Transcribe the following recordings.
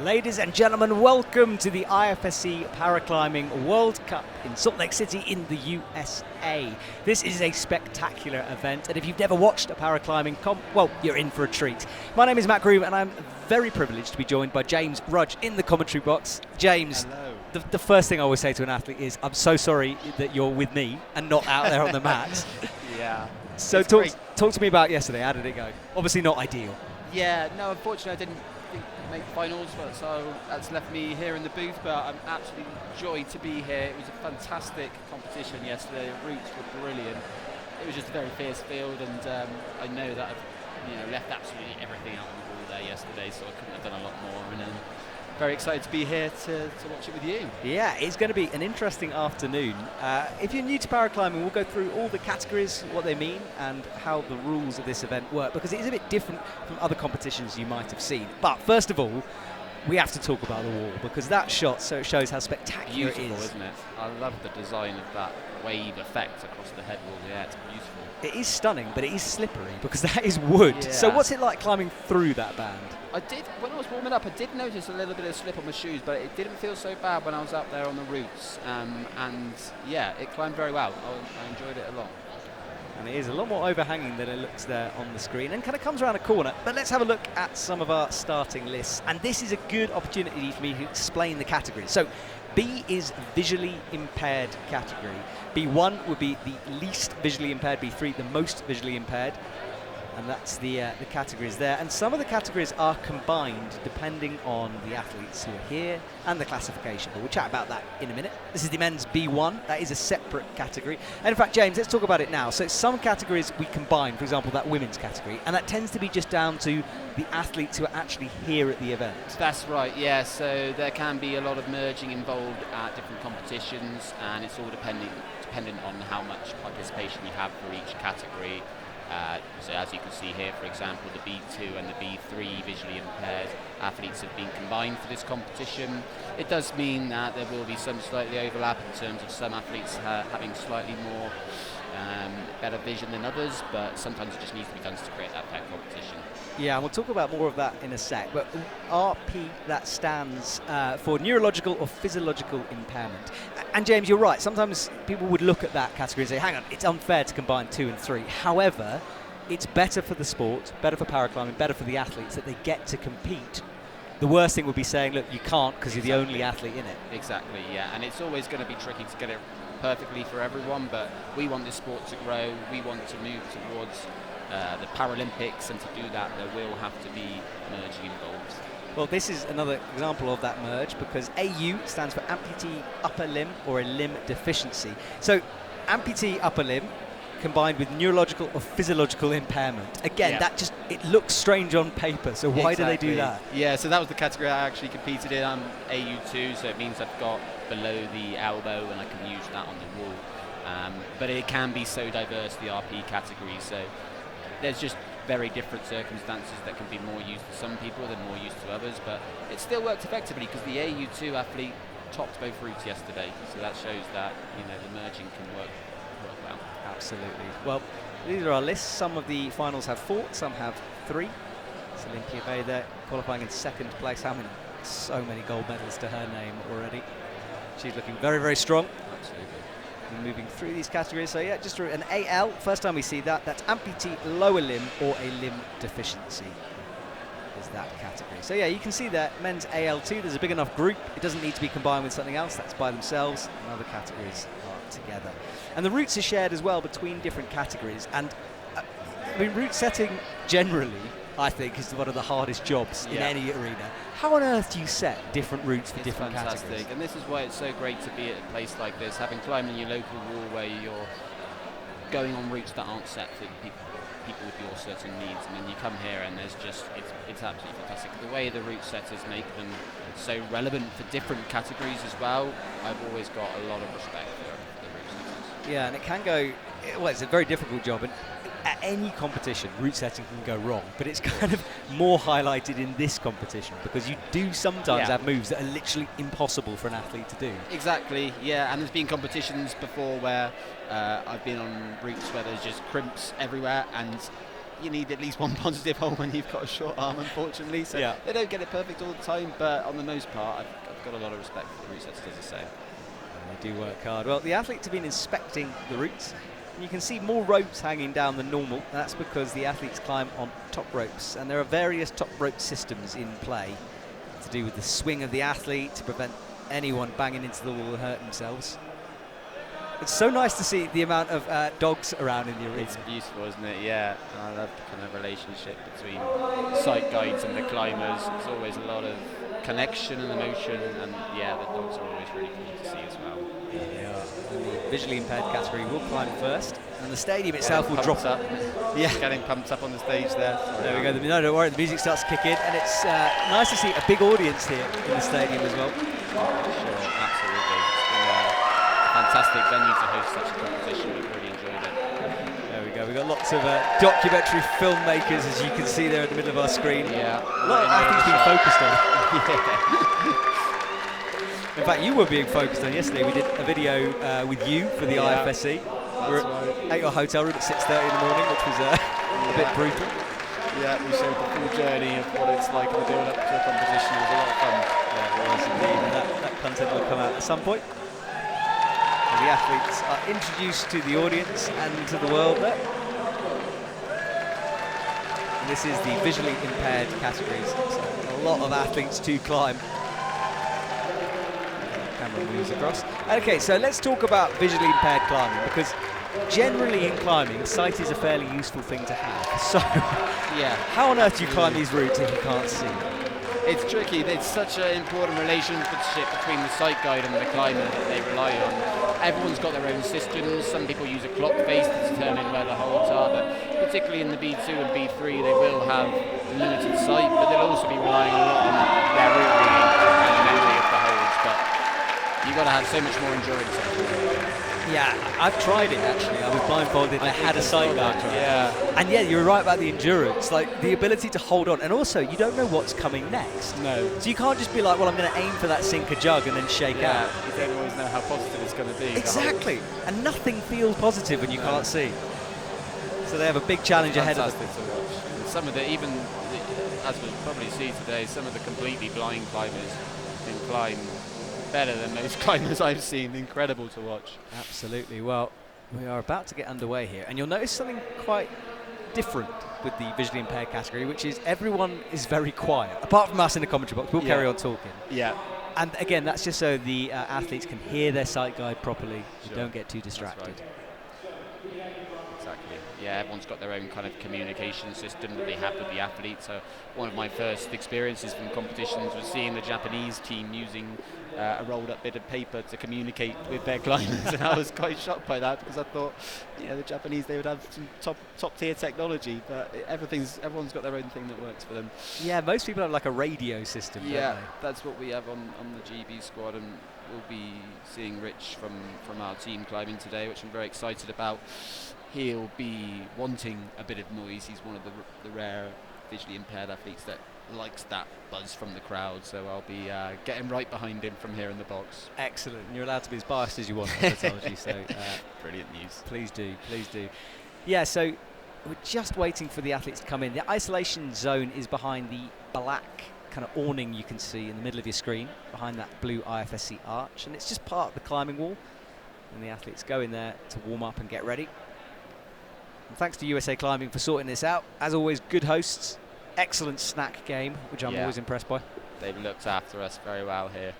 Ladies and gentlemen, welcome to the IFSC Paraclimbing World Cup in Salt Lake City in the USA. This is a spectacular event, and if you've never watched a paraclimbing comp, well, you're in for a treat. My name is Matt Groom, and I'm very privileged to be joined by James Rudge in the commentary box. James, the first thing I always say to an athlete is, I'm so sorry that you're with me and not out there on the mat. Yeah. So talk to me about yesterday. How did it go? Obviously not ideal. Yeah, no, unfortunately I didn't make finals, so that's left me here in the booth, but I'm absolutely joyed to be here. It was a fantastic competition yesterday. The routes were brilliant. It was just a very fierce field, and I know that I've left absolutely everything out on the wall there yesterday, so I couldn't have done a lot more, and very excited to be here to watch it with you. Yeah, it's going to be an interesting afternoon. If you're new to paraclimbing, we'll go through all the categories, what they mean, and how the rules of this event work, because it is a bit different from other competitions you might have seen. But first of all, we have to talk about the wall, because that shot shows how spectacular it is. Beautiful, isn't it? I love the design of that wave effect across the head wall. Yeah, it's beautiful. It is stunning, but it is slippery, because that is wood. Yeah. So what's it like climbing through that band? When I was warming up, I did notice a little bit of slip on my shoes, but it didn't feel so bad when I was up there on the routes. And yeah, it climbed very well. I enjoyed it a lot. And it is a lot more overhanging than it looks there on the screen, and kind of comes around a corner. But let's have a look at some of our starting lists. And this is a good opportunity for me to explain the categories. So B is visually impaired category. B1 would be the least visually impaired, B3 the most visually impaired. And that's the categories there. And some of the categories are combined depending on the athletes who are here and the classification. But we'll chat about that in a minute. This is the men's B1. That is a separate category. And in fact, James, let's talk about it now. So some categories we combine, for example, that women's category. And that tends to be just down to the athletes who are actually here at the event. That's right, yeah. So there can be a lot of merging involved at different competitions, and it's all dependent on how much participation you have for each category. So as you can see here, for example, the B2 and the B3 visually impaired athletes have been combined for this competition. It does mean that there will be some slightly overlap in terms of some athletes having slightly more better vision than others, but sometimes it just needs to be done to create that fair competition. Yeah, and we'll talk about more of that in a sec, but RP, that stands for neurological or physiological impairment. And James, you're right, sometimes people would look at that category and say, hang on, it's unfair to combine 2 and 3. However, it's better for the sport, better for paraclimbing, better for the athletes that they get to compete. The worst thing would be saying, look, you can't because you're the only athlete in it. Exactly, yeah, and it's always going to be tricky to get it perfectly for everyone, but we want this sport to grow, we want to move towards the Paralympics, and to do that there will have to be merging involved. Well, this is another example of that merge, because AU stands for amputee upper limb or a limb deficiency. So amputee upper limb combined with neurological or physiological impairment. Again, that it looks strange on paper, so why do they do that? Yeah, so that was the category I actually competed in. I'm AU2, so it means I've got below the elbow and I can use that on the wall. But it can be so diverse, the RP category, so there's just very different circumstances that can be more used to some people than more used to others, but it still worked effectively because the AU2 athlete topped both routes yesterday, so that shows that the merging can work well. Absolutely. Well, these are our lists. Some of the finals have 4, some have 3. It's Olympia Bay there, qualifying in 2nd place. So many gold medals to her name already. She's looking very, very strong. Absolutely. And moving through these categories, so yeah, just through an AL, first time we see that. That's amputee lower limb or a limb deficiency is that category. So yeah, you can see that men's AL2, there's a big enough group. It doesn't need to be combined with something else. That's by themselves, and other categories are together. And the routes are shared as well between different categories. And mean, route setting generally, I think, is one of the hardest jobs in any arena. How on earth do you set different routes for different categories? And this is why it's so great to be at a place like this, having climbed in your local wall where you're going on routes that aren't set for people with your certain needs, and then you come here and there's just, it's absolutely fantastic. The way the route setters make them so relevant for different categories as well, I've always got a lot of respect for the route setters. Yeah, and it can go, well, it's a very difficult job, and at any competition, route setting can go wrong, but it's kind of more highlighted in this competition because you do sometimes have moves that are literally impossible for an athlete to do. Exactly, yeah, and there's been competitions before where I've been on routes where there's just crimps everywhere, and you need at least one positive hole when you've got a short arm, unfortunately, so they don't get it perfect all the time, but on the most part, I've got a lot of respect for the route setters, as I say. And they do work hard. Well, the athletes have been inspecting the routes. You can see more ropes hanging down than normal. That's because the athletes climb on top ropes, and there are various top rope systems in play to do with the swing of the athlete to prevent anyone banging into the wall and hurt themselves. It's so nice to see the amount of dogs around in the arena. It's beautiful, isn't it? Yeah, I love the kind of relationship between sight guides and the climbers. There's always a lot of connection and emotion, and yeah, the dogs are always really cool to see as well. Yeah, the visually impaired category will climb first, and the stadium itself will drop up. Yeah, getting pumped up on the stage there. There we go. No, don't worry. The music starts to kick in, and it's nice to see a big audience here in the stadium as well. Sure, absolutely. It's been a fantastic venue to host such a competition. We've really enjoyed it. There we go. We've got lots of documentary filmmakers, as you can see there in the middle of our screen. Yeah. A lot of athletes being focused on. In fact, you were being focused on yesterday. We did a video with you for the IFSC. We were at your hotel room at 6:30 in the morning, which was a bit brutal. Yeah, we showed the full journey of what it's like in the build up to a competition. It was a lot of fun. Yeah, it was indeed. And that content will come out at some point. And the athletes are introduced to the audience and to the world there. And this is the visually impaired categories. So a lot of athletes to climb. Camera moves across. Okay, so let's talk about visually impaired climbing, because generally in climbing, sight is a fairly useful thing to have. So, how on earth do you climb these routes if you can't see? It's tricky. There's such an important relationship between the sight guide and the climber that they rely on. Everyone's got their own systems. Some people use a clock face to determine where the holds are, but particularly in the B2 and B3, they will have limited sight, but they'll also be relying a lot on their route reading and the memory of the holds. But you've got to have so much more endurance. Yeah, I've tried it actually. I was blindfolded and I had a sight guide. Yeah. And yeah, you're right about the endurance, like the ability to hold on. And also, you don't know what's coming next. No. So you can't just be like, well, I'm going to aim for that sinker jug and then shake out. You don't always know how positive it's going to be. Exactly. And nothing feels positive when you can't see. So they have a big challenge ahead of them. Fantastic to watch. And some of the, as we'll probably see today, some of the completely blind climbers can climb better than most climbers I've seen. Incredible to watch. Absolutely. Well, we are about to get underway here, and you'll notice something quite different with the visually impaired category, which is everyone is very quiet, apart from us in the commentary box. We'll carry on talking. Yeah. And again, that's just so the athletes can hear their sight guide properly and don't get too distracted. Exactly. Yeah, everyone's got their own kind of communication system that they have with the athletes. So one of my first experiences from competitions was seeing the Japanese team using a rolled up bit of paper to communicate with their climbers, and I was quite shocked by that, because I thought, the Japanese, they would have some top tier technology, but everyone's got their own thing that works for them. Yeah, most people have like a radio system. Yeah, that's what we have on the GB squad, and we'll be seeing Rich from our team climbing today, which I'm very excited about. He'll be wanting a bit of noise. He's one of the rare visually impaired athletes that likes that buzz from the crowd, so I'll be getting right behind him from here in the box. Excellent. And you're allowed to be as biased as you want on technology, so brilliant news. Please do. Yeah, so we're just waiting for the athletes to come in. The isolation zone is behind the black kind of awning you can see in the middle of your screen, behind that blue IFSC arch, and it's just part of the climbing wall, and the athletes go in there to warm up and get ready. And thanks to USA Climbing for sorting this out. As always, good hosts. Excellent snack game, which I'm always impressed by. They've looked after us very well here.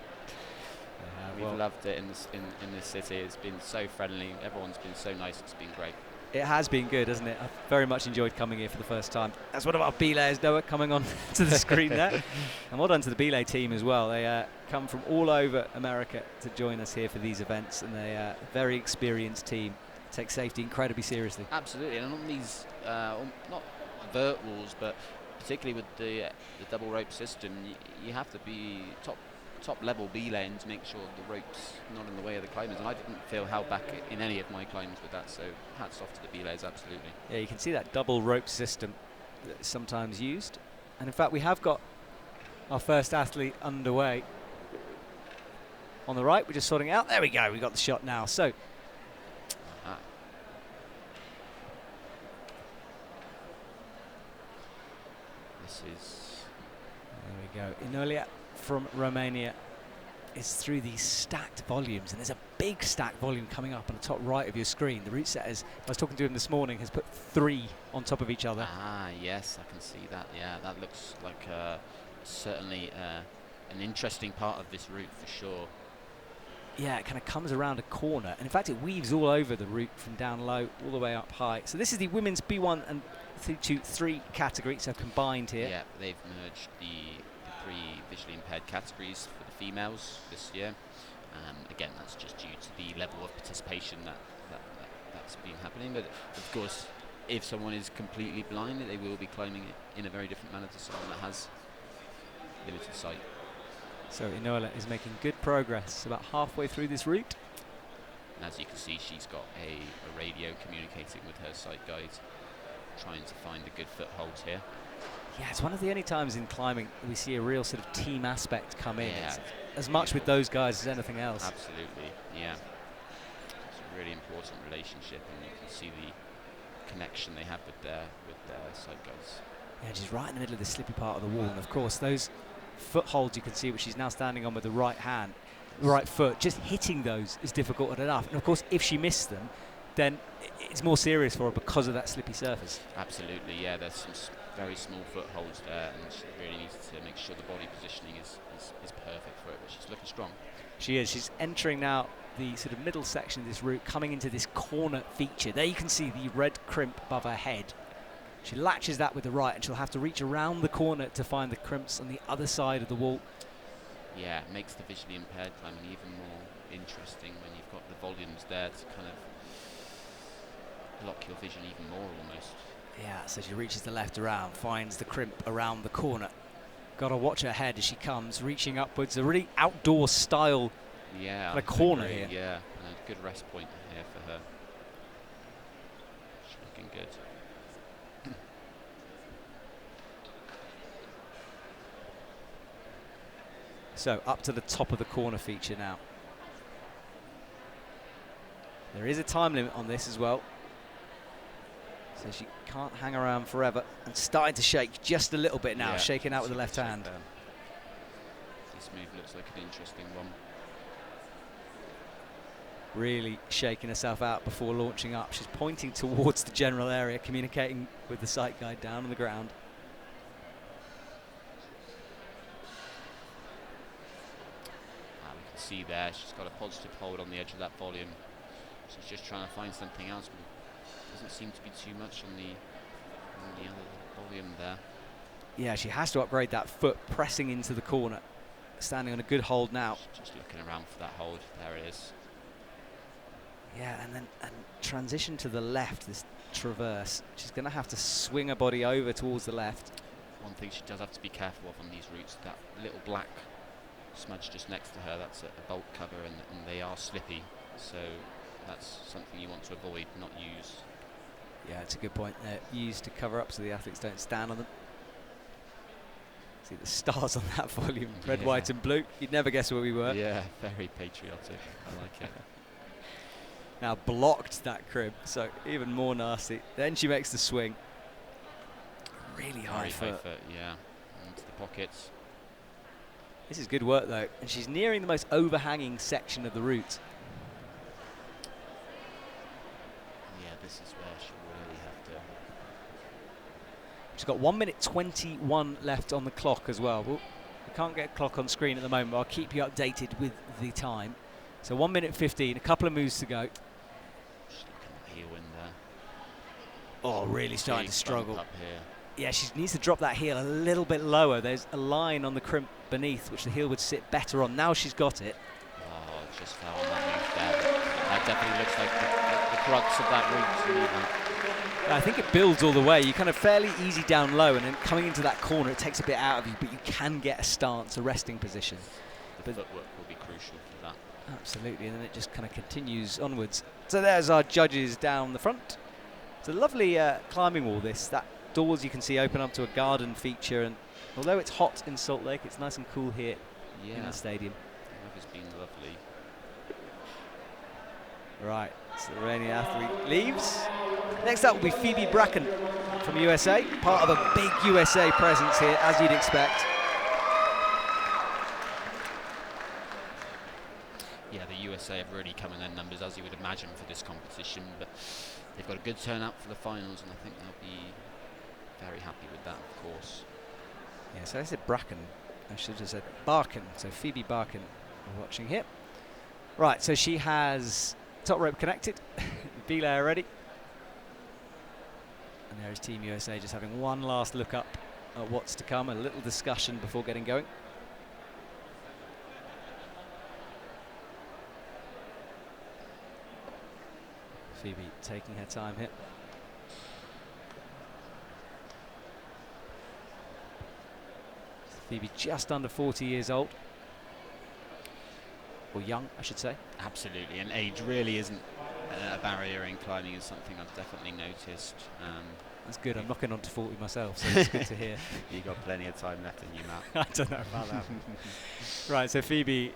We've loved it in this city. It's been so friendly. Everyone's been so nice. It's been great. It has been good, hasn't it? I've very much enjoyed coming here for the first time. That's one of our belayers, Noah, coming on to the screen there. And well done to the belay team as well. They come from all over America to join us here for these events, and they are a very experienced team. Take safety incredibly seriously. Absolutely, and on these, not vert walls, but particularly with the double rope system, you have to be top level belaying to make sure the rope's not in the way of the climbers, and I didn't feel held back in any of my climbs with that, so hats off to the belayers, absolutely. Yeah, you can see that double rope system that's sometimes used, and in fact we have got our first athlete underway. On the right, we're just sorting out, there we go, we got the shot now. So this is, there we go, Inolia from Romania is through these stacked volumes, and there's a big stacked volume coming up on the top right of your screen. The route setters, I was talking to him this morning, has put 3 on top of each other. Ah, yes, I can see that. Yeah, that looks like certainly an interesting part of this route for sure. Yeah, it kind of comes around a corner, and in fact it weaves all over the route from down low all the way up high. So this is the women's B1 and 3 category, so combined here. Yeah, they've merged the 3 visually impaired categories for the females this year. Again, that's just due to the level of participation that's been happening. But of course, if someone is completely blind, they will be climbing it in a very different manner to someone that has limited sight. So Inola is making good progress, about halfway through this route. And as you can see, she's got a radio communicating with her sight guide, trying to find a good foothold here. Yeah, it's one of the only times in climbing we see a real sort of team aspect come in. Yeah, it's as much with those guys as anything else. Absolutely, yeah. It's a really important relationship, and you can see the connection they have with their sight guides. Yeah, she's right in the middle of the slippy part of the wall, and of course those footholds you can see, which she's now standing on with the right hand, right foot, just hitting those is difficult enough. And of course, if she missed them, then it's more serious for her because of that slippy surface. Absolutely, yeah. There's some very small footholds there, and she really needs to make sure the body positioning is perfect for it. But she's looking strong. She is. She's entering now the sort of middle section of this route, coming into this corner feature. There you can see the red crimp above her head. She latches that with the right, and she'll have to reach around the corner to find the crimps on the other side of the wall. Yeah, it makes the visually impaired climbing even more interesting when you've got the volumes there to kind of block your vision even more almost. Yeah, so she reaches the left around, finds the crimp around the corner. Got to watch her head as she comes, reaching upwards. A really outdoor style kind of corner here. Yeah, and a good rest point here for her. She's looking good. So up to the top of the corner feature now. There is a time limit on this as well, so she can't hang around forever, and starting to shake just a little bit now, shaking out with the left hand. This move looks like an interesting one. Really shaking herself out before launching up. She's pointing towards the general area, communicating with the sight guide down on the ground. See there, she's got a positive hold on the edge of that volume. She's just trying to find something else, but doesn't seem to be too much on the other volume there. Yeah, she has to upgrade that foot, pressing into the corner, standing on a good hold now. She's just looking around for that hold. There it is. Yeah, and transition to the left, this traverse. She's going to have to swing her body over towards the left. One thing she does have to be careful of on these routes, that little black smudge just next to her, that's a bolt cover, and they are slippy, so that's something you want to avoid, not use. Yeah, it's a good point. They're used to cover up so the athletes don't stand on them. See the stars on that volume, red, white and blue. You'd never guess where we were. Yeah, very patriotic. I like it. Now blocked that crib, so even more nasty. Then she makes the swing. Really high foot. Yeah, into the pockets. This is good work though, and she's nearing the most overhanging section of the route. Yeah, this is where she'll really have to. She's got 1 minute 21 left on the clock as well. We can't get a clock on screen at the moment, but I'll keep you updated with the time. So 1 minute 15, a couple of moves to go. She's looking at heel in there. Oh, really starting to struggle. Up here. Yeah, she needs to drop that heel a little bit lower. There's a line on the crimp beneath which the heel would sit better on. Now she's got it. Oh, just fell on that move there. That definitely looks like the crux of that route. I think it builds all the way. You kind of fairly easy down low, and then coming into that corner, it takes a bit out of you, but you can get a stance, a resting position. The footwork will be crucial for that. Absolutely, and then it just kind of continues onwards. So there's our judges down the front. It's a lovely climbing wall, this. That doors you can see open up to a garden feature, and although it's hot in Salt Lake, it's nice and cool here in the stadium. The weather's been lovely. Right, so the Iranian athlete leaves. Next up will be Phoebe Bracken from USA, part of a big USA presence here, as you'd expect. Yeah, the USA have really come in their numbers, as you would imagine, for this competition, but they've got a good turnout for the finals, and I think they'll be very happy with that, of course. Yeah, so I said Bracken. I should have said Barkin. So Phoebe Barkin, we're watching here. Right, so she has top rope connected, B-layer ready. And there is Team USA just having one last look up at what's to come, a little discussion before getting going. Phoebe taking her time here. Phoebe just under 40 years old. Or young, I should say. Absolutely, and age really isn't a barrier in climbing. Is something I've definitely noticed. That's good. I'm knocking on to 40 myself, so it's good to hear. You've got plenty of time left in you, Matt. I don't know about that. Right, so Phoebe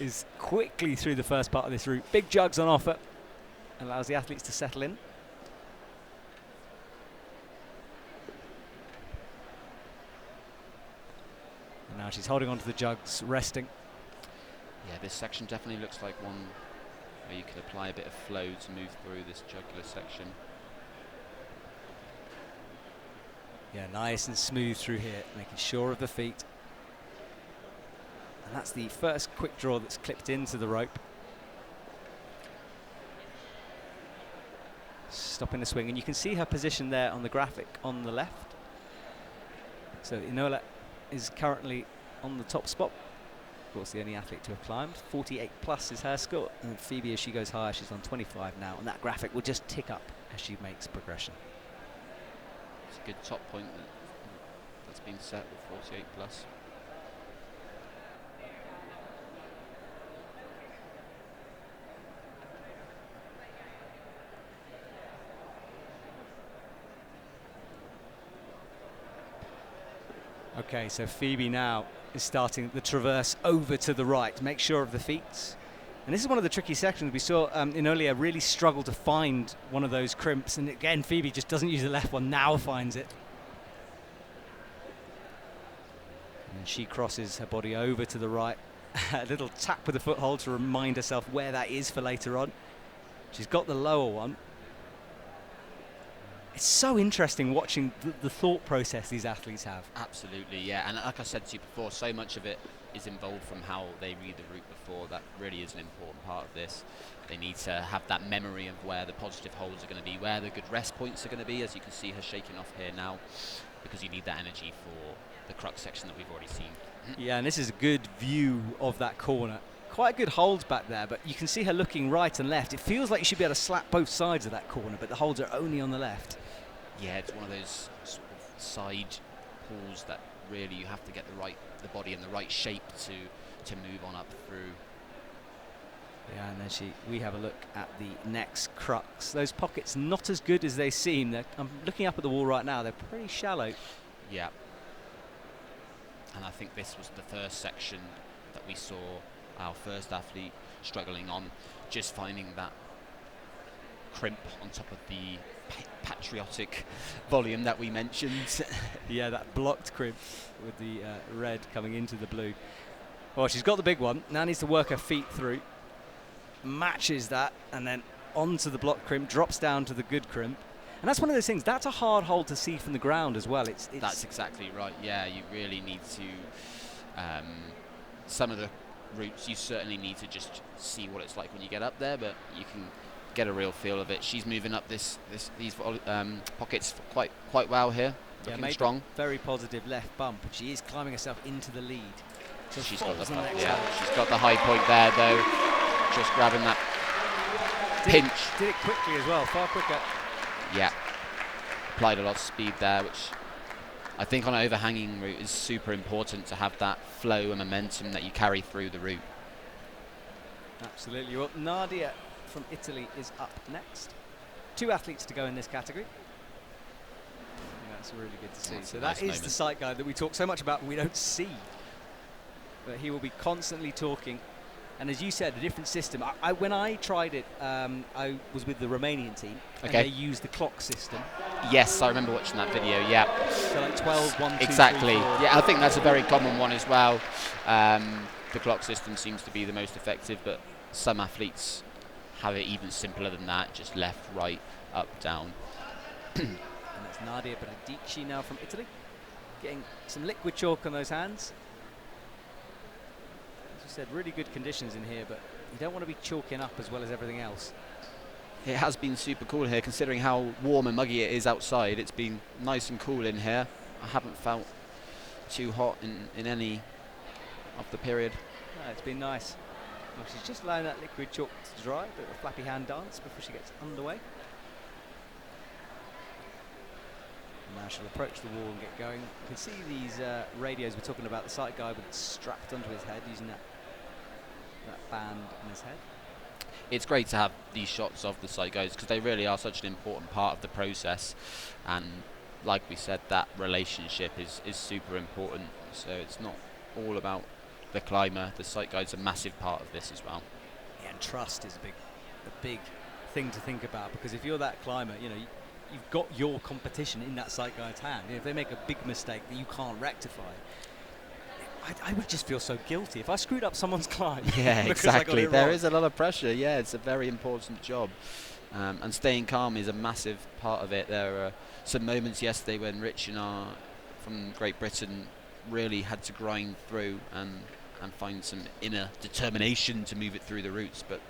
is quickly through the first part of this route. Big jugs on offer. Allows the athletes to settle in. And now she's holding on to the jugs, resting. Yeah, this section definitely looks like one where you can apply a bit of flow to move through this jugular section. Yeah, nice and smooth through here, making sure of the feet. And that's the first quick draw that's clipped into the rope. Stopping the swing, and you can see her position there on the graphic on the left. So Inola is currently on the top spot. Of course, the only athlete to have climbed. 48 plus is her score. And Phoebe, as she goes higher, she's on 25 now, and that graphic will just tick up as she makes progression. It's a good top point that's been set with 48 plus. Okay, so Phoebe now is starting the traverse over to the right. Make sure of the feet. And this is one of the tricky sections. We saw Inolia really struggle to find one of those crimps. And again, Phoebe just doesn't use the left one, now finds it. And she crosses her body over to the right. A little tap with the foothold to remind herself where that is for later on. She's got the lower one. It's so interesting watching the thought process these athletes have. Absolutely, yeah. And like I said to you before, so much of it is involved from how they read the route before. That really is an important part of this. They need to have that memory of where the positive holds are going to be, where the good rest points are going to be, as you can see her shaking off here now, because you need that energy for the crux section that we've already seen. Yeah, and this is a good view of that corner. Quite a good hold back there, but you can see her looking right and left. It feels like you should be able to slap both sides of that corner, but the holds are only on the left. Yeah, it's one of those sort of side pulls that really you have to get the body in the right shape to move on up through. Yeah, and then we have a look at the next crux. Those pockets not as good as they seem. I'm looking up at the wall right now. They're pretty shallow. Yeah. And I think this was the first section that we saw our first athlete struggling on, just finding that crimp on top of the patriotic volume that we mentioned. Yeah, that blocked crimp with the red coming into the blue. Well, she's got the big one. Now needs to work her feet through. Matches that, and then onto the blocked crimp, drops down to the good crimp. And that's one of those things, that's a hard hold to see from the ground as well. That's exactly right, yeah. You really need to, some of the routes you certainly need to just see what it's like when you get up there, but you can get a real feel of it. She's moving up these pockets quite well here. Yeah, Looking strong. Very positive left bump, and she is climbing herself into the lead. So She's got the next she's got the high point there though. Just grabbing that pinch. Did it quickly as well, far quicker. Yeah, applied a lot of speed there, which I think on an overhanging route is super important to have that flow and momentum that you carry through the route. Absolutely. Well, Nadia from Italy is up next. 2 athletes to go in this category. That's really good to see. So that is the sight guide that we talk so much about, but we don't see. But he will be constantly talking. And as you said, a different system. When I tried it, I was with the Romanian team, and they used the clock system. Yes, I remember watching that video, yeah. So like 12, 1, 2, exactly. 3, 4. Yeah, I think that's a very common one as well. The clock system seems to be the most effective, but some athletes have it even simpler than that, just left, right, up, down. And that's Nadia Berardici now from Italy, getting some liquid chalk on those hands. As you said, really good conditions in here, but you don't want to be chalking up as well as everything else. It has been super cool here, considering how warm and muggy it is outside. It's been nice and cool in here. I haven't felt too hot in any of the period. No, it's been nice. Well, she's just allowing that liquid chalk to dry, a bit of a flappy hand dance before she gets underway. Now she'll approach the wall and get going. You can see these radios we're talking about, the sight guide with it strapped onto his head, using that band on his head. It's great to have these shots of the sight guides because they really are such an important part of the process, and like we said, that relationship is super important. So it's not all about the climber. The sight guide's a massive part of this as well. Yeah, and trust is a big thing to think about, because if you're that climber, you know, you've got your competition in that sight guide's hand. If they make a big mistake that you can't rectify, I would just feel so guilty if I screwed up someone's climb. Yeah, exactly. There is a lot of pressure. Yeah, it's a very important job. And staying calm is a massive part of it. There are some moments yesterday when Rich from Great Britain really had to grind through and find some inner determination to move it through the routes. But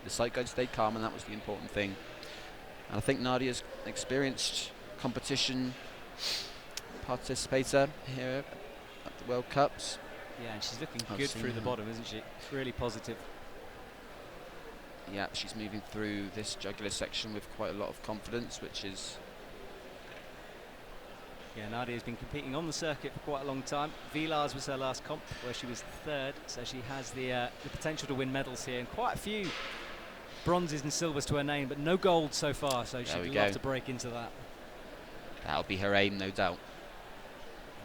the sight guide stayed calm, and that was the important thing. And I think Nadia's experienced competition participator here at the World Cups. Yeah, and she's looking good through the bottom, isn't she? Really positive. Yeah, she's moving through this jugular section with quite a lot of confidence, which is... Yeah, Nadia's been competing on the circuit for quite a long time. Villars was her last comp, where she was 3rd, so she has the potential to win medals here, and quite a few bronzes and silvers to her name, but no gold so far, so she'd love to break into that. That'll be her aim, no doubt.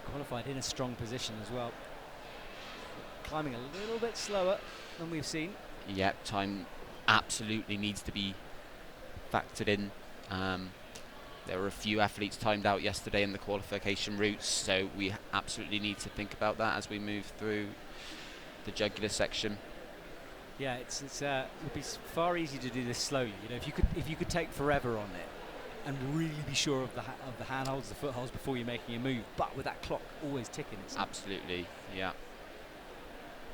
Qualified in a strong position as well. Climbing a little bit slower than we've seen. Yeah, time absolutely needs to be factored in. There were a few athletes timed out yesterday in the qualification routes, so we absolutely need to think about that as we move through the jugular section. Yeah, it would be far easier to do this slowly. You know, if you could take forever on it and really be sure of the handholds, the footholds before you're making a move, but with that clock always ticking. Absolutely, yeah.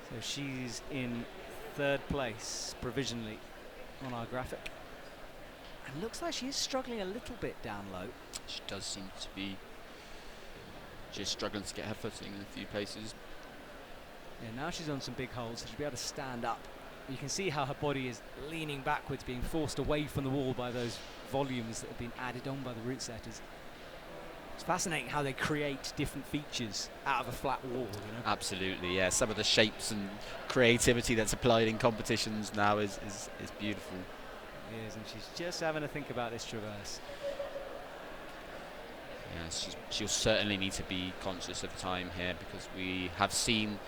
So she's in 3rd place provisionally on our graphic. And looks like she is struggling a little bit down low. She does seem to be just struggling to get her footing in a few places. Yeah, now she's on some big holds, so she'll be able to stand up. You can see how her body is leaning backwards, being forced away from the wall by those volumes that have been added on by the route setters. It's fascinating how they create different features out of a flat wall, you know? Absolutely, yeah. Some of the shapes and creativity that's applied in competitions now is beautiful. It is, and she's just having to think about this traverse. Yeah, she'll certainly need to be conscious of time here, because we have seen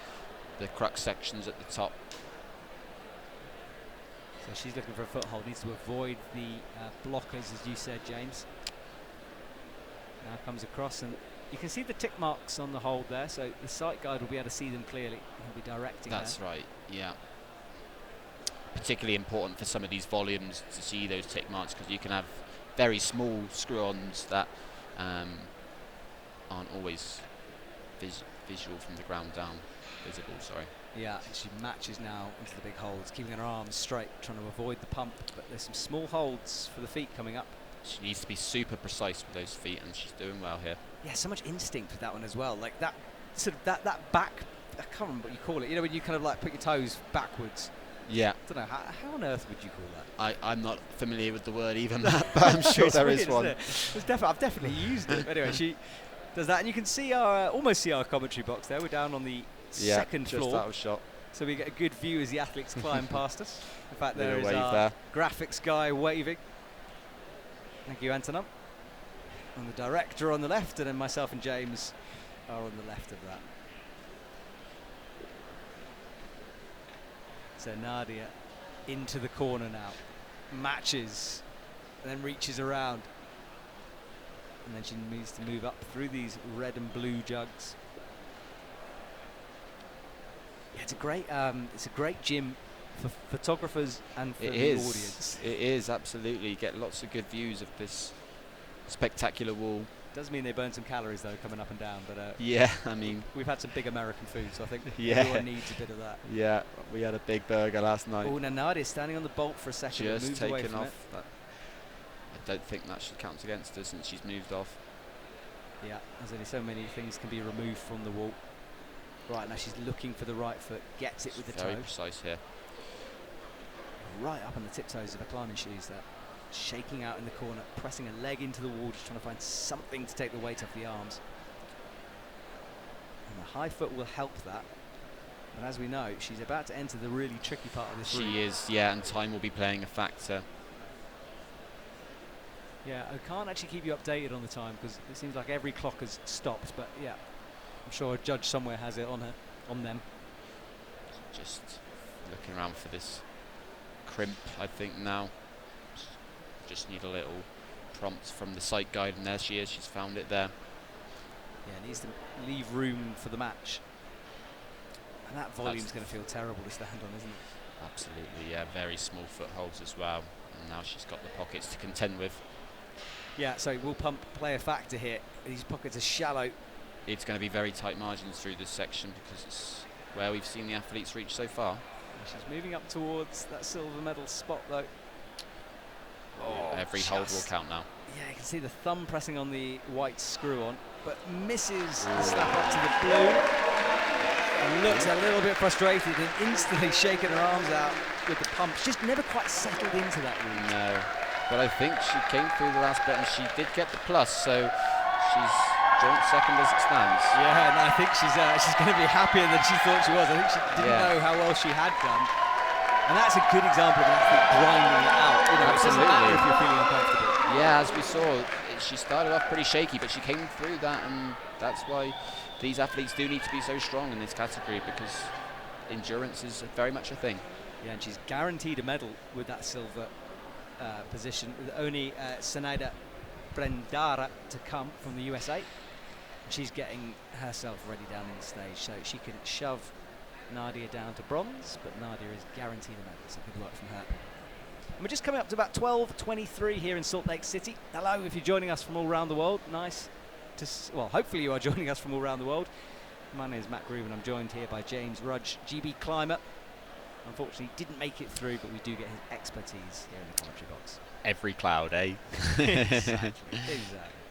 the crux sections at the top. So she's looking for a foothold, needs to avoid the blockers, as you said, James. Now comes across, and you can see the tick marks on the hold there, so the sight guide will be able to see them clearly. He'll be directing That's right, yeah. Particularly important for some of these volumes to see those tick marks, because you can have very small screw-ons that aren't always visual from the ground down, visible, sorry. Yeah, and she matches now into the big holds, keeping her arms straight, trying to avoid the pump, but there's some small holds for the feet coming up. She needs to be super precise with those feet, and she's doing well here. Yeah, so much instinct with that one as well. Like that, sort of that back, I can't remember what you call it. You know, when you kind of like put your toes backwards. Yeah. I don't know, how on earth would you call that? I'm not familiar with the word even, but I'm sure there is one. I've definitely used it. Anyway, she does that, and you can see almost see our commentary box there. We're down on the second floor. Just out of shot. So we get a good view as the athletes climb past us. In fact, there is wave our there. graphics guy waving. Thank you, Antonin. And the director on the left, and then myself and James are on the left of that. So Nadia into the corner now, matches, and then reaches around. And then she needs to move up through these red and blue jugs. Yeah, it's a great gym for photographers and for the audience. It is, absolutely. You get lots of good views of this spectacular wall. Does mean they burn some calories though, coming up and down, but yeah, I mean, we've had some big American food, so I think yeah, everyone needs a bit of that. Yeah, we had a big burger last night. Oh, now Nadia's standing on the bolt for a second. Just moves taken away from off. That I don't think that should count against her since she's moved off. Yeah, there's only so many things can be removed from the wall. Right, now she's looking for the right foot, gets it with the toe. Very precise here. Right up on the tiptoes of her climbing shoes there. Shaking out in the corner, pressing a leg into the wall, just trying to find something to take the weight off the arms. And the high foot will help that. But as we know, she's about to enter the really tricky part of this route. She is, yeah, and time will be playing a factor. Yeah, I can't actually keep you updated on the time because it seems like every clock has stopped, but yeah, I'm sure a judge somewhere has it on them. Just looking around for this crimp, I think now. Just need a little prompt from the sight guide, and there she is, she's found it there. Yeah, needs to leave room for the match. And that volume's going to feel terrible to stand on, isn't it? Absolutely, yeah, very small footholds as well. And now she's got the pockets to contend with. Yeah, so will pump play a factor here? These pockets are shallow. It's going to be very tight margins through this section because it's where we've seen the athletes reach so far. She's moving up towards that silver medal spot though. Oh, every hold will count now. Yeah, you can see the thumb pressing on the white screw on, but misses the slap up to the blue. And looks a little bit frustrated and instantly shaking her arms out with the pump. She's just never quite settled into that route. No, but I think she came through the last bit and she did get the plus, so she's joint second as it stands. Yeah, and I think she's going to be happier than she thought she was. I think she didn't know how well she had done. And that's a good example of an athlete grinding it out. You know, absolutely. It doesn't matter if you're feeling uncomfortable. Yeah, as we saw, she started off pretty shaky, but she came through that, and that's why these athletes do need to be so strong in this category, because endurance is very much a thing. Yeah, and she's guaranteed a medal with that silver position, with only Senaida Brendara to come from the USA. She's getting herself ready down in the stage, so she can shove Nadia down to bronze, but Nadia is guaranteed a medal, so good luck from her. And we're just coming up to about 12:23 here in Salt Lake City. Hello, if you're joining us from all around the world. Nice to, well, hopefully you are joining us from all around the world. My name is Matt Groove, and I'm joined here by James Rudge, GB climber. Unfortunately, didn't make it through, but we do get his expertise here in the commentary box. Every cloud, eh? Exactly.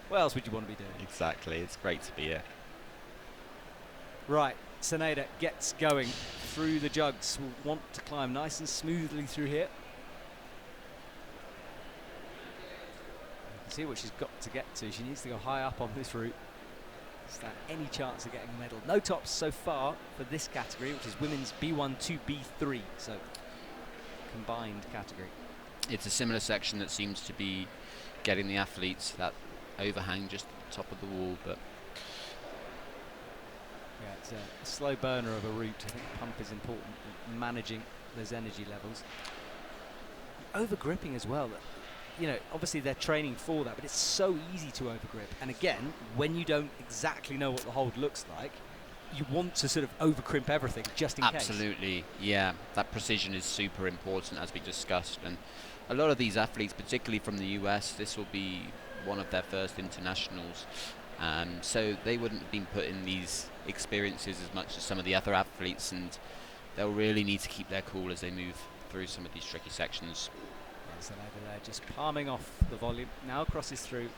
What else would you want to be doing? Exactly, it's great to be here. Right, Senaida gets going through the jugs. Will want to climb nice and smoothly through here. You can see what she's got to get to. She needs to go high up on this route. Stand any chance of getting a medal. No tops so far for this category, which is women's B1 to B3, so combined category. It's a similar section that seems to be getting the athletes that overhang just at the top of the wall, but yeah, it's a slow burner of a route. I think pump is important in managing those energy levels. Over gripping as well. You know, obviously they're training for that, but it's so easy to overgrip. And again, when you don't exactly know what the hold looks like, you want to sort of overcrimp everything just in case. Absolutely, yeah. That precision is super important, as we discussed. And a lot of these athletes, particularly from the US, this will be one of their first internationals. So they wouldn't have been put in these experiences as much as some of the other athletes, and they'll really need to keep their cool as they move through some of these tricky sections. So they're just palming off the volume, now crosses through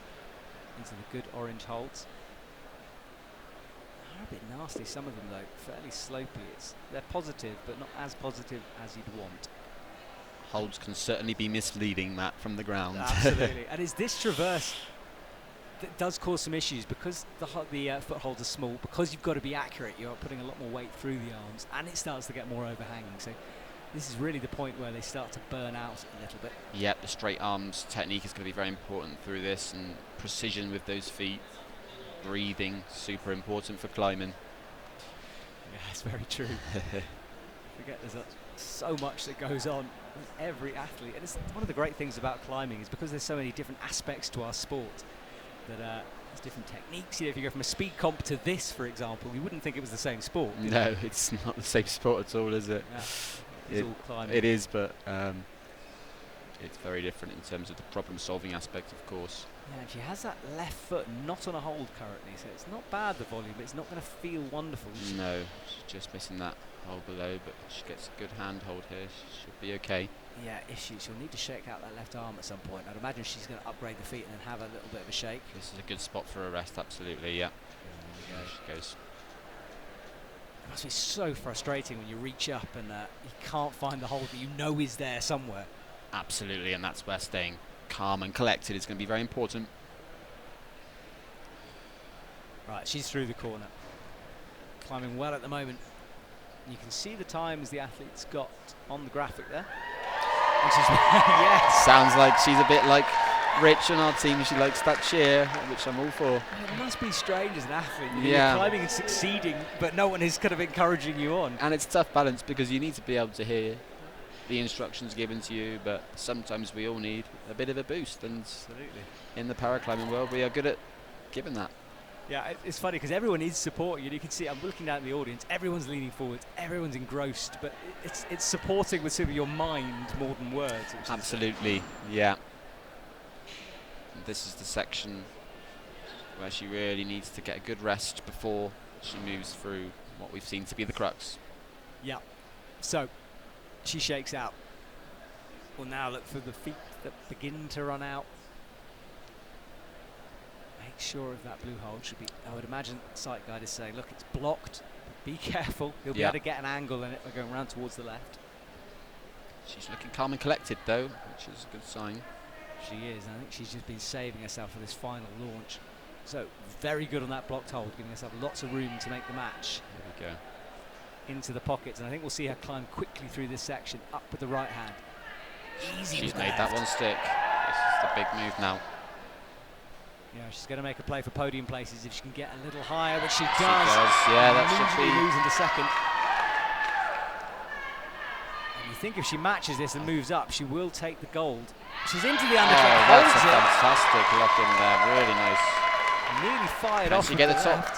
into the good orange holds. They're a bit nasty, some of them though, fairly slopey. They're positive, but not as positive as you'd want. Holds can certainly be misleading, Matt, from the ground. Absolutely. And it's this traverse that does cause some issues because the footholds are small, because you've got to be accurate, you're putting a lot more weight through the arms, and it starts to get more overhanging. So this is really the point where they start to burn out a little bit. Yep, the straight arms technique is going to be very important through this, and precision with those feet. Breathing, super important for climbing. Yeah, it's very true. Forget there's so much that goes on with every athlete, and it's one of the great things about climbing is because there's so many different aspects to our sport that there's different techniques. You know, if you go from a speed comp to this, for example, you wouldn't think it was the same sport. No, it's not the same sport at all, is it? Yeah, it's all climbing. It is, but it's very different in terms of the problem-solving aspect, of course. Yeah, and she has that left foot not on a hold currently, so it's not bad, the volume, but it's not going to feel wonderful. No, she's just missing that hold below, but she gets a good hand hold here. She should be okay. Yeah, she'll need to shake out that left arm at some point. I'd imagine she's going to upgrade the feet and then have a little bit of a shake. This is a good spot for a rest, absolutely, yeah. There she goes. It must be so frustrating when you reach up and you can't find the hold that you know is there somewhere. Absolutely, and that's where staying calm and collected is going to be very important. Right, she's through the corner. Climbing well at the moment. You can see the times the athlete's got on the graphic there. Which is, yes. Sounds like she's a bit like Rich on our team. She likes that cheer, which I'm all for. It must be strange as an athlete. Yeah. You're climbing and succeeding, but no one is kind of encouraging you on. And it's tough balance because you need to be able to hear the instructions given to you, but sometimes we all need a bit of a boost, and absolutely, in the paraclimbing world we are good at giving that. Yeah, it's funny because everyone is supporting you. You can see, I'm looking down at the audience, everyone's leaning forward, everyone's engrossed, but it's supporting with sort of your mind more than words. Absolutely, yeah. And this is the section where she really needs to get a good rest before she moves through what we've seen to be the crux. Yeah, so she shakes out. We'll now look for the feet that begin to run out. Make sure of that blue hold. Should be, I would imagine sight guide is saying, look, it's blocked, but be careful. You'll be able to get an angle in it by going around towards the left. She's looking calm and collected though, which is a good sign. She is, and I think she's just been saving herself for this final launch. So very good on that blocked hold, giving herself lots of room to make the match. There we go. Into the pockets, and I think we'll see her climb quickly through this section, up with the right hand. Easy. She's made that one stick. This is the big move now. Yeah, she's going to make a play for podium places if she can get a little higher, which she does. Yeah, that should be. Lose into second. And you think if she matches this and moves up, she will take the gold. She's into the undercut. Oh, that's a fantastic lock in there. Really nice. Nearly fired off. Can she get the top? Left.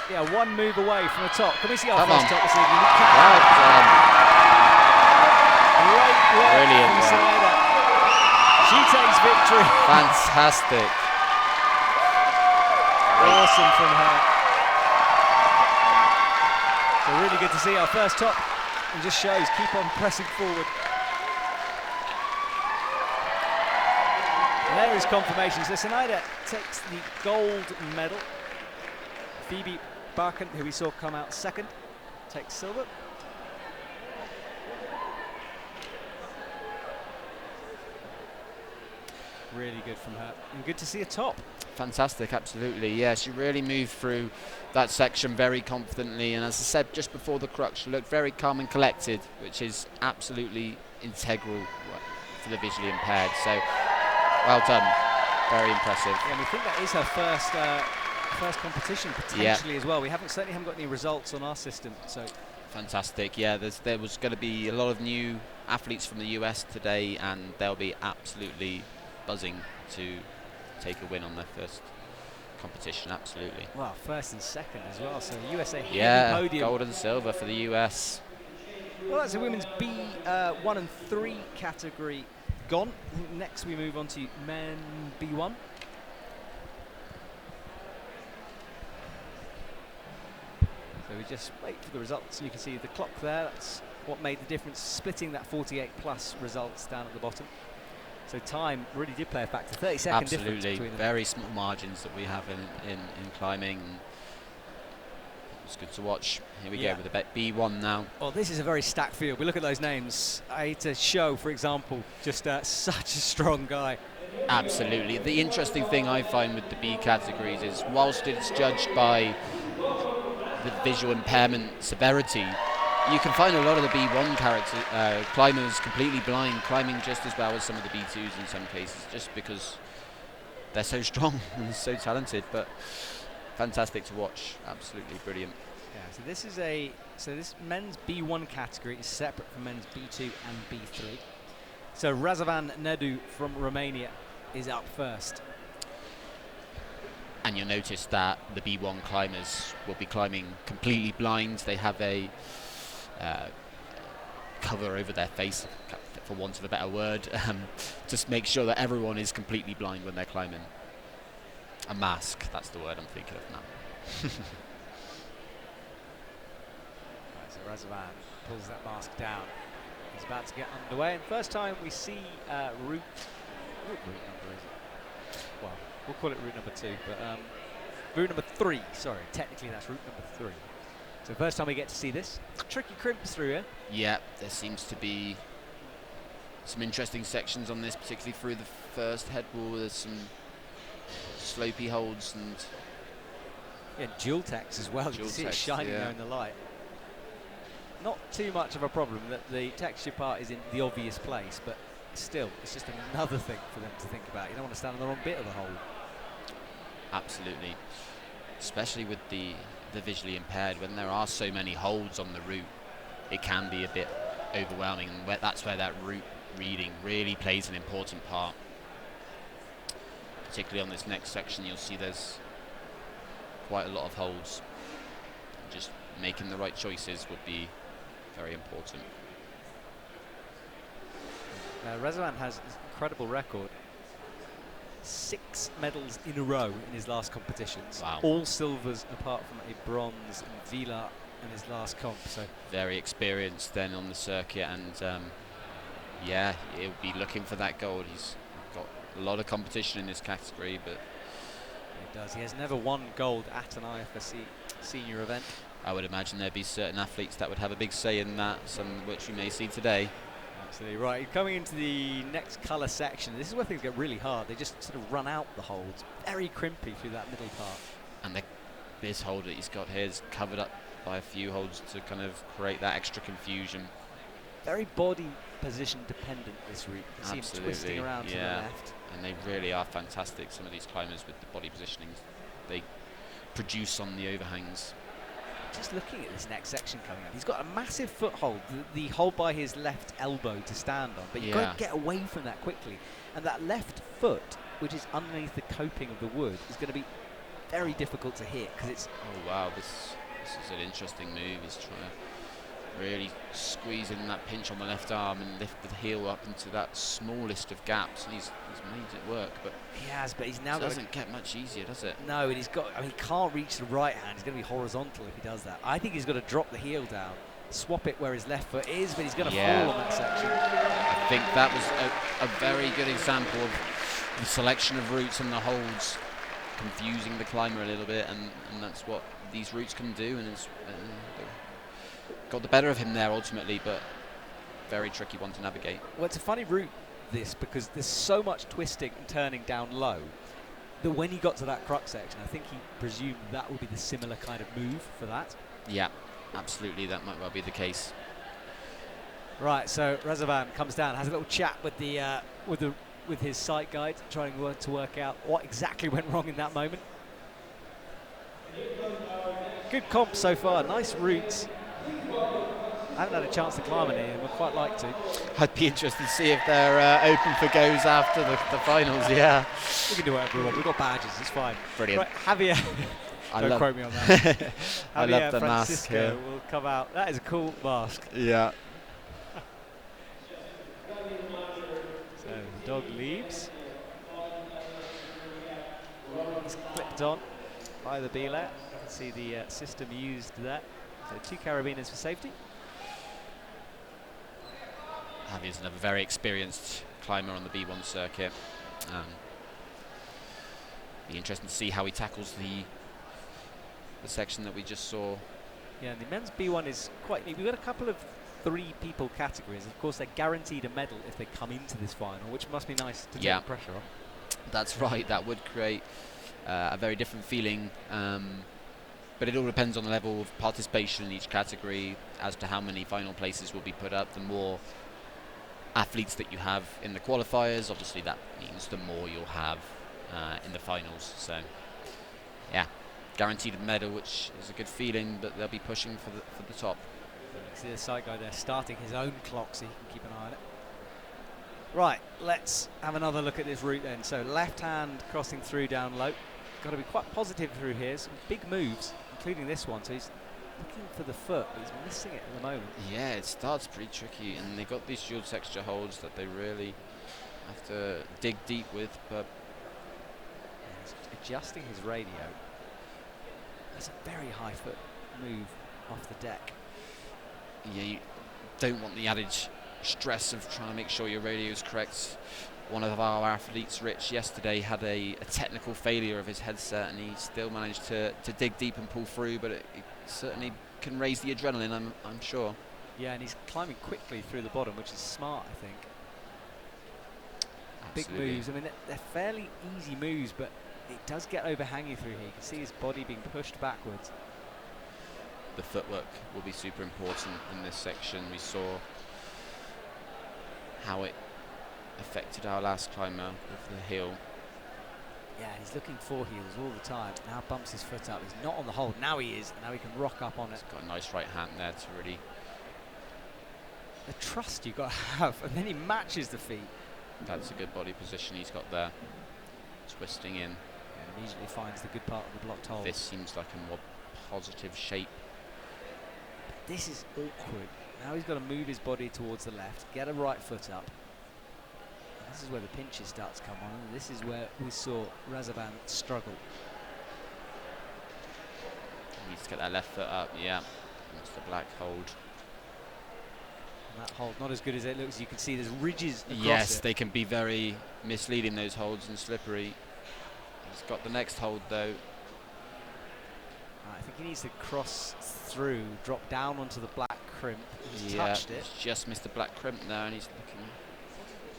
Yeah, one move away from the top. Can we see our Come first on. top this evening? Well done. Great work. Brilliant work. She takes victory. Fantastic. Awesome from her. So really good to see our first top, and just shows keep on pressing forward. And there is confirmation. So Sinaida takes the gold medal. Phoebe Barkan, who we saw come out second, takes silver. Really good from her, and good to see a top. Fantastic, absolutely. Yeah, she really moved through that section very confidently, and as I said just before the crux, she looked very calm and collected, which is absolutely integral for the visually impaired. So, well done. Very impressive. Yeah, and we think that is her first competition potentially as well. We certainly haven't got any results on our system, so. Fantastic. Yeah, there was going to be a lot of new athletes from the US today, and they'll be absolutely buzzing to take a win on their first competition. Absolutely. Well, first and second as well, so USA yeah, podium. Gold and silver for the US. Well, that's the women's B1 and 3 category gone. Next we move on to men B1. So we just wait for the results. You can see the clock there. That's what made the difference, splitting that 48 plus results down at the bottom. So time really did play a factor. 30-second difference between them. Very small margins that we have in climbing. It's good to watch. Here we go with the B1 now. Well, this is a very stacked field. We look at those names. Aita Show, for example, just such a strong guy. Absolutely. The interesting thing I find with the B categories is whilst it's judged by the visual impairment severity, you can find a lot of the B1 climbers completely blind, climbing just as well as some of the B2s in some cases, just because they're so strong and so talented. But fantastic to watch, absolutely brilliant. Yeah, so this men's B1 category is separate from men's B2 and B3. So Razavan Nedu from Romania is up first. And you'll notice that the B1 climbers will be climbing completely blind. They have a cover over their face, for want of a better word, just make sure that everyone is completely blind when they're climbing. A mask, that's the word I'm thinking of now. Right, so Razavan pulls that mask down. He's about to get underway, and first time we see route number, is it? Well, we'll call it route number 2, but route number 3, sorry, technically that's route number 3. So first time we get to see this. Tricky crimps through here. Yeah, there seems to be some interesting sections on this, particularly through the first head wall. There's some slopey holds and dual text as well. You can see it shining there in the light. Not too much of a problem that the texture part is in the obvious place, but still, it's just another thing for them to think about. You don't want to stand on the wrong bit of the hole. Absolutely, especially with the visually impaired. When there are so many holds on the route, it can be a bit overwhelming, and that's where that route reading really plays an important part. Particularly on this next section, you'll see there's quite a lot of holds. Just making the right choices would be very important. Razavan has an incredible record. 6 medals in a row in his last competitions. Wow. All silvers apart from a bronze in Vila in his last comp. So very experienced then on the circuit, and yeah, he'll be looking for that gold. He's got a lot of competition in this category, but he does. He has never won gold at an IFSC senior event. I would imagine there'd be certain athletes that would have a big say in that, some which we may see today. Absolutely right. Coming into the next colour section, this is where things get really hard. They just sort of run out the holds, very crimpy through that middle part. And this hold that he's got here is covered up by a few holds to kind of create that extra confusion. Very body position dependent, this route. You see him twisting around to the left. And they really are fantastic, some of these climbers, with the body positionings they produce on the overhangs. Just looking at this next section coming up, he's got a massive foothold, the hold by his left elbow to stand on, but you've got to get away from that quickly. And that left foot, which is underneath the coping of the wood, is going to be very difficult to hit because it's... Oh wow, this is an interesting move. He's trying to really squeeze in that pinch on the left arm and lift the heel up into that smallest of gaps, and he's made it work. But he has, but he's now doesn't get much easier, does it? No, and he's got. I mean, he can't reach the right hand. He's going to be horizontal if he does that. I think he's got to drop the heel down, swap it where his left foot is, but he's going to fall on that section. I think that was a very good example of the selection of routes and the holds confusing the climber a little bit, and that's what these routes can do, and it's got the better of him there ultimately, but very tricky one to navigate. Well, it's a funny route, this, because there's so much twisting and turning down low that when he got to that crux section, I think he presumed that would be the similar kind of move for that. Yeah, absolutely, that might well be the case. Right, so Razavan comes down, has a little chat with with his sight guide, trying to work out what exactly went wrong in that moment. Good comp so far, nice routes. I haven't had a chance to climb any, and would quite like to. I'd be interested to see if they're open for goes after the finals, yeah. We can do whatever we want, we've got badges, it's fine. Brilliant. Right, Javier, don't quote me on that. I love the Francisco mask will come out. That is a cool mask. Yeah. So the dog leaves. He's clipped on by the Bilet. can see the system used there. So 2 carabiners for safety. Javi's another very experienced climber on the B1 circuit. Be interesting to see how he tackles the section that we just saw. Yeah, and the men's B1 is quite neat. We've got a couple of 3-people categories. Of course, they're guaranteed a medal if they come into this final, which must be nice to take the pressure off. That's right. That would create a very different feeling. But it all depends on the level of participation in each category as to how many final places will be put up. The more athletes that you have in the qualifiers, obviously that means the more you'll have in the finals. So, yeah, guaranteed a medal, which is a good feeling, but they'll be pushing for the top. You can see the side guy there starting his own clock, so you can keep an eye on it. Right, let's have another look at this route then. So left hand crossing through down low. Got to be quite positive through here. Some big moves, including this one. So he's looking for the foot, but he's missing it at the moment. Yeah, it starts pretty tricky, and they've got these dual texture holds that they really have to dig deep with, but he's adjusting his radio. That's a very high foot move off the deck. Yeah, you don't want the added stress of trying to make sure your radio is correct. One of our athletes, Rich, yesterday had a technical failure of his headset, and he still managed to dig deep and pull through, but it certainly can raise the adrenaline, I'm sure. Yeah, and he's climbing quickly through the bottom, which is smart, I think. Absolutely. Big moves. I mean, they're fairly easy moves, but it does get overhanging through here. You can see his body being pushed backwards. The footwork will be super important in this section. We saw how it affected our last climber with the heel. Yeah, and he's looking for heels all the time. Now bumps his foot up. He's not on the hold. Now he is. Now he can rock up on it. He's got a nice right hand there to really... The trust you've got to have. And then he matches the feet. That's a good body position he's got there. Twisting in. And immediately finds the good part of the blocked hold. This seems like a more positive shape. But this is awkward. Now he's got to move his body towards the left, get a right foot up. And this is where the pinches start to come on. And this is where we saw Razavan struggle. He needs to get that left foot up, yeah. That's the black hold. And that hold not as good as it looks. You can see there's ridges across Yes, it. they can be very misleading, those holds, and slippery. He's got the next hold though. I think he needs to cross through, drop down onto the black crimp. He's Yeah, touched it. he's just missed the black crimp there, and he's looking...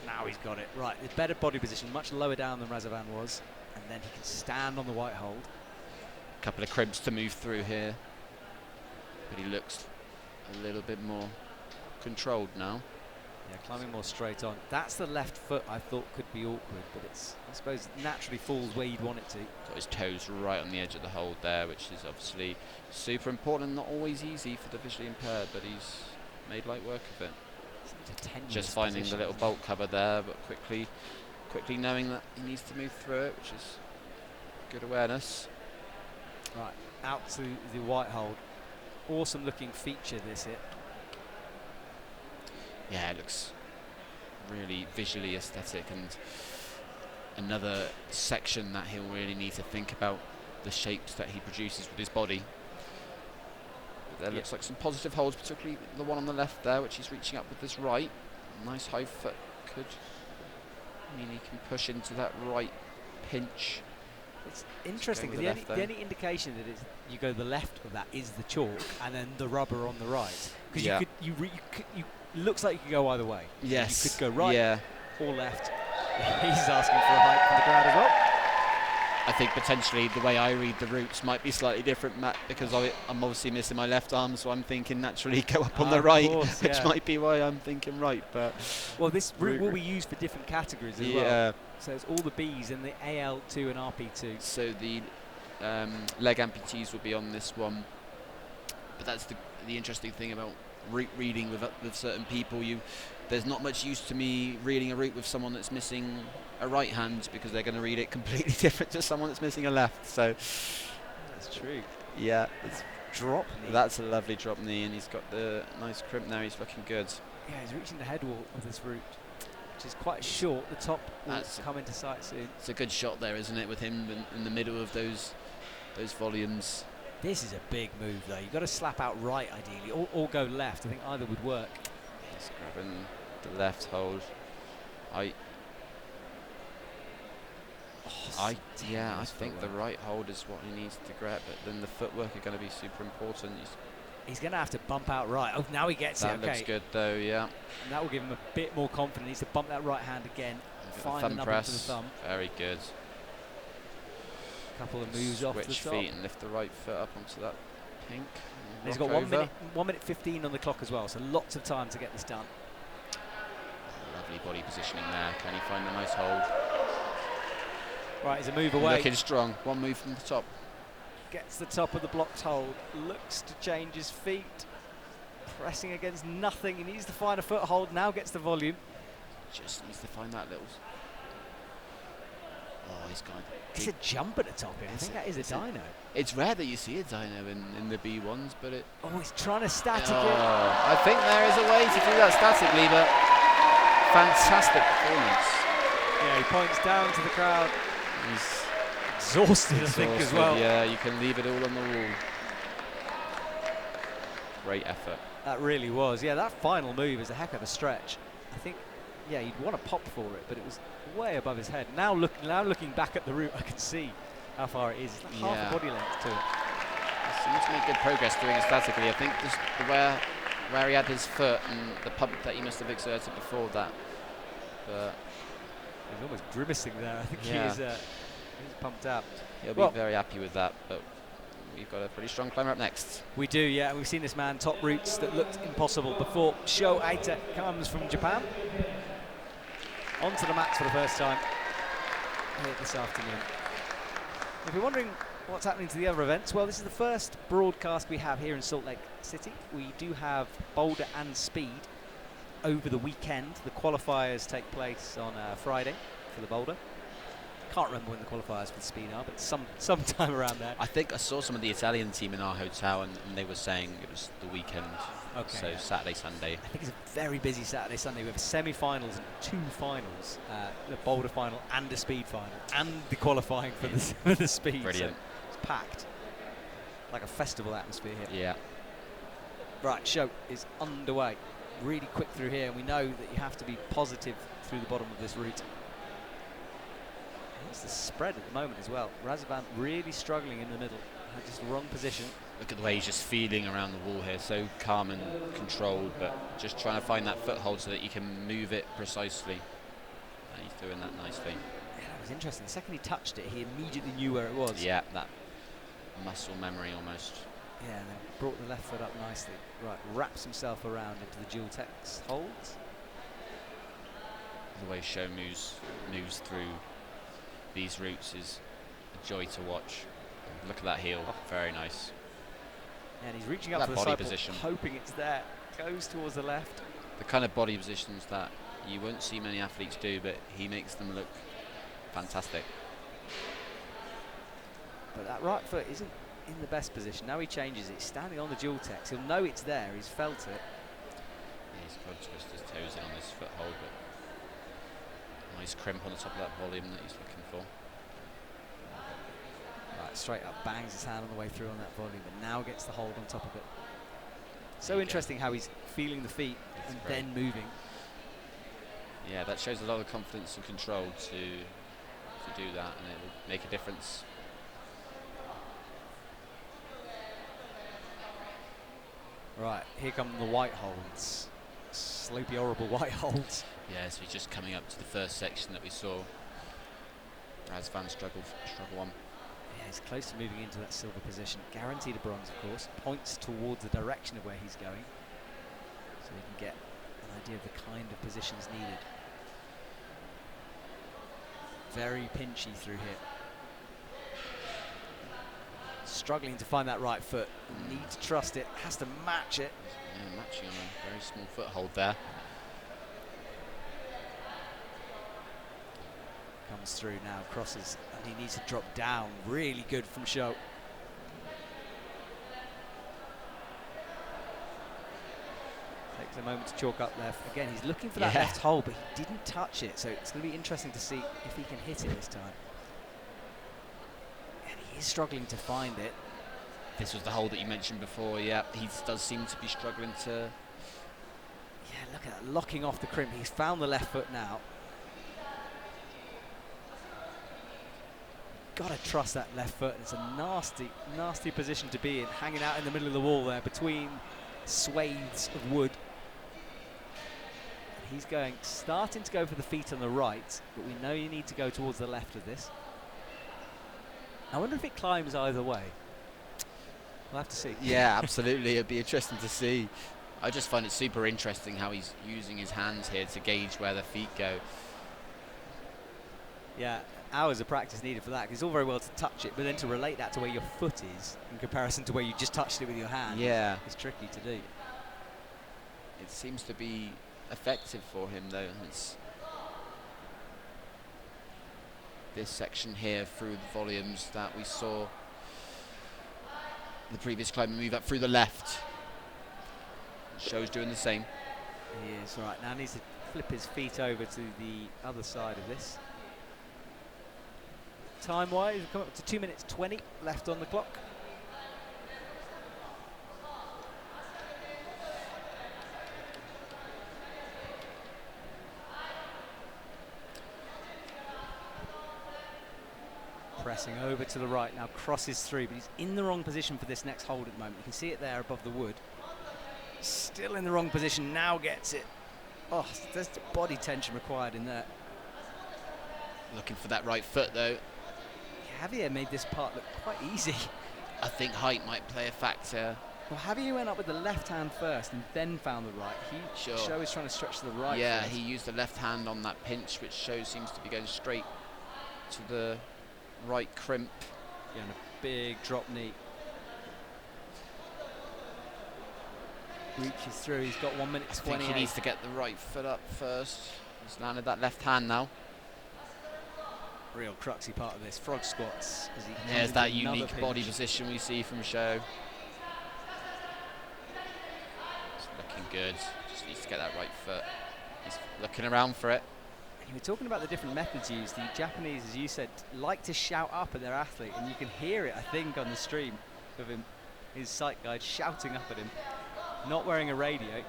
Now he's got it. Right, the better body position, much lower down than Razavan was. And then he can stand on the white hold. A couple of crimps to move through here. But he looks a little bit more controlled now. Yeah, climbing more straight on. That's the left foot I thought could be awkward, but it's, I suppose, naturally falls where you'd want it to. Got his toes right on the edge of the hold there, which is obviously super important and not always easy for the visually impaired, but he's made light work of it. Just finding the little bolt cover there, but quickly knowing that he needs to move through it, which is good awareness. Right, out to the white hold. Awesome looking feature, this it. Yeah, it looks really visually aesthetic, and another section that he'll really need to think about the shapes that he produces with his body. But there looks like some positive holds, particularly the one on the left there, which he's reaching up with this right. Nice high foot could mean he can push into that right pinch. It's interesting because the only indication that it's, you go the left of that is the chalk, and then the rubber on the right. Because you looks like you could go either way. Yes. You could go right or left. He's asking for a hike from the crowd as well. I think potentially the way I read the routes might be slightly different, Matt, because I'm obviously missing my left arm, so I'm thinking naturally go up on the right, course, which might be why I'm thinking right. But well, this route will be used for different categories as well. So it's all the Bs and the AL2 and RP2. So the leg amputees will be on this one. But that's the interesting thing about route reading with certain people. There's not much use to me reading a route with someone that's missing a right hand, because they're going to read it completely different to someone that's missing a left. So that's true. Yeah, it's drop knee. That's a lovely drop knee, and he's got the nice crimp there. He's looking good. Yeah, he's reaching the head wall of this route, which is quite short. The top will come into sight soon. It's a good shot there, isn't it, with him in the middle of those volumes. This is a big move, though. You've got to slap out right, ideally, or go left. I think either would work. He's grabbing the left hold. I think the right hold is what he needs to grab, but then the footwork are going to be super important. He's going to have to bump out right. Oh, now he gets it. That looks good, though, yeah. And that will give him a bit more confidence. He needs to bump that right hand again. Find thumb another press. to the thumb. Very good. Couple of moves off the top. Switch feet and lift the right foot up onto that pink. He's got 1 minute 15 on the clock as well, so lots of time to get this done. Lovely body positioning there. Can he find the nice hold? Right, he's a move away. Looking strong. One move from the top. Gets the top of the blocked hold. Looks to change his feet. Pressing against nothing. He needs to find a foothold. Now gets the volume. Just needs to find that little. Oh, he's gone. It's a jump at the top here. I think that is a dyno. It's rare that you see a dyno in the B1s, but it. Oh, he's trying to static it. I think there is a way to do that statically, but fantastic performance. Yeah, he points down to the crowd. He's exhausted, I think, as well. Yeah, you can leave it all on the wall. Great effort. That really was. Yeah, that final move is a heck of a stretch. I think, yeah, you'd want to pop for it, but it was way above his head. Now looking back at the route, I can see how far it is. It's like half a body length to it. He seems to make good progress doing it statically. I think just where he had his foot and the pump that he must have exerted before that. But he's almost grimacing there. I think he's pumped up. He'll be very happy with that, but we've got a pretty strong climber up next. We do, yeah. We've seen this man top routes that looked impossible before. Sho Aita comes from Japan. Onto the mats for the first time here this afternoon. If you're wondering what's happening to the other events, well, this is the first broadcast we have here in Salt Lake City. We do have boulder and speed over the weekend. The qualifiers take place on Friday for the boulder. Can't remember when the qualifiers for the speed are, but sometime around there. I think I saw some of the Italian team in our hotel, and they were saying it was the weekend. Okay. So Saturday, Sunday. I think it's a very busy Saturday, Sunday. We have semi-finals and 2 finals, the boulder final and a speed final, and the qualifying for the speed. Brilliant. So it's packed, like a festival atmosphere here. Yeah. Right, show is underway. Really quick through here, and we know that you have to be positive through the bottom of this route. It's the spread at the moment as well. Razvan really struggling in the middle. Just wrong position. Look at the way he's just feeling around the wall here. So calm and controlled, but just trying to find that foothold so that you can move it precisely. And he's doing that nicely. Yeah, that was interesting. The second he touched it, he immediately knew where it was. Yeah, that muscle memory almost. Yeah, and then brought the left foot up nicely. Right, wraps himself around into the dual text holds. The way Sho moves through these routes is a joy to watch. Look at that heel, very nice. And he's reaching up for the body position, hoping it's there. Goes towards the left. The kind of body positions that you won't see many athletes do, but he makes them look fantastic. But that right foot isn't in the best position. Now he changes it. He's standing on the dual text. He'll know it's there. He's felt it. Yeah, he's got to twist his toes in on this foothold, but nice crimp on the top of that volume that he's looking for. Right, straight up, bangs his hand on the way through on that volume, but now gets the hold on top of it. So interesting how he's feeling the feet and then moving. Yeah, that shows a lot of confidence and control to do that, and it will make a difference. Right, here come the white holds. Slopey, horrible white holds. Yeah, so he's just coming up to the first section that we saw. Razvan struggle on. Yeah, he's close to moving into that silver position. Guaranteed a bronze, of course. Points towards the direction of where he's going, so he can get an idea of the kind of positions needed. Very pinchy through here. Struggling to find that right foot. Need to trust it. Has to match it. Yeah, matching on a very small foothold there. Comes through now, crosses, and he needs to drop down. Really good from Sho. Takes a moment to chalk up left. Again, he's looking for that left hole, but he didn't touch it, so it's going to be interesting to see if he can hit it this time. And he is struggling to find it. This was the hold that you mentioned before. Yeah, he does seem to be struggling to. Yeah, look at that, locking off the crimp. He's found the left foot now. Got to trust that left foot. It's a nasty, nasty position to be in, hanging out in the middle of the wall there between swathes of wood. And he's starting to go for the feet on the right, but we know you need to go towards the left of this. I wonder if it climbs either way. We'll have to see. Yeah, absolutely. It'd be interesting to see. I just find it super interesting how he's using his hands here to gauge where the feet go. Yeah, hours of practice needed for that, 'cause it's all very well to touch it, but then to relate that to where your foot is in comparison to where you just touched it with your hand, yeah, it's tricky to do. It seems to be effective for him though. It's this section here through the volumes that we saw the previous climber move up through the left. Show's doing the same. He is. Right, now needs to flip his feet over to the other side of this. Time-wise, we've come up to 2 minutes 20 left on the clock. Pressing over to the right now, crosses through, but he's in the wrong position for this next hold at the moment. You can see it there above the wood. Still in the wrong position, now gets it. Oh, there's the body tension required in there. Looking for that right foot though. Javier made this part look quite easy. I think height might play a factor. Well, Javier went up with the left hand first and then found the right. Show is trying to stretch to the right. Yeah, first. he used the left hand on that pinch, which Show seems to be going straight to the right crimp. Yeah, and a big drop knee. Reaches through, he's got 1 minute 28. I think he needs to get the right foot up first. He's landed that left hand now. Real cruxy part of this, frog squats. As he There's that unique pinch. body position we see from Show. It's looking good, just needs to get that right foot. He's looking around for it. And you were talking about the different methods used. The Japanese, as you said, like to shout up at their athlete, and you can hear it, I think, on the stream of him, his sight guide shouting up at him. Not wearing a radio,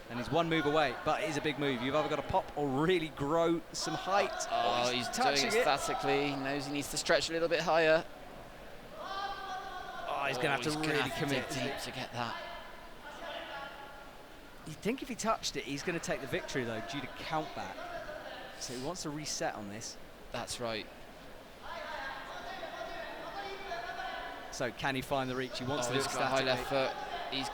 and he's one move away, but it is a big move. You've either got to pop or really grow some height. Oh, he's doing it statically. He knows he needs to stretch a little bit higher. Oh, he's going to have to really commit deep to get that. You'd think if he touched it, he's going to take the victory, though, due to count back. So he wants to reset on this. That's right. So can he find the reach? He wants to do it He's got a high statically. left foot. He's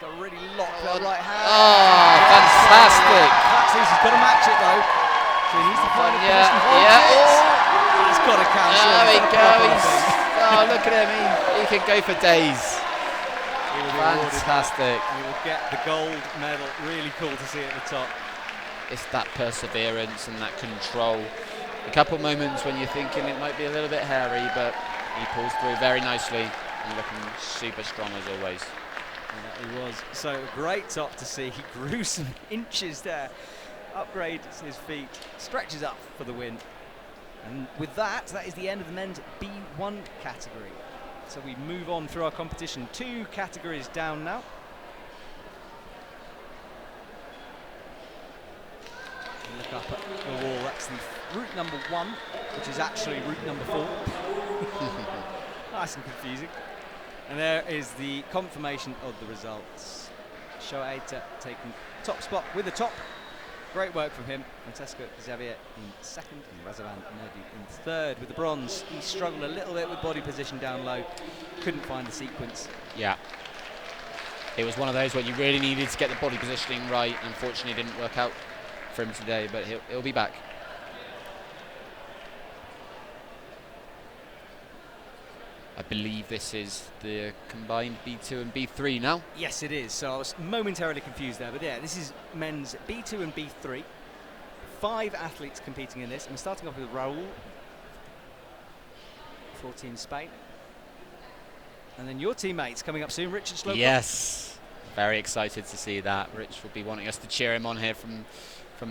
got to really lock that right hand. Oh, fantastic. He's got to match it, though. So he needs to find a Yeah, position. yeah. He's got to count. There we go. Oh, look at him. He can go for days. Fantastic. He will get the gold medal. Really cool to see at the top. It's that perseverance and that control. A couple moments when you're thinking it might be a little bit hairy, but he pulls through very nicely and looking super strong as always. Yeah, he was. So great top to see. He grew some inches there. Upgrades his feet. Stretches up for the win. And with that, that is the end of the men's B1 category. So we move on through our competition. 2 categories down now. Look up at the wall. That's the route number 1, which is actually route number 4. Nice and confusing. And there is the confirmation of the results. Shoeita taking top spot with the top. Great work from him. Francesco Xavier in second and Razavan Nerdi in third with the bronze. He struggled a little bit with body position down low. Couldn't find the sequence. Yeah. It was one of those where you really needed to get the body positioning right. Unfortunately, it didn't work out for him today, but he'll be back. I believe this is the combined B2 and B3 now. Yes, it is. So I was momentarily confused there, but yeah, this is men's B2 and B3. 5 athletes competing in this. And we're starting off with Raul for Team Spain. And then your teammates coming up soon, Richard Slocum. Yes, very excited to see that. Rich will be wanting us to cheer him on here from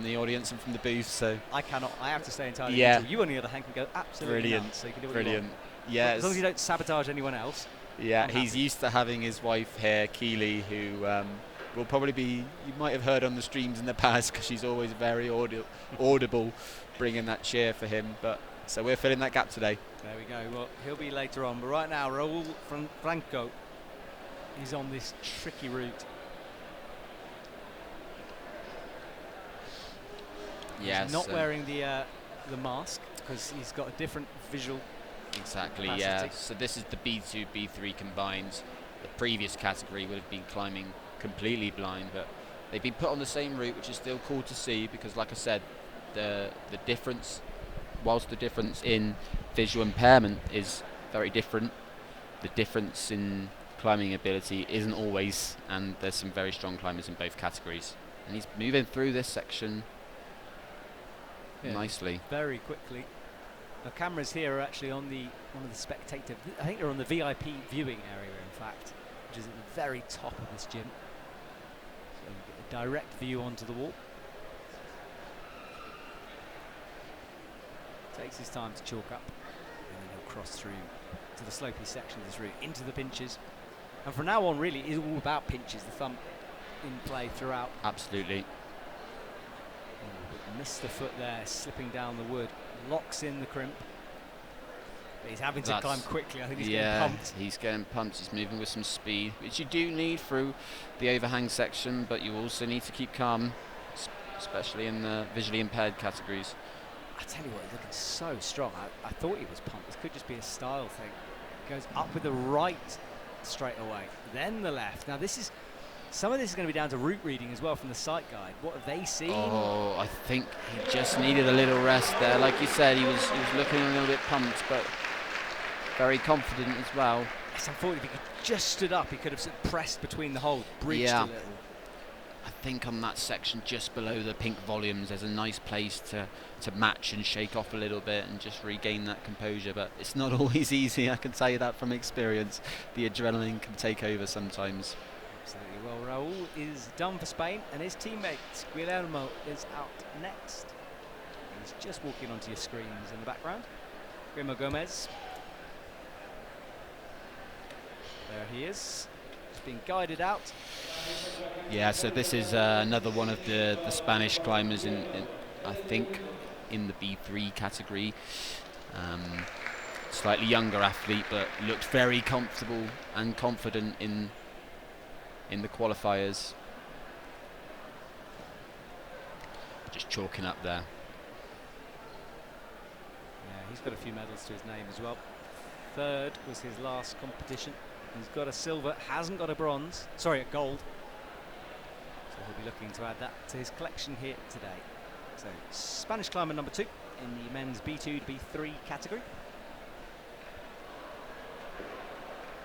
the audience and from the booth. So I cannot. I have to stay entirely. Yeah. Neutral. You, on the other hand, can go absolutely brilliant. nuts, so you can do what Brilliant. you want. Yeah, as long as you don't sabotage anyone else. Yeah, he's used to having his wife here, Keely, who will probably be, you might have heard on the streams in the past, because she's always very audible, bringing that cheer for him. But so we're filling that gap today. There we go. Well, he'll be later on, but right now, Raul Franco is on this tricky route. Yes, he's not wearing the mask because he's got a different visual. Exactly, capacity. yeah. So this is the B2, B3 combined. The previous category would have been climbing completely blind, but they've been put on the same route, which is still cool to see because, like I said, the difference, whilst the difference in visual impairment is very different, the difference in climbing ability isn't always, and there's some very strong climbers in both categories. And he's moving through this section nicely. Very quickly. The cameras here are actually on one of the spectator, I think they're on the VIP viewing area, in fact, which is at the very top of this gym. So you get a direct view onto the wall. Takes his time to chalk up, and then he'll cross through to the slopey section of this route, into the pinches. And from now on, really, it's all about pinches, the thumb in play throughout. Absolutely. Missed the foot there, slipping down the wood. Locks in the crimp. But he's having to climb quickly. I think he's getting pumped. He's getting pumped. He's moving with some speed, which you do need through the overhang section, but you also need to keep calm, especially in the visually impaired categories. I tell you what, he's looking so strong. I thought he was pumped. This could just be a style thing. Goes up with the right straight away, then the left. Now some of this is going to be down to route reading as well from the sight guide. What have they seen? Oh, I think he just needed a little rest there. Like you said, he was looking a little bit pumped, but very confident as well. It's unfortunate. If he could just stood up, he could have sort of pressed between the holes, bridged a little. I think on that section just below the pink volumes, there's a nice place to match and shake off a little bit and just regain that composure. But it's not always easy, I can tell you that from experience. The adrenaline can take over sometimes. Absolutely. Well, Raul is done for Spain, and his teammate Guillermo is out next. He's just walking onto your screens in the background. Guillermo Gomez. There he is. He's being guided out. Yeah, so this is another one of the Spanish climbers in I think in the B3 category. Slightly younger athlete, but looked very comfortable and confident in the qualifiers. Just chalking up there. Yeah, he's got a few medals to his name as well. Third was his last competition. He's got a silver, hasn't got a bronze, sorry, a gold. So he'll be looking to add that to his collection here today. So Spanish climber number 2 in the men's B2 to B3 category.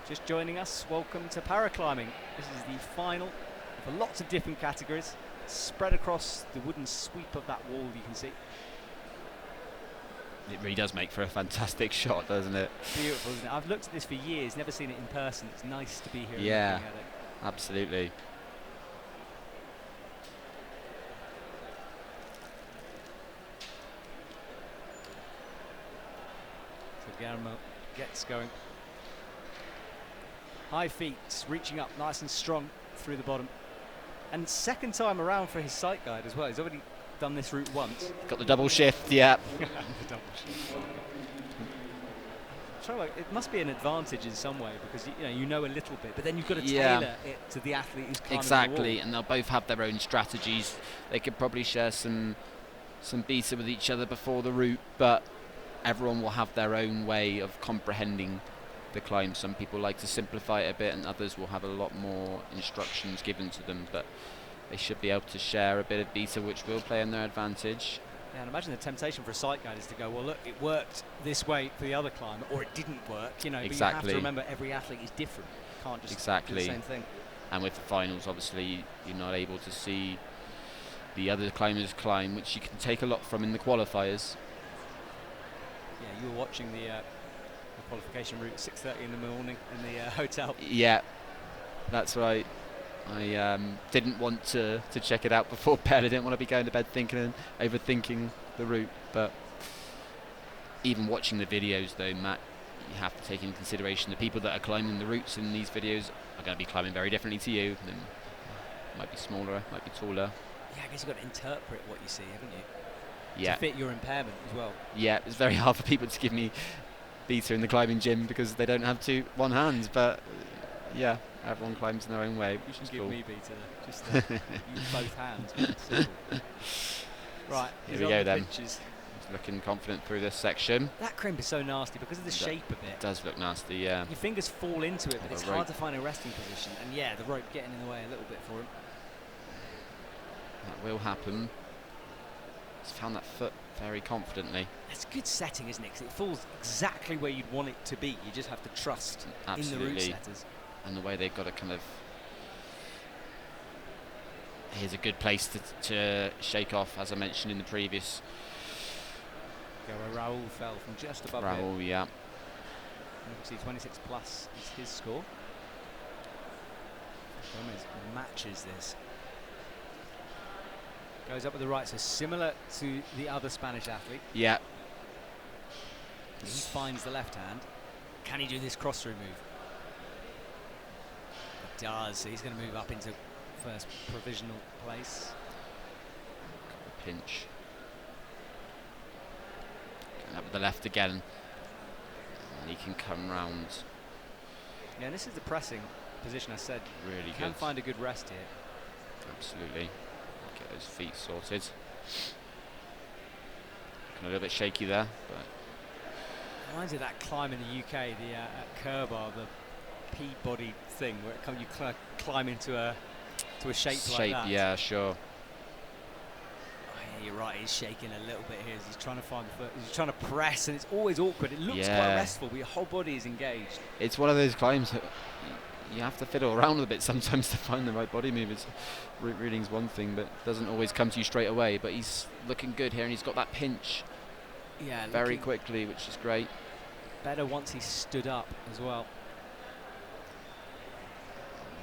Just joining us, welcome to Paraclimbing. This is the final for lots of different categories, spread across the wooden sweep of that wall you can see. It really does make for a fantastic shot, doesn't it? Beautiful, isn't it? I've looked at this for years, never seen it in person. It's nice to be here. Yeah, and looking at it. absolutely. So Guillermo gets going. High feet, reaching up nice and strong through the bottom. And second time around for his sight guide as well. He's already done this route once. Got the double shift, yeah. The double shift. It must be an advantage in some way because you know a little bit, but then you've got to tailor it to the athlete who's climbing exactly, the wall. and they'll both have their own strategies. They could probably share some beta with each other before the route, but everyone will have their own way of comprehending the climb. Some people like to simplify it a bit, and others will have a lot more instructions given to them, but they should be able to share a bit of beta, which will play in their advantage. Yeah, and imagine the temptation for a sight guide is to go, well, look, it worked this way for the other climber, or it didn't work. But you have to remember every athlete is different. You can't just do the same thing. And with the finals, obviously, you're not able to see the other climbers climb, which you can take a lot from in the qualifiers. Yeah, you were watching the qualification route at 6:30 in the morning in the hotel. Yeah, that's right. I didn't want to check it out before bed. I didn't want to be going to bed thinking and overthinking the route. But even watching the videos, though, Matt, you have to take into consideration the people that are climbing the routes in these videos are going to be climbing very differently to you. Them might be smaller, might be taller. Yeah, I guess you've got to interpret what you see, haven't you? Yeah. To fit your impairment as well. Yeah, it's very hard for people to give me beta in the climbing gym because they don't have one hand, but yeah, everyone climbs in their own way, which is give cool. me beta, just use both hands. Right, here we go then. Pitches. Looking confident through this section. That crimp is so nasty because of the shape of it. It does look nasty, yeah. Your fingers fall into it, but it's rope. hard to find a resting position. And yeah, the rope getting in the way a little bit for him. That will happen. He's found that foot very confidently. That's good setting, isn't it? Because it falls exactly where you'd want it to be. You just have to trust in the route setters. And the way they've got to kind of... Here's a good place to shake off, as I mentioned in the previous... Raul fell from just above Raul, yeah. See, 26 plus is his score. Gomez matches this. Goes up with the right, so similar to the other Spanish athlete. Yeah. He finds the left hand. Can he do this cross-through move? He does, so he's going to move up into first provisional place. Pinch. Up with the left again, and he can come round. Yeah, and this is the pressing position I said. Really can good. Find a good rest here. Absolutely. Get those feet sorted. Looking a little bit shaky there, but reminds me of that climb in the UK, the at Kerbar, the P-body thing, where you climb into a shape like that. Yeah, sure. You're right, he's shaking a little bit here as he's trying to find the foot. He's trying to press, and it's always awkward. It looks quite restful, but your whole body is engaged. It's one of those climbs that you have to fiddle around a bit sometimes to find the right body movements. Route reading's one thing, but it doesn't always come to you straight away. But he's looking good here, and he's got that pinch very quickly, which is great. Better once he stood up as well.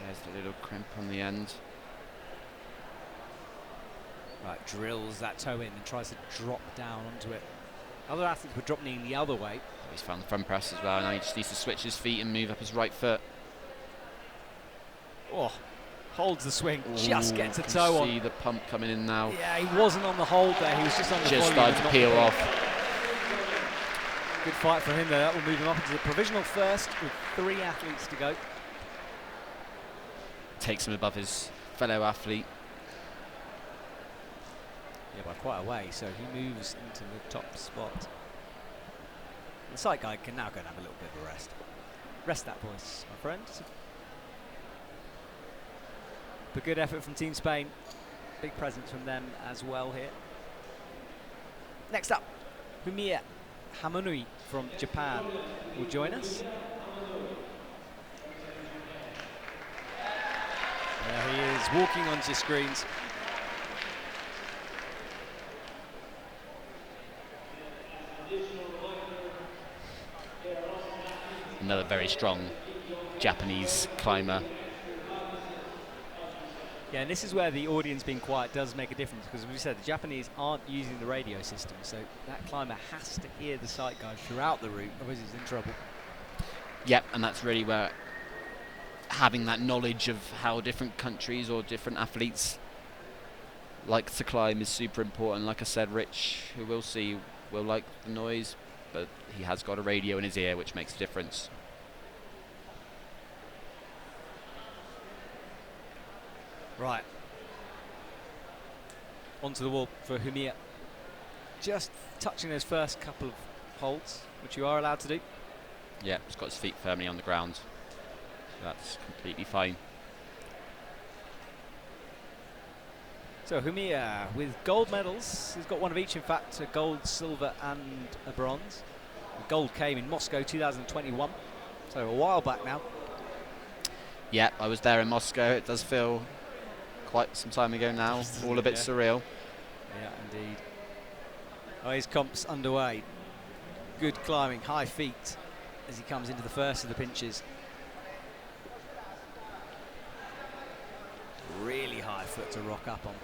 There's the little crimp on the end. Right, drills that toe in and tries to drop down onto it. Other athletes were dropping the other way. He's found the front press as well. Now he just needs to switch his feet and move up his right foot. Oh, holds the swing, just gets a toe toe on. See the pump coming in now. Yeah, he wasn't on the hold there. He was just on the just started to peel off. Good fight for him there. That will move him up into the provisional first with 3 athletes to go. Takes him above his fellow athlete. Yeah, by quite a way, so he moves into the top spot. The sight guy can now go and have a little bit of a rest. Rest that voice, my friend. But good effort from Team Spain. Big presence from them as well here. Next up, Fumiya Hamanui from Japan will join us. There he is, walking onto screens. Another very strong Japanese climber. Yeah, and this is where the audience being quiet does make a difference, because as we said, the Japanese aren't using the radio system, so that climber has to hear the sight guide throughout the route, otherwise he's in trouble. Yep, and that's really where having that knowledge of how different countries or different athletes like to climb is super important. Like I said, Rich, who we'll see, will like the noise, but he has got a radio in his ear, which makes a difference. Right. Onto the wall for Fumiya. Just touching those first couple of holds, which you are allowed to do. Yeah, he's got his feet firmly on the ground. So that's completely fine. So Fumiya with gold medals. He's got one of each, in fact, a gold, silver and a bronze. The gold came in Moscow 2021, so a while back now. Yeah, I was there in Moscow. It does feel quite some time ago now, all a bit surreal. Yeah, indeed. Oh, his comp's underway. Good climbing, high feet as he comes into the first of the pinches. Really high foot to rock up on.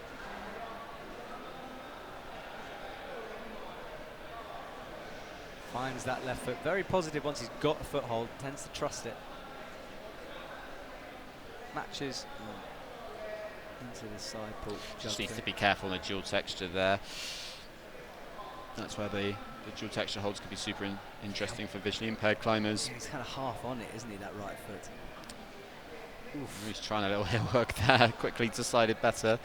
Finds that left foot very positive once he's got a foothold, tends to trust it. Matches into the side pull. Just needs to be careful on the dual texture there. That's where the dual texture holds could be super interesting for visually impaired climbers. Yeah, he's kind of half on it, isn't he, that right foot? Oof. He's trying a little heel work there, quickly decided better.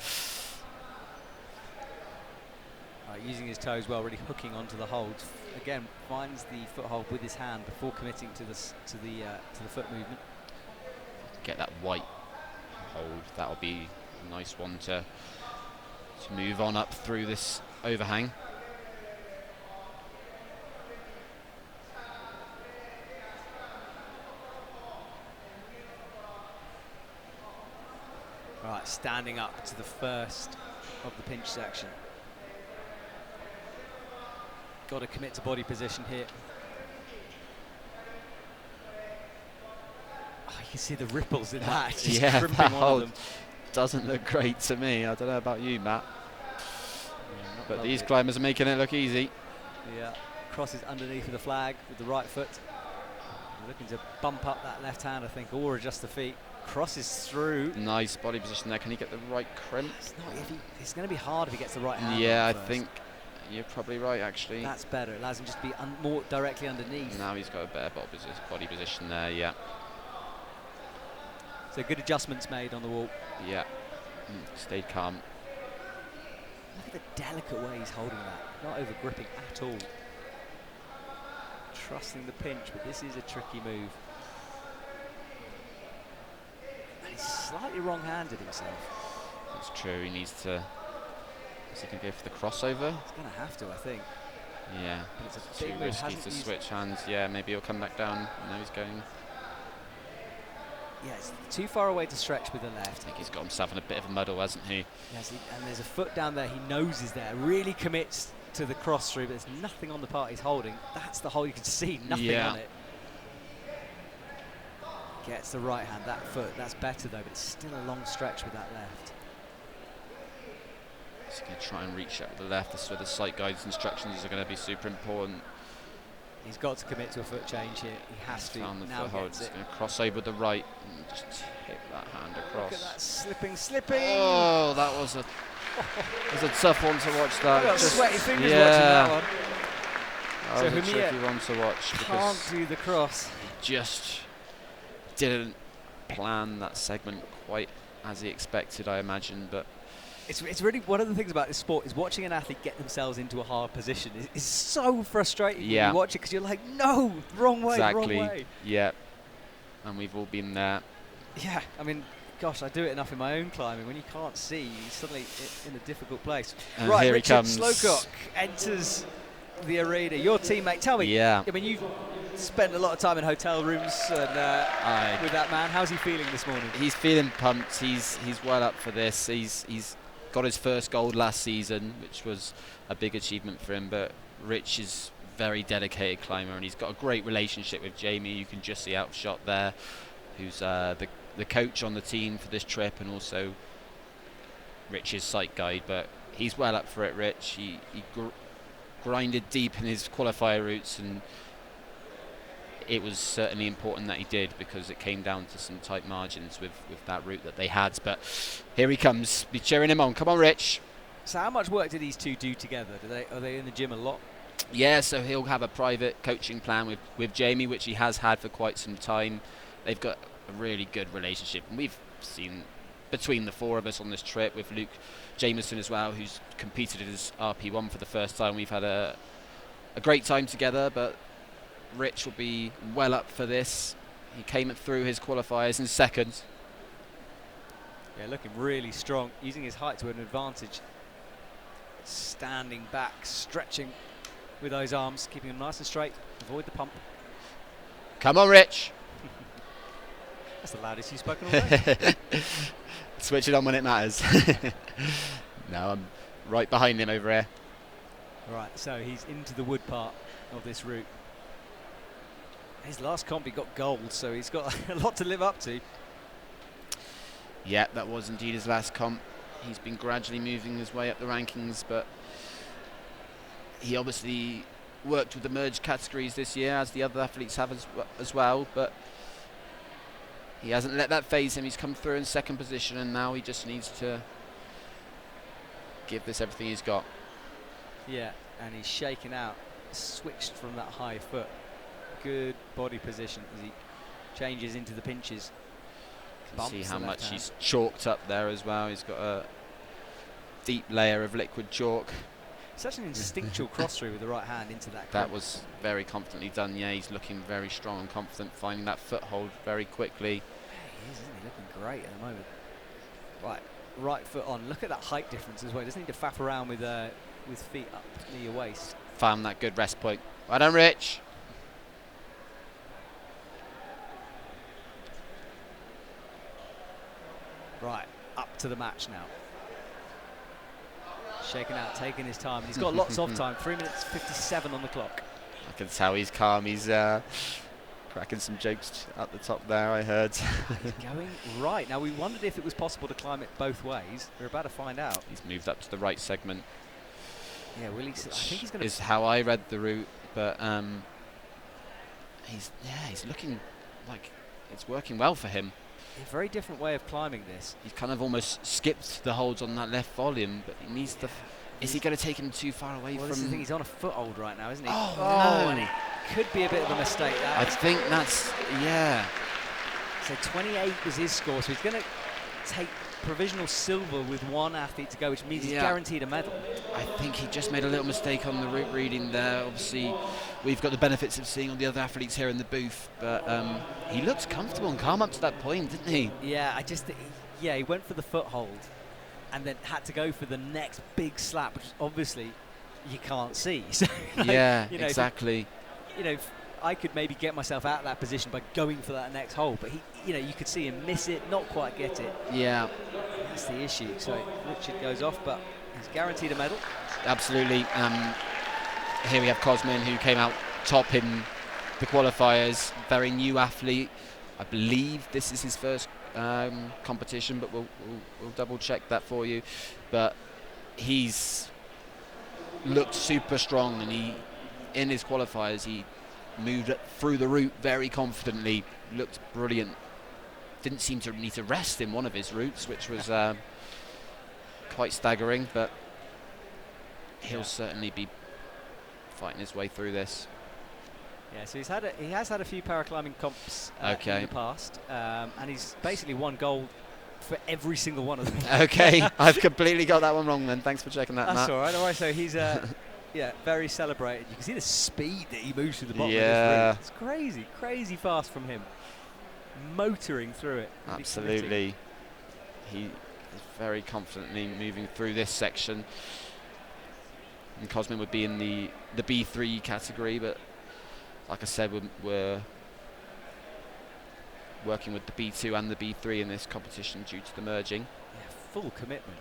Using his toes well, really hooking onto the hold. Again, finds the foothold with his hand before committing to the foot movement. Get that white hold, that'll be a nice one to move on up through this overhang. Right, standing up to the first of the pinch section. Got to commit to body position here. Oh, you can see the ripples in that. Just yeah, crimping that one hold of them. doesn't look great to me. I don't know about you, Matt. Yeah, but lovely. these climbers are making it look easy. Yeah, crosses underneath of the flag with the right foot. Looking to bump up that left hand, I think, or adjust the feet. Crosses through. Nice body position there. Can he get the right crimp? It's going to be hard if he gets the right hand. Yeah, I think you're probably right, actually. That's better. It allows him just to be more directly underneath. Now he's got a better body position there, yeah. So good adjustments made on the wall. Yeah, stayed calm. Look at the delicate way he's holding that. Not over gripping at all. Trusting the pinch, but this is a tricky move. And he's slightly wrong-handed himself. That's true. He needs to. Is he going to go for the crossover? He's going to have to, I think. Yeah. But it's a Too big move. risky to switch hands. Yeah, maybe he'll come back down. Now he's going. Yeah, it's too far away to stretch with the left. I think he's got himself in a bit of a muddle, hasn't he? Yes, and there's a foot down there he knows is there. Really commits to the cross through, but there's nothing on the part he's holding. That's the hole. You can see nothing on it. Gets the right hand, that foot. That's better though, but it's still a long stretch with that left. He's going to try and reach out with the left. This is where the sight guides instructions are going to be super important. He's got to commit to a foot change here. He has to. Found the now foothold. gets He's it. going to cross over with the right and just hit that hand across. Look at that slipping. Oh, that was a tough one to watch. That. I got sweaty fingers watching that one. That was a tricky one to watch. Can't do the cross. Just didn't plan that segment quite as he expected, I imagine, but. It's really one of the things about this sport is watching an athlete get themselves into a hard position is so frustrating when you watch it because you're like, no, wrong way, exactly. wrong way. Yeah, and we've all been there. Yeah, I mean, gosh, I do it enough in my own climbing. When you can't see, you're suddenly in a difficult place. And right, here Richard he comes. Slowcock enters the arena. Your teammate, tell me. Yeah. I mean, you've spent a lot of time in hotel rooms and, with that man. How's he feeling this morning? He's feeling pumped. He's well up for this. He's got his first gold last season, which was a big achievement for him, but Rich is a very dedicated climber and he's got a great relationship with Jamie. You can just see out shot there, who's the coach on the team for this trip and also Rich's sight guide, but he's well up for it, Rich. He grinded deep in his qualifier routes and it was certainly important that he did because it came down to some tight margins with that route that they had. But here he comes. Be cheering him on. Come on, Rich. So how much work do these two do together? Are they in the gym a lot? Yeah, so he'll have a private coaching plan with Jamie, which he has had for quite some time. They've got a really good relationship. And we've seen between the four of us on this trip with Luke Jameson as well, who's competed as RP1 for the first time. We've had a great time together, but Rich will be well up for this. He came through his qualifiers in second. Yeah, looking really strong, using his height to an advantage. Standing back, stretching with those arms, keeping them nice and straight. Avoid the pump. Come on, Rich. That's the loudest you've spoken all day. Switch it on when it matters. No, I'm right behind him over here. Right, so he's into the wood part of this route. His last comp he got gold, so he's got a lot to live up to. Yeah, that was indeed his last comp. He's been gradually moving his way up the rankings, but he obviously worked with the merged categories this year, as the other athletes have as well, but he hasn't let that phase him. He's come through in second position, and now he just needs to give this everything he's got. Yeah, and he's shaken out, switched from that high foot. Good body position as he changes into the pinches. See how much he's chalked up there as well. He's got a deep layer of liquid chalk. Such an instinctual cross through with the right hand into that. That was very confidently done. Yeah, he's looking very strong and confident, finding that foothold very quickly. He is, isn't he? Looking great at the moment. Right foot on. Look at that height difference as well. He doesn't need to faff around with feet up near your waist. Found that good rest point. Well done, Rich. Right, up to the match now. Shaking out, taking his time. He's got lots of time. 3 minutes 57 on the clock. I can tell he's calm. He's cracking some jokes at the top there, I heard. He's going right. Now, we wondered if it was possible to climb it both ways. We're about to find out. He's moved up to the right segment. Yeah, I think he's going to... is how I read the route, but he's looking like it's working well for him. A very different way of climbing this. He's kind of almost skipped the holds on that left volume, but he needs to... Is he going to take him too far away from... This is the thing, he's on a foothold right now, isn't he? Oh, no. And it could be a bit of a mistake. I think that's... Yeah. So 28 was his score, so he's going to take provisional silver with one athlete to go, which means he's guaranteed a medal. I think he just made a little mistake on the route reading there. Obviously, we've got the benefits of seeing all the other athletes here in the booth, but he looked comfortable and calm up to that point, didn't he? Yeah, he went for the foothold and then had to go for the next big slap, which obviously you can't see. So, yeah, exactly. I could maybe get myself out of that position by going for that next hole, but you could see him miss it, not quite get it. Yeah. That's the issue. So Richard goes off, but he's guaranteed a medal. Absolutely. Here we have Cosmin, who came out top in the qualifiers. Very new athlete. I believe this is his first competition, but we'll double check that for you. But he's looked super strong, and in his qualifiers he moved through the route very confidently, looked brilliant. Didn't seem to need to rest in one of his routes, which was quite staggering, but he'll certainly be fighting his way through this. Yeah, so he has had a few paraclimbing comps in the past, and he's basically won gold for every single one of them. Okay, I've completely got that one wrong then. Thanks for checking that, Matt. That's all right. All right, so he's very celebrated. You can see the speed that he moves through the bottom of this ring. It's crazy fast from him. Motoring through it. Absolutely. He is very confidently moving through this section. And Cosmin would be in the B3 category, but like I said, we're working with the B2 and the B3 in this competition due to the merging. Yeah, full commitment.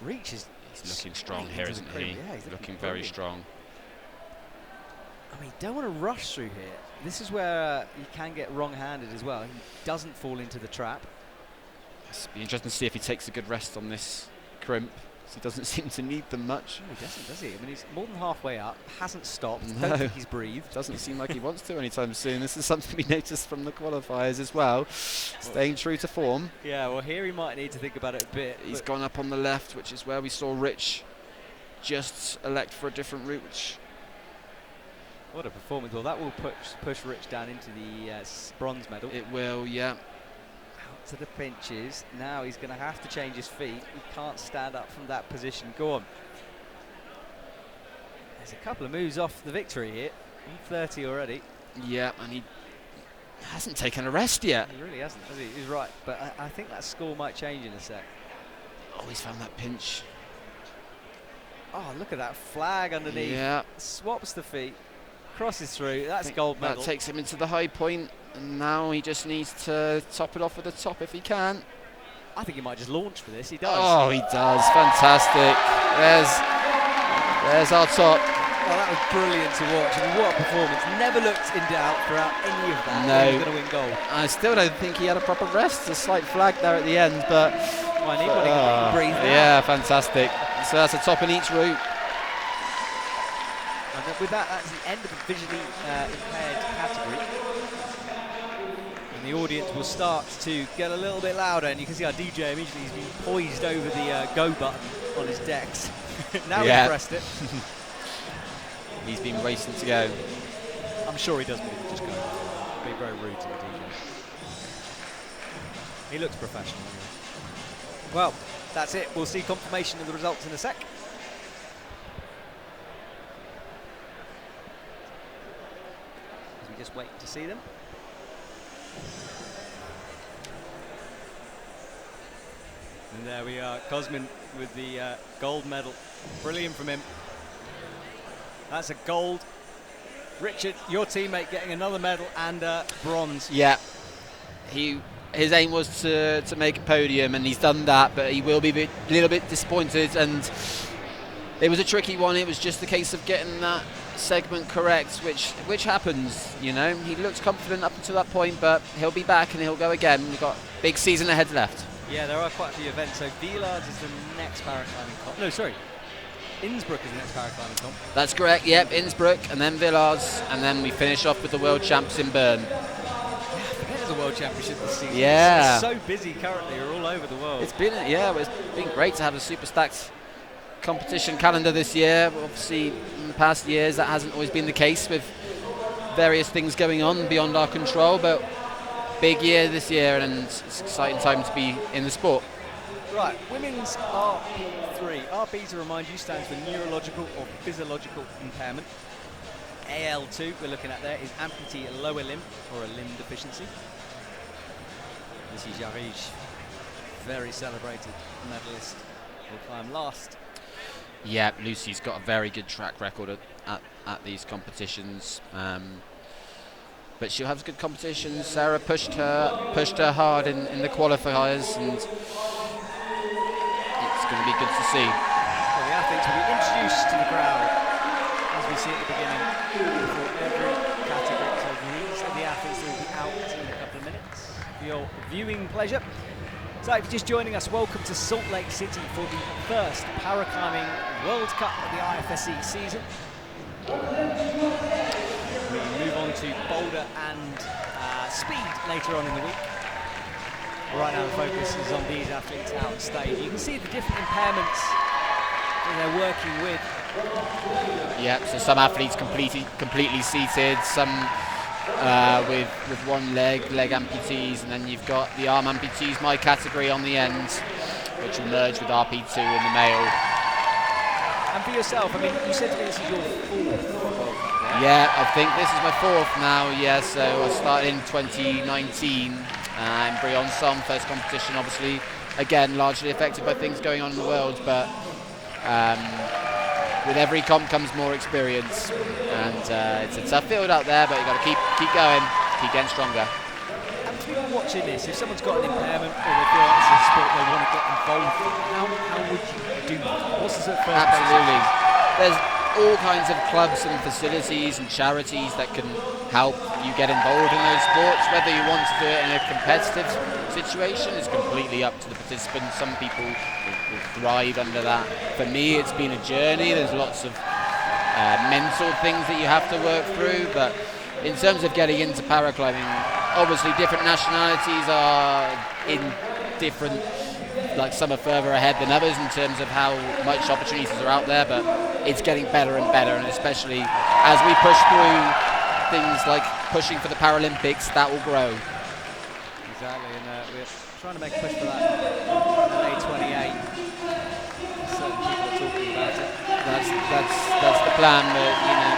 Reach is... He's looking strong here, isn't he? Yeah, he's looking very strong. I mean, don't want to rush through here. This is where you can get wrong-handed as well. He doesn't fall into the trap. It's be interesting to see if he takes a good rest on this crimp. He doesn't seem to need them much. No, he doesn't, does he? I mean, he's more than halfway up, hasn't stopped, don't think he's breathed. Doesn't seem like he wants to anytime soon. This is something we noticed from the qualifiers as well. Staying true to form. Yeah, well, here he might need to think about it a bit. He's gone up on the left, which is where we saw Rich just elect for a different route. What a performance. Well, that will push Rich down into the bronze medal. It will, yeah. Out to the pinches. Now he's going to have to change his feet. He can't stand up from that position. Go on. There's a couple of moves off the victory here. 30 already. Yeah, and he hasn't taken a rest yet. He really hasn't, has he? He's right. But I think that score might change in a sec. Oh, he's found that pinch. Oh, look at that flag underneath. Yeah. Swaps the feet. Crosses through. That's gold medal. That takes him into the high point, and now he just needs to top it off with the top if he can. I think he might just launch for this. He does. Oh, he does. Fantastic. There's our top. Oh, that was brilliant to watch. I mean, what a performance. Never looked in doubt throughout any of that. No. He was going to win gold. I still don't think he had a proper rest. A slight flag there at the end, but... Breathe now. Yeah, fantastic. So that's a top in each route. with that, that's the end of the visually impaired category. And the audience will start to get a little bit louder, and you can see our DJ immediately has been poised over the go button on his decks. Now he's pressed it. He's been racing to go. I'm sure he does, but he'll just go. Be very rude to the DJ. He looks professional anyway. Well, that's it. We'll see confirmation of the results in a sec. As we just wait to see them. And there we are, Cosmin with the gold medal. Brilliant from him. That's a gold. Richard, your teammate, getting another medal and bronze. Yeah, his aim was to make a podium, and he's done that, but he will be a little bit disappointed, and it was a tricky one. It was just a case of getting that segment correct, which happens, you know. He looks confident up until that point, but he'll be back and he'll go again. We've got a big season ahead left. Yeah, there are quite a few events. So Villars is the next paraclimbing comp. No, sorry. Innsbruck is the next paraclimbing comp. That's correct, yep. Innsbruck, and then Villars, and then we finish off with the World Champs in Bern. Yeah, I forget there's a World Championship this season. Yeah. It's so busy currently. We're all over the world. It's been great to have a super stacked competition calendar this year. Obviously, in the past years, that hasn't always been the case with various things going on beyond our control, but big year this year, and it's an exciting time to be in the sport. Right, women's RP3. RP, to remind you, stands for neurological or physiological impairment. AL2, we're looking at there, is amputee lower limb or a limb deficiency. Lucy Jarige, very celebrated medalist, will climb last. Yeah, Lucy's got a very good track record at these competitions. But she'll have good competitions. Sarah pushed her hard in the qualifiers, and it's going to be good to see. Well, the athletes will be introduced to the crowd, as we see at the beginning, for every category. So these are the athletes that will be out in a couple of minutes for your viewing pleasure. So if you're just joining us, welcome to Salt Lake City for the first Paraclimbing World Cup of the IFSC season. We move on to boulder and speed later on in the week. Right now the focus is on these athletes out on stage. You can see the different impairments that they're working with. Yeah, so some athletes completely seated, some with one leg amputees, and then you've got the arm amputees, my category on the end, which will merge with RP2 in the male. And for yourself, I mean, you said to me this is your fourth. Yeah, I think this is my fourth now, yeah, so I started in 2019 in Briançon, first competition, obviously, again, largely affected by things going on in the world, but with every comp comes more experience, and it's a tough field out there, but you've got to keep going, keep getting stronger. And for people watching this, if someone's got an impairment or they feel like this is a sport they want to get involved in, how would you do that? What's the first Absolutely. process? There's all kinds of clubs and facilities and charities that can help you get involved in those sports. Whether you want to do it in a competitive situation is completely up to the participants. Some people will thrive under that. For me, it's been a journey. There's lots of mental things that you have to work through, but in terms of getting into paraclimbing, obviously different nationalities are in different, like some are further ahead than others in terms of how much opportunities are out there, but it's getting better and better, and especially as we push through things like pushing for the Paralympics, that will grow. Exactly, and we're trying to make a push for that LA28. Certain people are talking about it. That's the plan, but you know,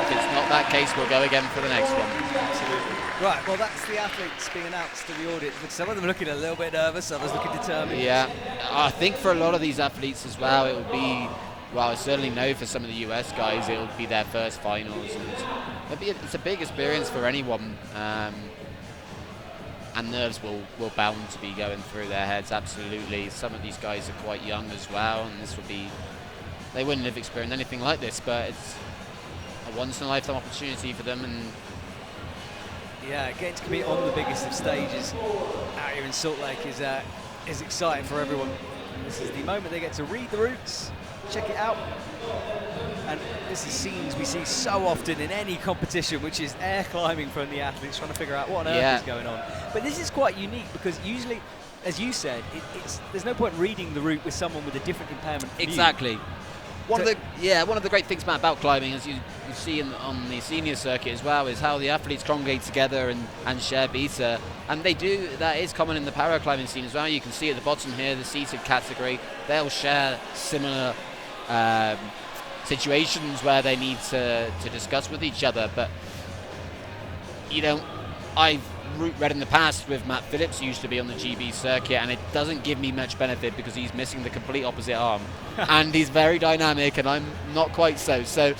if it's not that case, we'll go again for the next one. Absolutely. Right, well that's the athletes being announced to the audience. Some of them looking a little bit nervous, others looking determined. Yeah, I think for a lot of these athletes as well, it will be, well, I certainly know for some of the US guys, it will be their first finals, and it's a big experience for anyone, and nerves will bound to be going through their heads, absolutely. Some of these guys are quite young as well, and this will be, they wouldn't have experienced anything like this, but it's a once-in-a-lifetime opportunity for them, and yeah, getting to compete on the biggest of stages out here in Salt Lake is exciting for everyone. And this is the moment they get to read the routes, check it out, And this is scenes we see so often in any competition, which is air climbing from the athletes trying to figure out what on earth is going on. But this is quite unique because usually, as you said, there's no point reading the route with someone with a different impairment. Exactly. One of the great things about climbing, as you see on the senior circuit as well, is how the athletes congregate together and share beta. And that is common in the paraclimbing scene as well. You can see at the bottom here, the seated category, they'll share similar situations where they need to discuss with each other. But, I've read in the past with Matt Phillips, who used to be on the GB circuit, and it doesn't give me much benefit because he's missing the complete opposite arm. And he's very dynamic, and I'm not quite so. So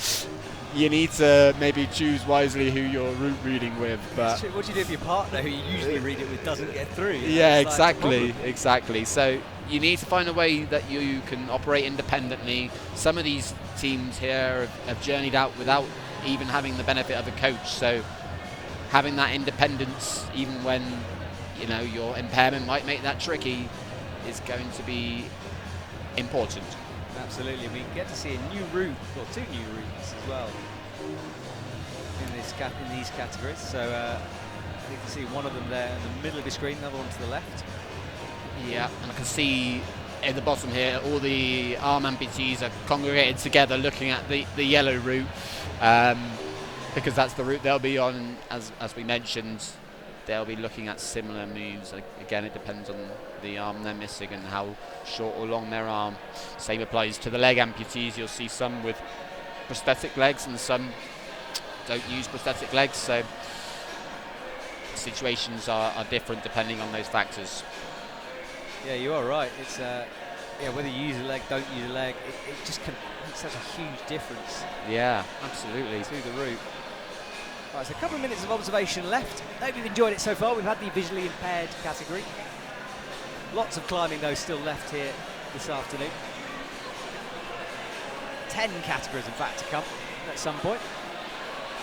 you need to maybe choose wisely who you're route reading with. But what do you do if your partner, who you usually read it with, doesn't get through? Yeah, exactly. So you need to find a way that you can operate independently. Some of these teams here have journeyed out without even having the benefit of a coach. So having that independence, even when your impairment might make that tricky, is going to be important. Absolutely. We get to see a new route, or two new routes as well in these categories. So you can see one of them there in the middle of the screen, another one to the left. Yeah, and I can see at the bottom here all the arm amputees are congregated together looking at the yellow route. Because that's the route they'll be on, as we mentioned. They'll be looking at similar moves. Again, it depends on the arm they're missing and how short or long their arm. Same applies to the leg amputees. You'll see some with prosthetic legs and some don't use prosthetic legs, so situations are different depending on those factors. Yeah, you are right. It's whether you use a leg, don't use a leg, it just can make such a huge difference. Yeah, absolutely. To the route. Right, so a couple of minutes of observation left. Hope you've enjoyed it so far. We've had the visually impaired category. Lots of climbing though still left here this afternoon. 10 categories in fact to come at some point.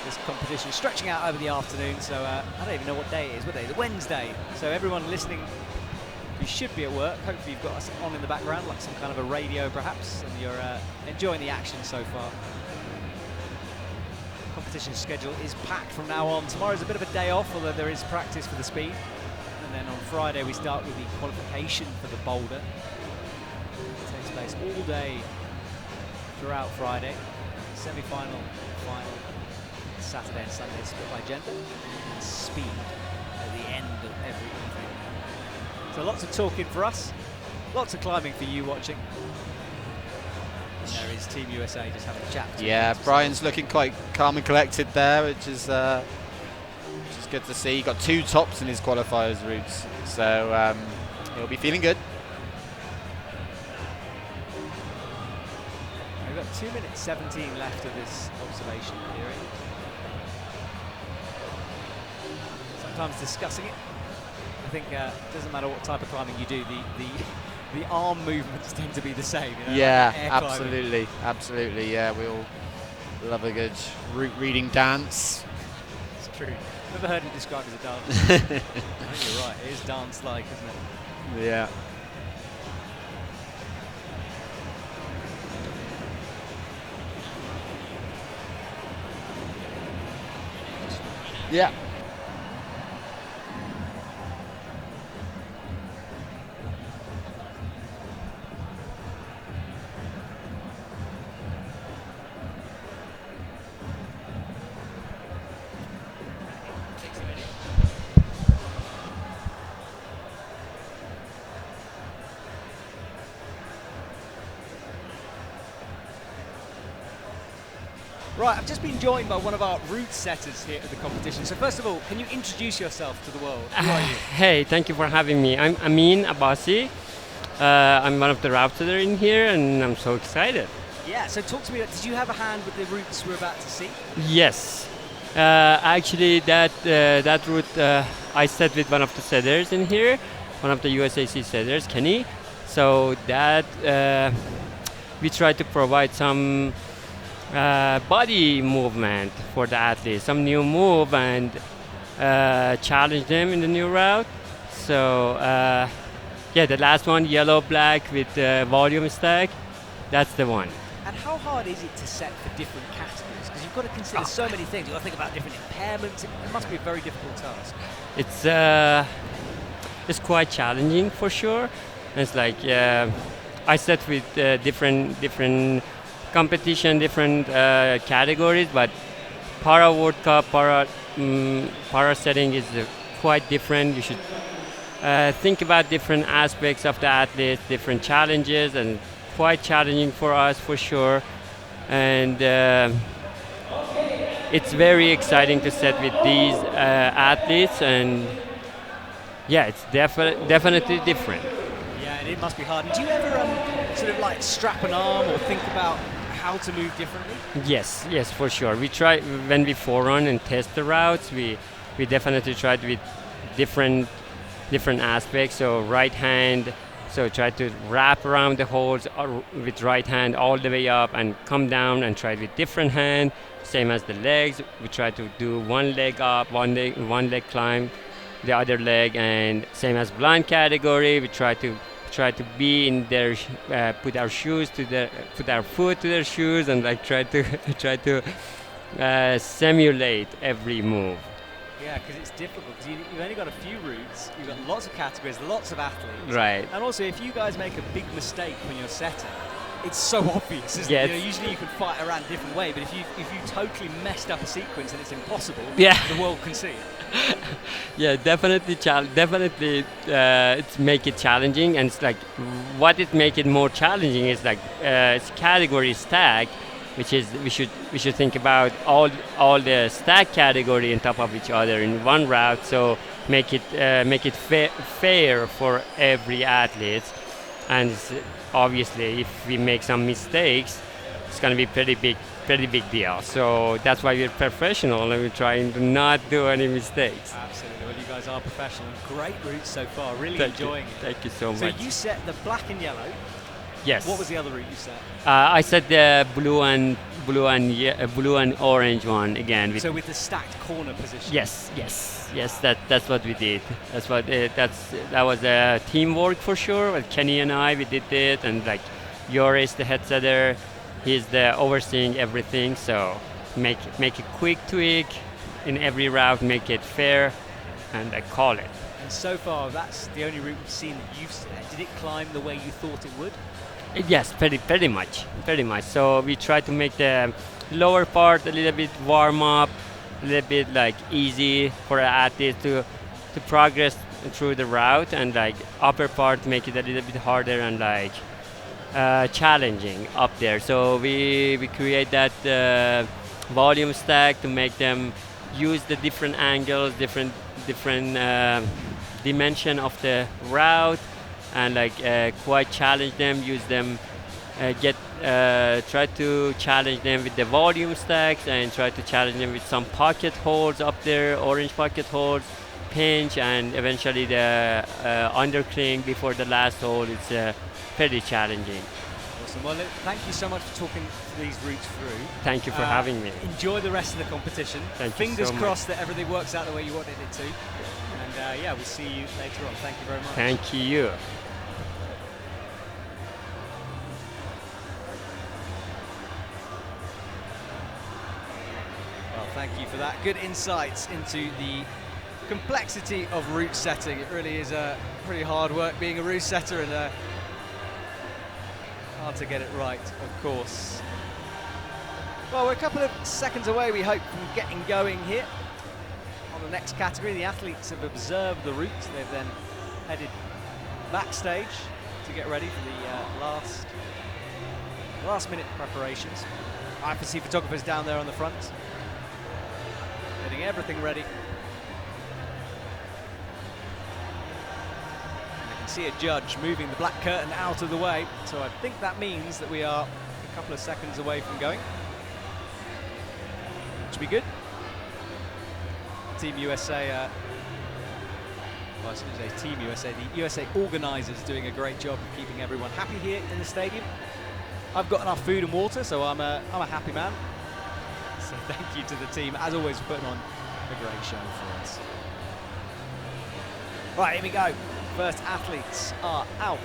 This competition is stretching out over the afternoon, so I don't even know what day it is. What day is it? Wednesday. So everyone listening, you should be at work. Hopefully you've got us on in the background, like some kind of a radio perhaps, and you're enjoying the action so far. Competition schedule is packed from now on. Tomorrow's a bit of a day off, although there is practice for the speed. And then on Friday we start with the qualification for the boulder. It takes place all day throughout Friday. Semi-final, final, Saturday and Sunday split by gender, and speed at the end of every evening. So lots of talking for us, lots of climbing for you watching. And there is Team USA just having a chat. Yeah, Brian's looking quite calm and collected there, which is good to see. He got 2 tops in his qualifiers routes, so he'll be feeling good. We've got 2 minutes 17 left of this observation period. Sometimes discussing it. I think it doesn't matter what type of climbing you do, the arm movements tend to be the same. Yeah, like absolutely. Yeah, we all love a good route reading dance. It's true. Never heard it described as a dance. I think you're right. It is dance-like, isn't it? Yeah. Yeah. Right, I've just been joined by one of our route setters here at the competition. So first of all, can you introduce yourself to the world? Who are you? Hey, thank you for having me. I'm Amin Abbasi. I'm one of the route setters in here, and I'm so excited. Yeah, so talk to me, did you have a hand with the routes we're about to see? Yes. Actually, that route I set with one of the setters in here, one of the USAC setters, Kenny. So that we try to provide some body movement for the athletes, some new move, and challenge them in the new route. So yeah, the last one, yellow black with volume stack, that's the one. And how hard is it to set for different categories? Because you've got to consider so many things. You've got to think about different impairments. It must be a very difficult task. It's quite challenging for sure. It's like I set with different competition, different categories, but Para World Cup, para setting is quite different. You should think about different aspects of the athletes, different challenges, and quite challenging for us for sure. And it's very exciting to set with these athletes, and yeah, it's definitely different. Yeah, and it must be hard. And do you ever sort of like strap an arm or think about how to move differently? Yes, for sure. We try when we forerun and test the routes. We definitely tried with different aspects. So right hand, so try to wrap around the holes with right hand all the way up and come down and try with different hand. Same as the legs. We try to do one leg up, one leg climb, the other leg, and same as blind category. We try to be in their put our foot to their shoes and like try to simulate every move. Yeah, because it's difficult because you've only got a few routes, you've got lots of categories, lots of athletes. Right. And also, if you guys make a big mistake when you're setting, it's so obvious, isn't Yeah, it? Usually you can fight around a different way, but if you totally messed up a sequence and it's impossible, Yeah. the world can see it. Yeah, definitely it's make it challenging, and it's like what it make it more challenging is like it's category stack, which is we should think about all the stack category on top of each other in one route, so make it fair for every athlete. And obviously if we make some mistakes, it's going to be pretty big deal. So that's why we're professional and we're trying to not do any mistakes. Absolutely. Well, you guys are professional. Great route so far. Really Thank enjoying you. it. Thank you so So much. you set the black and yellow. Yes. What was the other route you set? I set the blue and orange one again. So with the stacked corner position. Yes. That's what we did. That was a teamwork for sure. With Kenny and I, we did it, and like Joris, the head setter, he's the overseeing everything. So make a quick tweak in every route, make it fair, and I call it. And so far, that's the only route we've seen that you've set. Did it climb the way you thought it would? Yes, pretty much. So we try to make the lower part a little bit warm up, a little bit like easy for an athlete to progress through the route, and like upper part make it a little bit harder and like challenging up there. So we create that volume stack to make them use the different angles, different dimension of the route, and like quite challenge them, use them, try to challenge them with the volume stacks, and try to challenge them with some pocket holds up there, orange pocket holds, pinch, and eventually the undercling before the last hold. It's pretty challenging. Awesome. Well, thank you so much for talking these routes through. Thank you for having me. Enjoy the rest of the competition. Thank you Fingers so much. crossed that everything works out the way you wanted it to. And yeah, we'll see you later on. Thank you very much. Thank you. Well, thank you for that. Good insights into the complexity of route setting. It really is pretty hard work being a route setter, and hard to get it right, of course. Well, we're a couple of seconds away, we hope, from getting going here. On the next category, the athletes have observed the route. They've then headed backstage to get ready for the last minute preparations. I can see photographers down there on the front, getting everything ready. See a judge moving the black curtain out of the way, so I think that means that we are a couple of seconds away from going, which will be good. Team USA, well, I shouldn't say Team USA, the USA organisers doing a great job of keeping everyone happy here in the stadium. I've got enough food and water, so I'm a happy man. So thank you to the team, as always, for putting on a great show for us. Right, here we go. First athletes are out.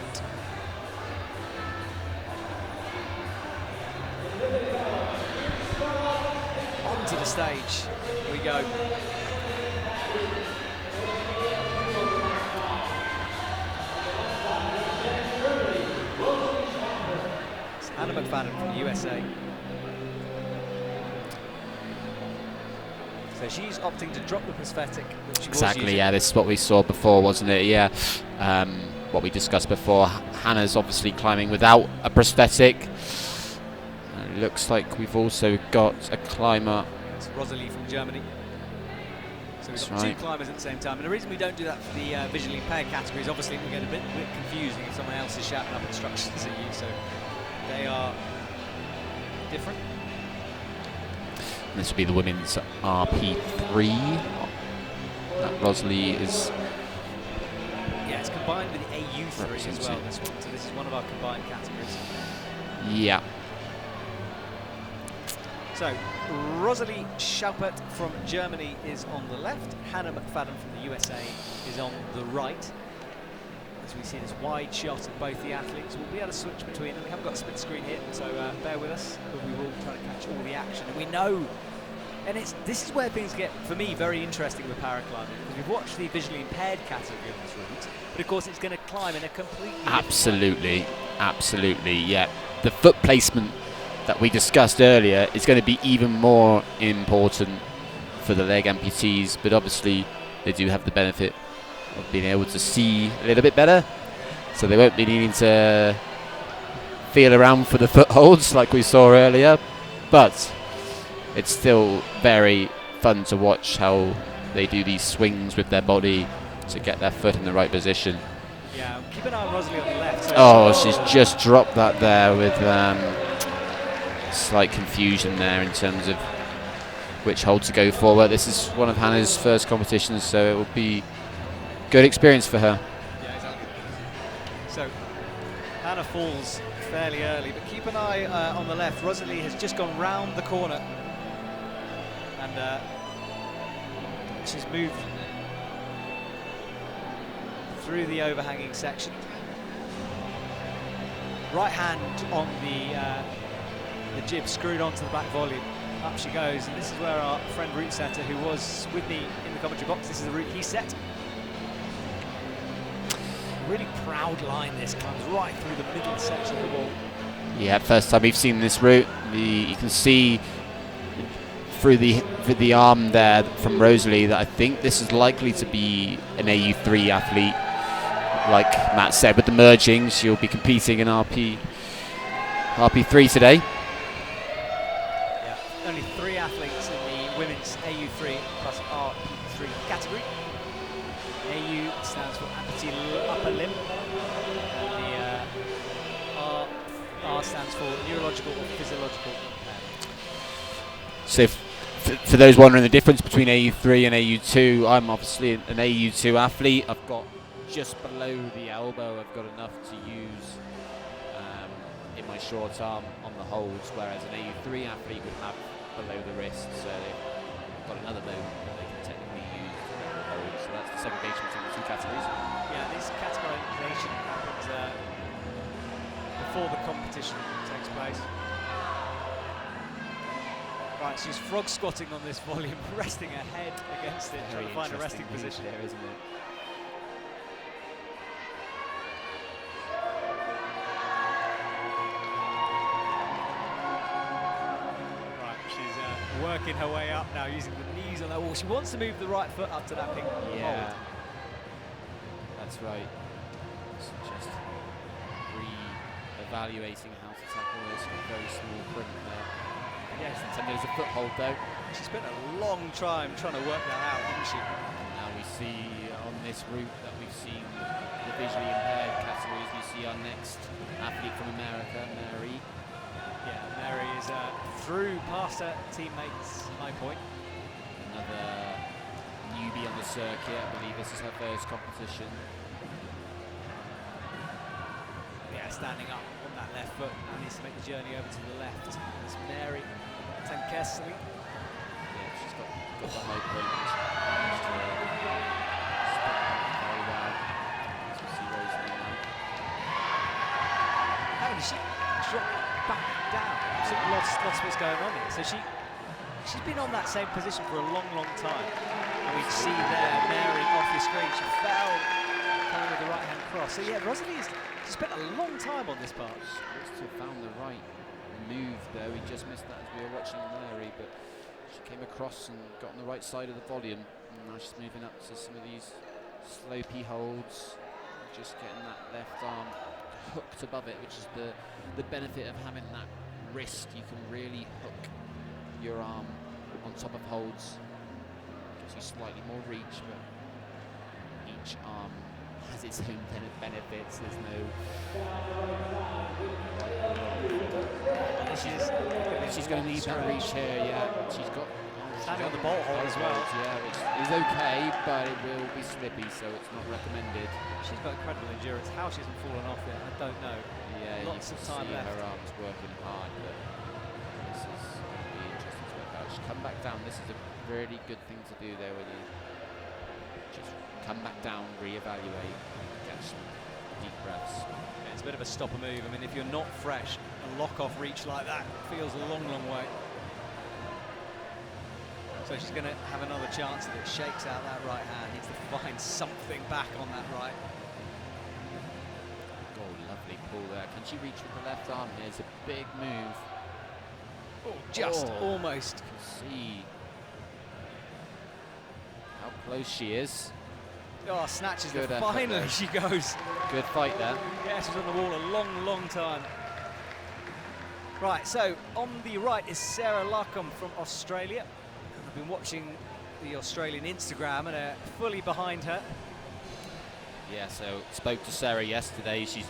to the stage. Here we go. It's Hannah McFadden from the USA. So she's opting to drop the prosthetic that she was Exactly, using. yeah, this is what we saw before, wasn't it? Yeah, what we discussed before. Hannah's obviously climbing without a prosthetic. It looks like we've also got a climber. It's Rosalie from Germany. So we've got That's two right. climbers at the same time. And the reason we don't do that for the visually impaired category is obviously we get a bit confusing if someone else is shouting up instructions at you. So they are different. This will be the women's RP3. That Rosalie is. Yeah, it's combined with the AU3 as well, Representing. this one. So this is one of our combined categories. Yeah. So Rosalie Schaupert from Germany is on the left. Hannah McFadden from the USA is on the right. As we see this wide shot of both the athletes, we'll be able to switch between them. We haven't got a split screen here, so bear with us, but we will try to catch all the action. And we know, and this is where things get, for me, very interesting with paraclimbing, because we've watched the visually impaired category on this route, but of course it's going to climb in a completely different way. Absolutely, absolutely, yeah. The foot placement that we discussed earlier is going to be even more important for the leg amputees, but obviously they do have the benefit of being able to see a little bit better, so they won't be needing to feel around for the footholds like we saw earlier, but it's still very fun to watch how they do these swings with their body to get their foot in the right position. Yeah, keep an eye on Rosalie on the left. So Oh, she's just dropped that there with slight confusion there in terms of which hold to go for. But this is one of Hannah's first competitions, so it will be good experience for her. Yeah, exactly. So Hannah falls fairly early, but keep an eye on the left. Rosalie has just gone round the corner, and she's moved through the overhanging section. Right hand on the jib screwed onto the back volume. Up she goes, and this is where our friend route setter, who was with me in the commentary box, this is the route he set. Really proud line, this comes right through the middle section of the wall. Yeah, first time we've seen this route. You can see through the arm there from Rosalie that I think this is likely to be an AU3 athlete. Like Matt said, with the merging, she'll be competing in RP3 today. Yeah, only 3 athletes in the women's AU3 plus RP3 category. AU stands for amputee upper limb, and the R stands for neurological or physiological impairment. So for those wondering the difference between AU3 and AU2, I'm obviously an AU2 athlete. I've got just below the elbow, I've got enough to use in my short arm on the holds, whereas an AU3 athlete would have below the wrist, so they've got another bone that they can technically use for the holds. So that's the segregation between the two categories. Yeah, this categorization happens before the competition takes place. Right, she's frog squatting on this volume, resting her head against it, trying to find a resting position there, isn't it? Right, she's working her way up now, using the knees on that wall. She wants to move the right foot up to that pink Yeah, hold. that's right. So just re-evaluating how to tackle this very small print there. Yes, and there's a foothold though. She spent a long time trying to work that out, didn't she? And now we see on this route that we've seen the visually impaired categories, we see our next athlete from America, Mary. Yeah, Mary is through past her teammates' high point. Another newbie on the circuit, I believe this is her first competition. Yeah, standing up on that left foot, and needs to make the journey over to the left. It's Mary Tankesli. Yeah, she's got the high point. Managed to spot that very well. As we see Rosalie now. How did she drop back down? Sort of lost what's going on here. So she she's been on that same position for a long, long time. And we see there Mary off your screen. She fell coming with the right-hand cross. So yeah, Rosalie's spent a long time on this part. Looks to have found the right move there. We just missed that as we were watching Mary, but she came across and got on the right side of the volume. And now she's moving up to some of these slopey holds, just getting that left arm hooked above it, which is the benefit of having that wrist. You can really hook your arm on top of holds. Gives you slightly more reach, but each arm has its own benefits. There's no. She's going to need that reach here. Yeah, she's got. Standing on the bolt hold as well. Yeah, which is okay, but it will be slippy, so it's not recommended. She's got incredible endurance. How she hasn't fallen off yet, I don't know. Yeah, lots of time left. Her arms working hard, but this is going to be interesting to work out. She's come back down. This is a really good thing to do there when you just come back down, reevaluate, get some deep breaths. Yeah, it's a bit of a stopper move. I mean, if you're not fresh, a lock-off reach like that feels a long, long way. So she's going to have another chance at it. Shakes out that right hand. Needs to find something back on that right. Oh, lovely pull there. Can she reach with the left arm? Here's a big move. Oh, just almost. You can see how close she is. Oh, snatches Good it. effort Finally there. she goes. Good fight there. Yeah, she's on the wall a long, long time. Right, so on the right is Sarah Larkham from Australia. I've been watching the Australian Instagram and fully behind her. Yeah, so spoke to Sarah yesterday. She's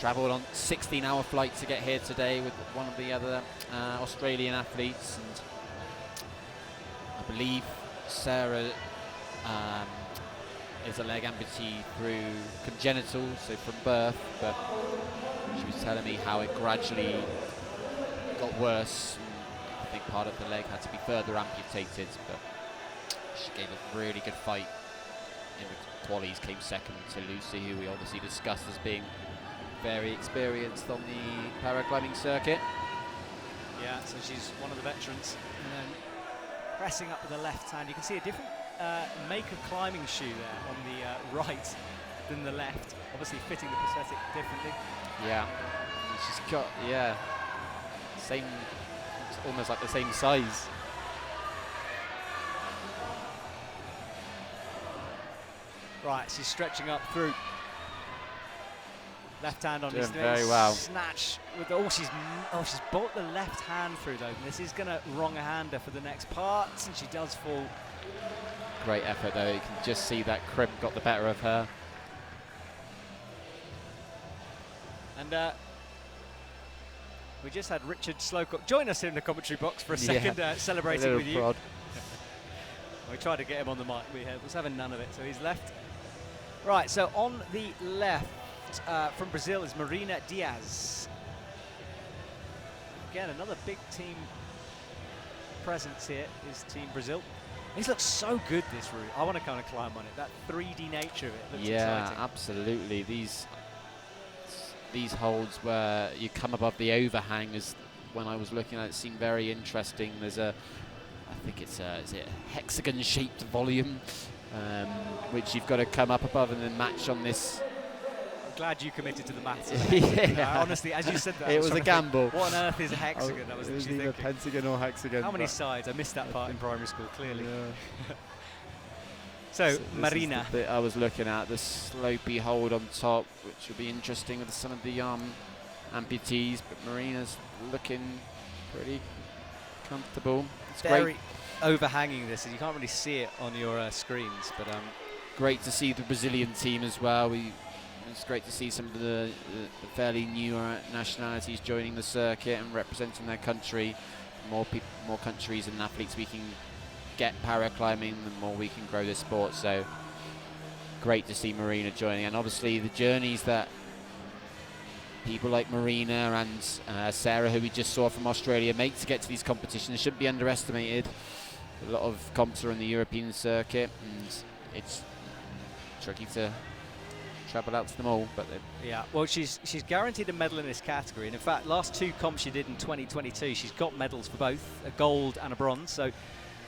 travelled on 16-hour flight to get here today with one of the other Australian athletes, and I believe Sarah is a leg amputee through congenital, so from birth, but she was telling me how it gradually got worse. I think part of the leg had to be further amputated, but she gave a really good fight in the qualies, came second to Lucy, who we obviously discussed as being very experienced on the paraclimbing circuit. Yeah, so she's one of the veterans. And then pressing up with the left hand, you can see a different make of climbing shoe there on the right than the left, obviously fitting the prosthetic differently. Yeah, and she's got, same, it's almost like the same size. Right, she's stretching up through. Left hand on Doing his very well. Snatch with the, she's brought the left hand through though. And this is going to wrong-hander for the next part, and she does fall. Great effort though. You can just see that crimp got the better of her. And we just had Richard Slocum join us in the commentary box for a second, celebrating with you. Prod. We tried to get him on the mic. We was having none of it, so he's left. Right, so on the left from Brazil is Marina Diaz. Again, another big team presence here is Team Brazil. This looks so good, this route. I want to kind of climb on it. That 3D nature of it looks exciting. Absolutely. These holds where you come above the overhang, is when I was looking at it, seemed very interesting. There's I think it's is it a hexagon-shaped volume, which you've got to come up above and then match on this. I'm glad you committed to the maths. Honestly, as you said that, it was a gamble. What on earth is a hexagon? That was it was literally either thinking. pentagon or hexagon. How many sides? I missed that part in primary school, clearly. Yeah. So Marina. This is the bit I was looking at, the slopey hold on top, which will be interesting with some of the amputees, but Marina's looking pretty comfortable. It's very great. Overhanging this, you can't really see it on your screens, but great to see the Brazilian team as well. It's great to see some of the fairly new nationalities joining the circuit and representing their country. More countries and athletes we can get paraclimbing, the more we can grow this sport. So great to see Marina joining, and obviously the journeys that people like Marina and Sarah, who we just saw from Australia, make to get to these competitions shouldn't be underestimated. A lot of comps are on the European circuit, and it's tricky to treble out to them all. But yeah, well, she's guaranteed a medal in this category, and in fact, last 2 comps she did in 2022, she's got medals for both, a gold and a bronze. So,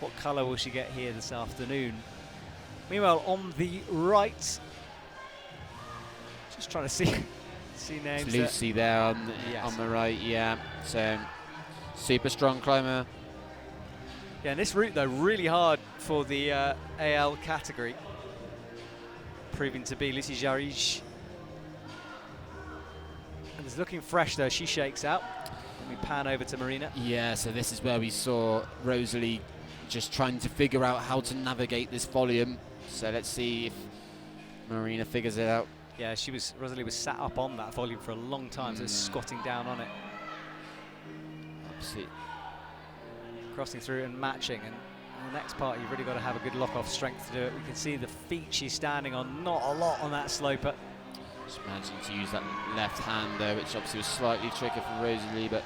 what colour will she get here this afternoon? Meanwhile, on the right, just trying to see names. it's Lucy there on the right. Yeah, so super strong climber. Yeah, and this route though really hard for the AL category, proving to be Lucy Jarige. And it's looking fresh though. She shakes out. Let me pan over to Marina. Yeah, so this is where we saw Rosalie just trying to figure out how to navigate this volume. So let's see if Marina figures it out. Yeah, Rosalie was sat up on that volume for a long time, so squatting down on it. Absolutely. Crossing through and matching, and in the next part you've really got to have a good lock-off strength to do it. We can see the feet she's standing on, not a lot on that sloper. Just managing to use that left hand though, which obviously was slightly tricky for Rosalie, but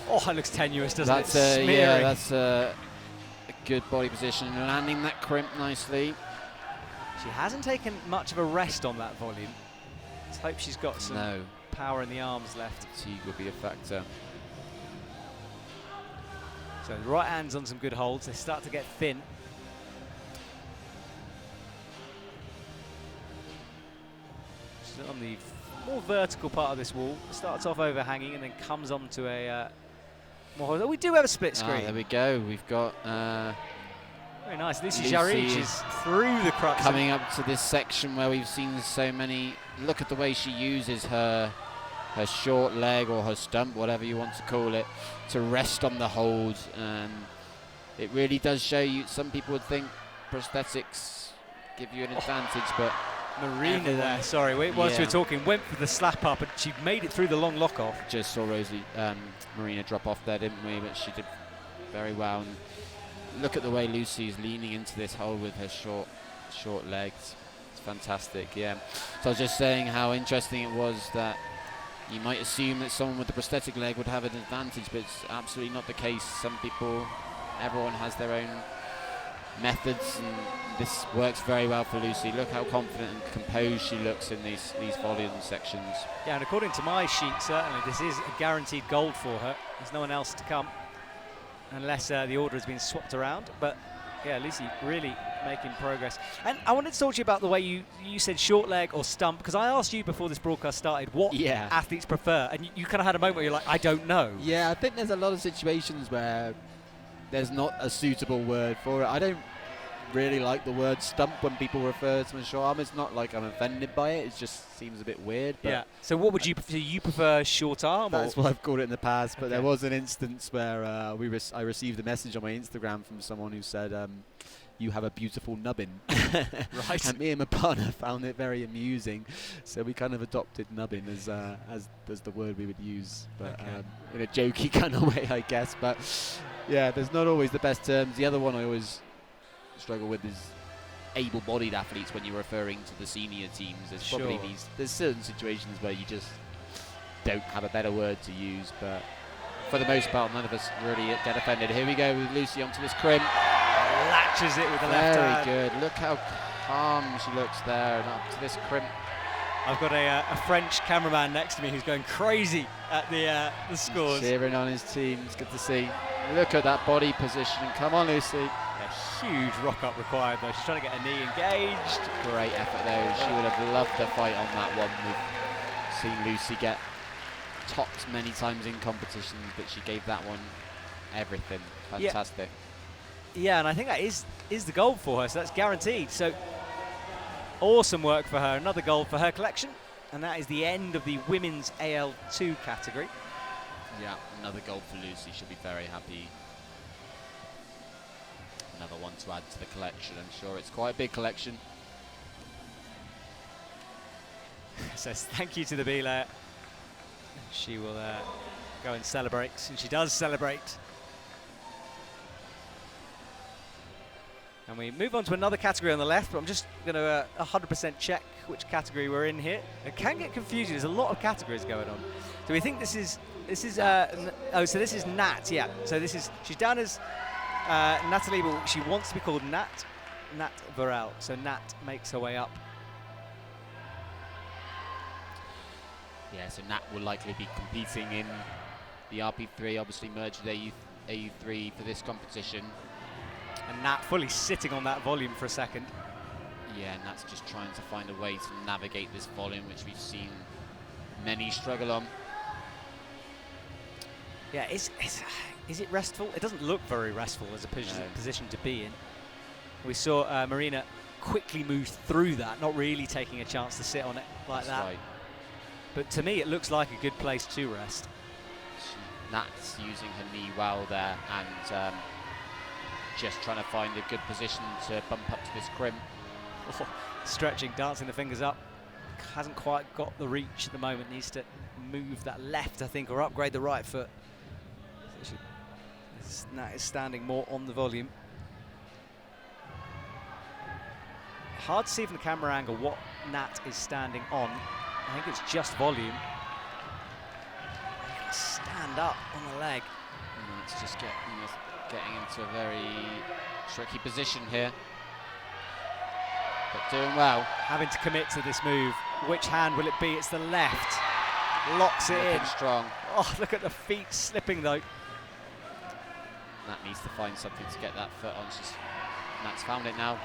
it looks tenuous, doesn't it? Yeah, that's a good body position, landing that crimp nicely. She hasn't taken much of a rest on that volume. Let's hope she's got some power in the arms left. Fatigue will be a factor. So the right hand's on some good holds. They start to get thin. She's on the more vertical part of this wall. Starts off overhanging and then comes on to a more. We do have a split screen. There we go. We've got very nice. Lucy Jarige is through the crux. Coming up to this section where we've seen so many. Look at the way she uses her short leg or her stump, whatever you want to call it, to rest on the hold. And it really does show you. Some people would think prosthetics give you an advantage, but Marina there, sorry, whilst you were talking, went for the slap up and she made it through the long lock off. Just saw Rosalie, Marina drop off there, didn't we? But she did very well. And look at the way Lucy is leaning into this hole with her short legs. It's fantastic, yeah. So I was just saying how interesting it was that you might assume that someone with the prosthetic leg would have an advantage, but it's absolutely not the case. Everyone has their own methods, and this works very well for Lucy. Look how confident and composed she looks in these volume sections. Yeah, and according to my sheet, certainly this is a guaranteed gold for her. There's no one else to come, unless the order has been swapped around. But yeah, Lucy really making progress. And I wanted to talk to you about the way you said short leg or stump, because I asked you before this broadcast started what athletes prefer, and you kind of had a moment where you're like, I don't know. Yeah, I think there's a lot of situations where there's not a suitable word for it. I don't really like the word stump when people refer to my short arm. It's not like I'm offended by it. It just seems a bit weird. But yeah. So what would you prefer? You prefer short arm? That's what I've called it in the past. But there was an instance where I received a message on my Instagram from someone who said, "You have a beautiful nubbin." Right. And me and my partner found it very amusing, so we kind of adopted nubbin as the word we would use, but in a jokey kind of way, I guess. But yeah, there's not always the best terms. The other one I always struggle with is able-bodied athletes when you're referring to the senior teams. There's probably there's certain situations where you just don't have a better word to use, but for the most part, none of us really get offended. Here we go with Lucy onto this crimp. Latches it with the left hand. Very good. Look how calm she looks there, and up to this crimp. I've got a French cameraman next to me who's going crazy at the scores. Cheering on his team. It's good to see. Look at that body position. Come on, Lucy. A huge rock up required though. She's trying to get her knee engaged. Great effort though. She would have loved the fight on that one. We've seen Lucy get topped many times in competitions, but she gave that one everything. Fantastic. Yeah, and I think that is the gold for her, so that's guaranteed. So awesome work for her. Another gold for her collection, and that is the end of the women's AL2 category. Yeah, another gold for Lucy. She'll be very happy. Another one to add to the collection. I'm sure it's quite a big collection. Says thank you to the B layer. She will go and celebrate, and she does celebrate. And we move on to another category on the left, but I'm just going to 100% check which category we're in here. It can get confusing. There's a lot of categories going on. So we think this is so this is Nat, yeah. So she's down as Natalie, but she wants to be called Nat Varel. So Nat makes her way up. Yeah, so Nat will likely be competing in the RP3, obviously merged with AU3 for this competition. And Nat fully sitting on that volume for a second. Yeah, and Nat's just trying to find a way to navigate this volume, which we've seen many struggle on. Yeah, is it restful? It doesn't look very restful as a position to be in. We saw Marina quickly move through that, not really taking a chance to sit on it like that. Right. But to me, it looks like a good place to rest. Nat's using her knee well there and just trying to find a good position to bump up to this crimp. Oh, stretching, dancing the fingers up. Hasn't quite got the reach at the moment. Needs to move that left, I think, or upgrade the right foot. So Nat is standing more on the volume. Hard to see from the camera angle what Nat is standing on. I think it's just volume. Stand up on the leg. And it's just getting into a very tricky position here. But doing well. Having to commit to this move. Which hand will it be? It's the left. Locks it in. Strong. Oh, look at the feet slipping though. Nat needs to find something to get that foot on. Nat's found it now.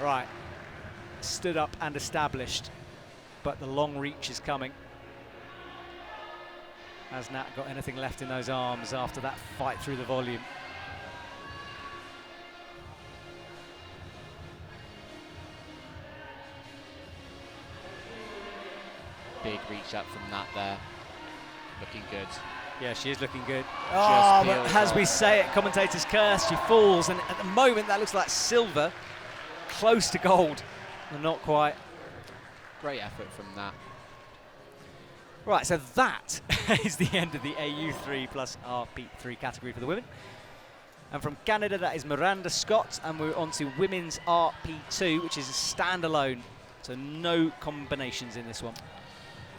Right. Stood up and established, but the long reach is coming. Has Nat got anything left in those arms after that fight through the volume? Big reach up from Nat there. Looking good. Yeah, she is looking good. Oh, but as we say it, commentators curse, she falls, and at the moment that looks like silver, close to gold, but not quite. Great effort from Nat. Right, so that is the end of the AU3 plus RP3 category for the women. And from Canada, that is Miranda Scott, and we're on to women's RP2, which is a standalone, so no combinations in this one.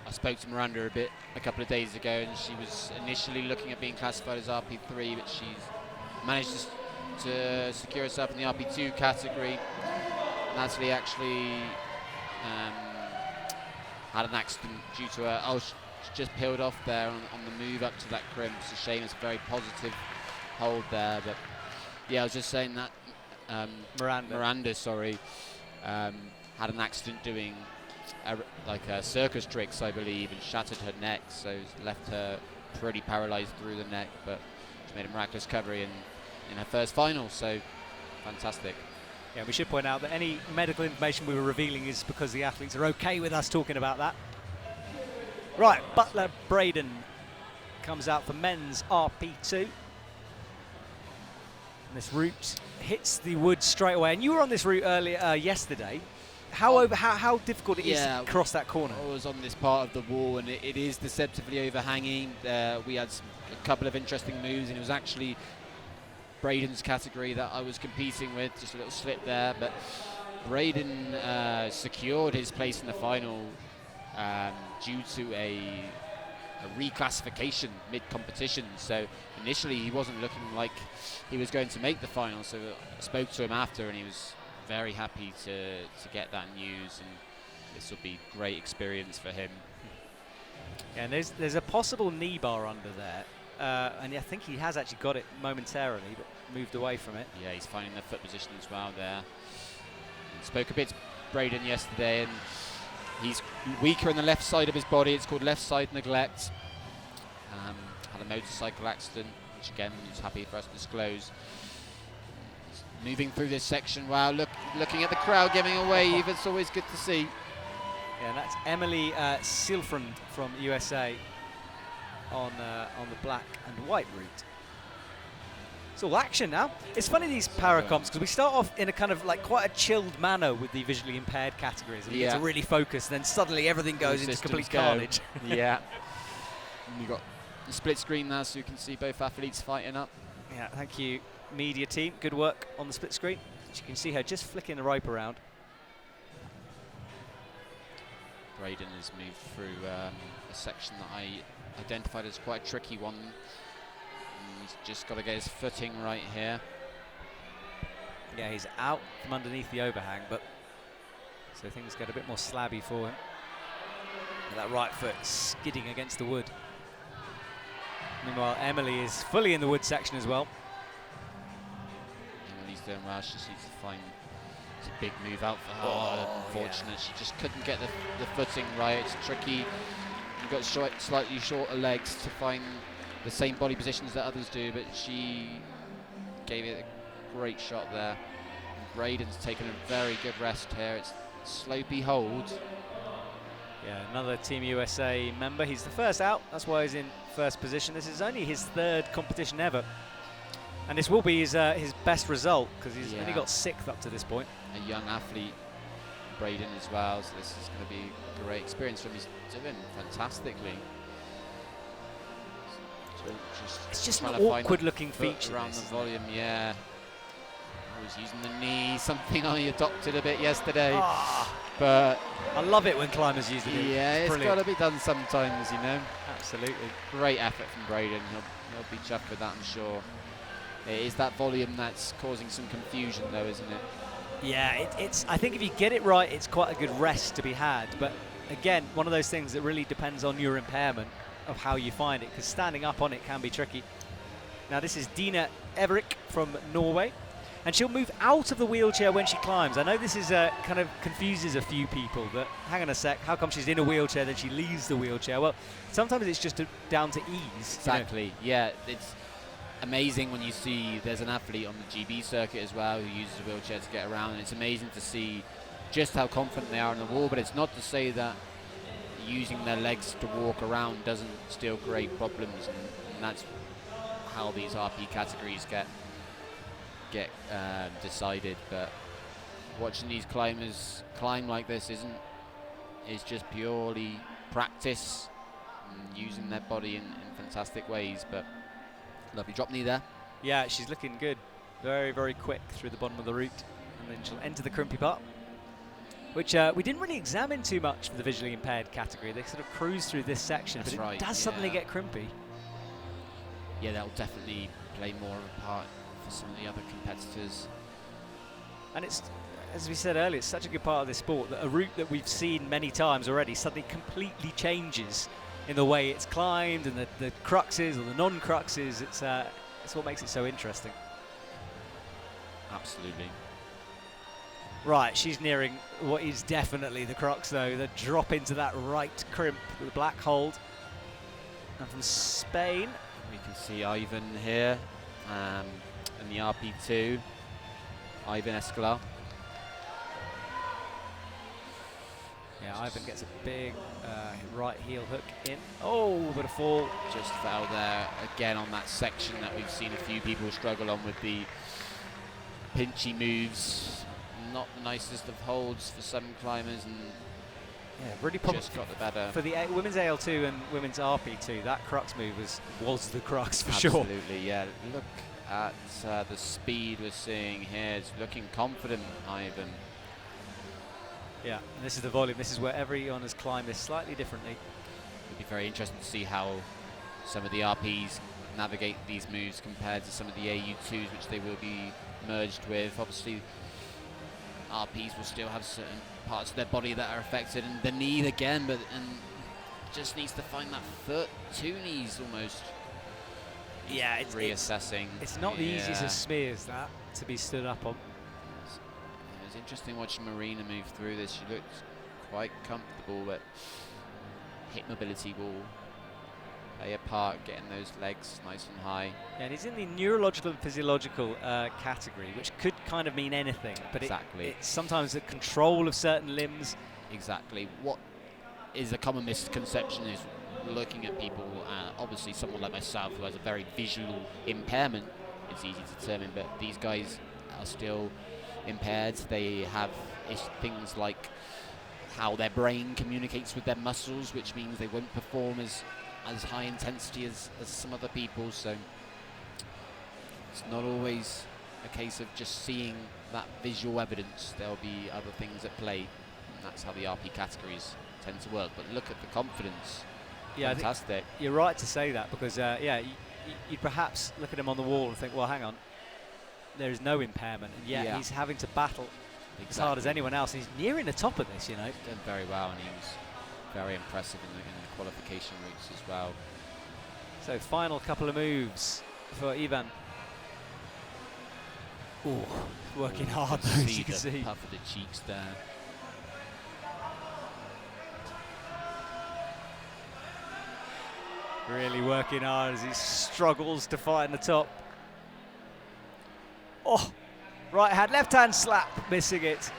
I spoke to Miranda a couple of days ago, and she was initially looking at being classified as RP3, but she's managed to secure herself in the RP2 category. Natalie actually had an accident due to her. She just peeled off there on the move up to that crimp. It's a shame. It's a very positive hold there, but yeah, I was just saying that Miranda, had an accident doing circus tricks, I believe, and shattered her neck, so it's left her pretty paralysed through the neck, but she made a miraculous recovery in her first final, so fantastic. Yeah, we should point out that any medical information we were revealing is because the athletes are okay with us talking about that. Right, Butler Braden comes out for men's RP2. And this route hits the wood straight away, and you were on this route earlier yesterday. How difficult it is to cross that corner? I was on this part of the wall, and it is deceptively overhanging. We had a couple of interesting moves, and it was actually Braden's category that I was competing with. Just a little slip there, but Braden secured his place in the final due to a reclassification mid-competition. So initially he wasn't looking like he was going to make the final, so I spoke to him after, and he was very happy to get that news, and this will be great experience for him. Yeah, and there's a possible knee bar under there, and I think he has actually got it momentarily, but moved away from it. Yeah, he's finding the foot position as well there. Spoke a bit to Braden yesterday, and he's weaker on the left side of his body. It's called left side neglect. Had a motorcycle accident, which again he's happy for us to disclose. Moving through this section, wow, looking at the crowd giving a wave, it's always good to see. Yeah, and that's Emily Silfrand from USA on the black and white route. It's all action now. It's funny, these paracomps, because we start off in a kind of like quite a chilled manner with the visually impaired categories, and you get to really focus, and then suddenly everything goes into complete carnage. Yeah. And you've got the split screen now, so you can see both athletes fighting up. Yeah, thank you, media team. Good work on the split screen. As you can see her just flicking the rope around. Braden has moved through a section that I identified as quite a tricky one. And he's just got to get his footing right here. Yeah, he's out from underneath the overhang, but So things get a bit more slabby for him. And that right foot skidding against the wood. Meanwhile, Emily is fully in the wood section as well. Emily's doing well. She just needs to find it's a big move out for her. Oh, Unfortunate, she just couldn't get the footing right. It's tricky. You've got slightly shorter legs to find the same body positions that others do, but she gave it a great shot there. And Braden's taken a very good rest here. It's slopey hold. Yeah, another Team USA member. He's the first out. That's why he's in first position. This is only his third competition ever. And this will be his best result because he's only got 6th up to this point. A young athlete, Braden, as well. So this is going to be a great experience for him. He's doing fantastically. So It's just an trying to find awkward-looking feature. Around the volume, yeah. Oh, he's using the knee, something I adopted a bit yesterday. But I love it when climbers use the knee. yeah, it's got to be done sometimes, you know. Absolutely. Great effort from Braden. He'll be chuffed with that, I'm sure. It is that volume that's causing some confusion, though, isn't it? Yeah, it's. I think if you get it right, it's quite a good rest to be had. But again, one of those things that really depends on your impairment of how you find it, because standing up on it can be tricky. Now, this is Dina Everik from Norway, and she'll move out of the wheelchair when she climbs. I know this is kind of confuses a few people. That hang on a sec, how come she's in a wheelchair then she leaves the wheelchair? Well, sometimes it's just down to ease. Exactly. You know? Yeah, it's amazing when you see there's an athlete on the GB circuit as well who uses a wheelchair to get around, and it's amazing to see just how confident they are on the wall. But it's not to say that using their legs to walk around doesn't still create problems, and that's how these RP categories get decided. But watching these climbers climb like this is just purely practice and using their body in fantastic ways. But lovely drop knee there. Yeah, she's looking good. Very, very quick through the bottom of the route. And then she'll enter the crimpy part, which we didn't really examine too much for the visually impaired category. They sort of cruise through this section, That's but it right, does suddenly get crimpy. Yeah, that'll definitely play more of a part for some of the other competitors. And it's, as we said earlier, it's such a good part of this sport that a route that we've seen many times already suddenly completely changes in the way it's climbed and the cruxes or the non-cruxes. It's what makes it so interesting. Absolutely. Right, she's nearing what is definitely the crux, though. The drop into that right crimp with the black hold. And from Spain, We can see Ivan here in the RP2. Ivan Escolar. yeah, Ivan gets a big right heel hook in. Oh, but a fall. Just fell there again on that section that we've seen a few people struggle on with the pinchy moves. Not the nicest of holds for some climbers, and Yeah, really just got the better. for the women's AL2 and women's RP2. That crux move was the crux for sure. Absolutely, yeah. Look at the speed we're seeing here. It's looking confident, Ivan. Yeah, and this is the volume. This is where everyone has climbed this slightly differently. It'll be very interesting to see how some of the RPs navigate these moves compared to some of the AU2s, which they will be merged with. Obviously, RPs will still have certain parts of their body that are affected, and the knee again, but just needs to find that foot, 2 knees almost. Yeah, it's reassessing. It's not the easiest of smears that to be stood up on. It was interesting watching Marina move through this. She looked quite comfortable, but hip mobility will play a part, getting those legs nice and high. Yeah, and he's in the neurological and physiological category, which could kind of mean anything, but Exactly. it's sometimes the control of certain limbs. Exactly. What is a common misconception is looking at people, obviously someone like myself who has a very visual impairment, it's easy to determine, but these guys are still impaired. They have things like how their brain communicates with their muscles, which means they won't perform as high intensity as some other people. So it's not always a case of just seeing that visual evidence. There'll be other things at play, and that's how the RP categories tend to work. But look at the confidence. Yeah, Fantastic. You're right to say that, because you'd perhaps look at him on the wall and think, well, hang on, there is no impairment, and yet he's having to battle as hard as anyone else. He's nearing the top of this, you know. He's done very well, and he was very impressive in the qualification routes as well. So final couple of moves for Ivan. Oh, working hard, as you can see. Puff of the cheeks there. Really working hard as he struggles to find the top. Oh, right hand, left hand slap, missing it.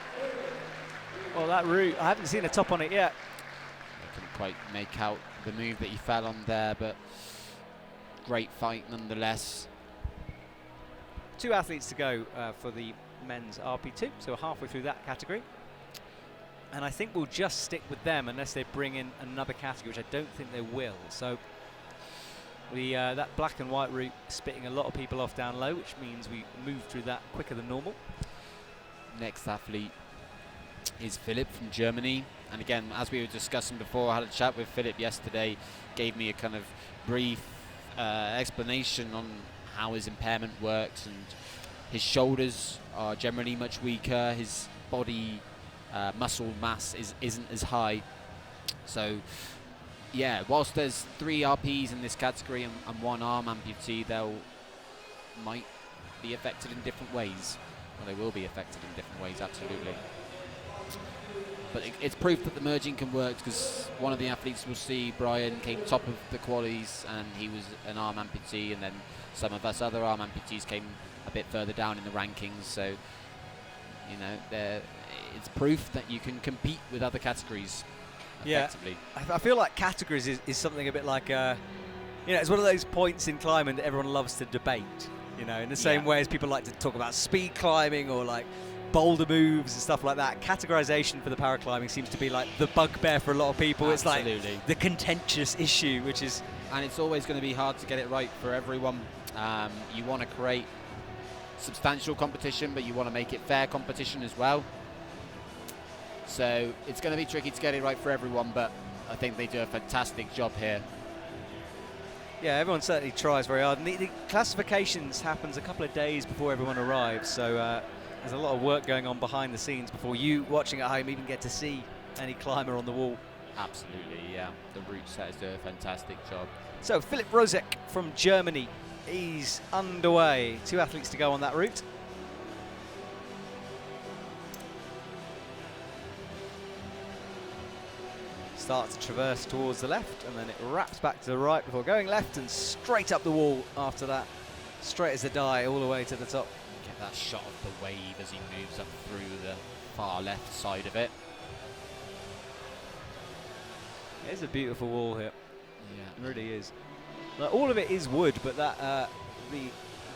Well, that route, I haven't seen a top on it yet. I couldn't quite make out the move that he fell on there, but great fight nonetheless. 2 athletes to go for the men's RP2, so we're halfway through that category. And I think we'll just stick with them unless they bring in another category, which I don't think they will. So that black and white route spitting a lot of people off down low, which means we move through that quicker than normal. Next athlete is Philip from Germany. And again, as we were discussing before, I had a chat with Philip yesterday, gave me a kind of brief explanation on how his impairment works, and his shoulders are generally much weaker, his body muscle mass isn't as high. So yeah, whilst there's 3 RPs in this category and 1 arm amputee, might be affected in different ways. Well, they will be affected in different ways, absolutely. But it's proof that the merging can work, because one of the athletes we'll see, Brian, came top of the qualies and he was an arm amputee, and then some of us other arm amputees came a bit further down in the rankings. So, you know, it's proof that you can compete with other categories effectively. Yeah, I feel like categories is something a bit like, you know, it's one of those points in climbing that everyone loves to debate, you know, in the same way as people like to talk about speed climbing or like boulder moves and stuff like that. Categorization for the paraclimbing seems to be like the bugbear for a lot of people. Absolutely. It's like the contentious issue, which is... And it's always going to be hard to get it right for everyone. You want to create substantial competition, but you want to make it fair competition as well. So it's going to be tricky to get it right for everyone, but I think they do a fantastic job here. Yeah, everyone certainly tries very hard. And the classifications happens a couple of days before everyone arrives, so there's a lot of work going on behind the scenes before you, watching at home, even get to see any climber on the wall. Absolutely, yeah. The route setters do a fantastic job. So Philip Rosek from Germany, he's underway. 2 athletes to go on that route. Starts to traverse towards the left, and then it wraps back to the right before going left and straight up the wall after that. Straight as a die all the way to the top. Get that shot of the wave as he moves up through the far left side of it. It's a beautiful wall here. Yeah, it really is. Like, all of it is wood, but that the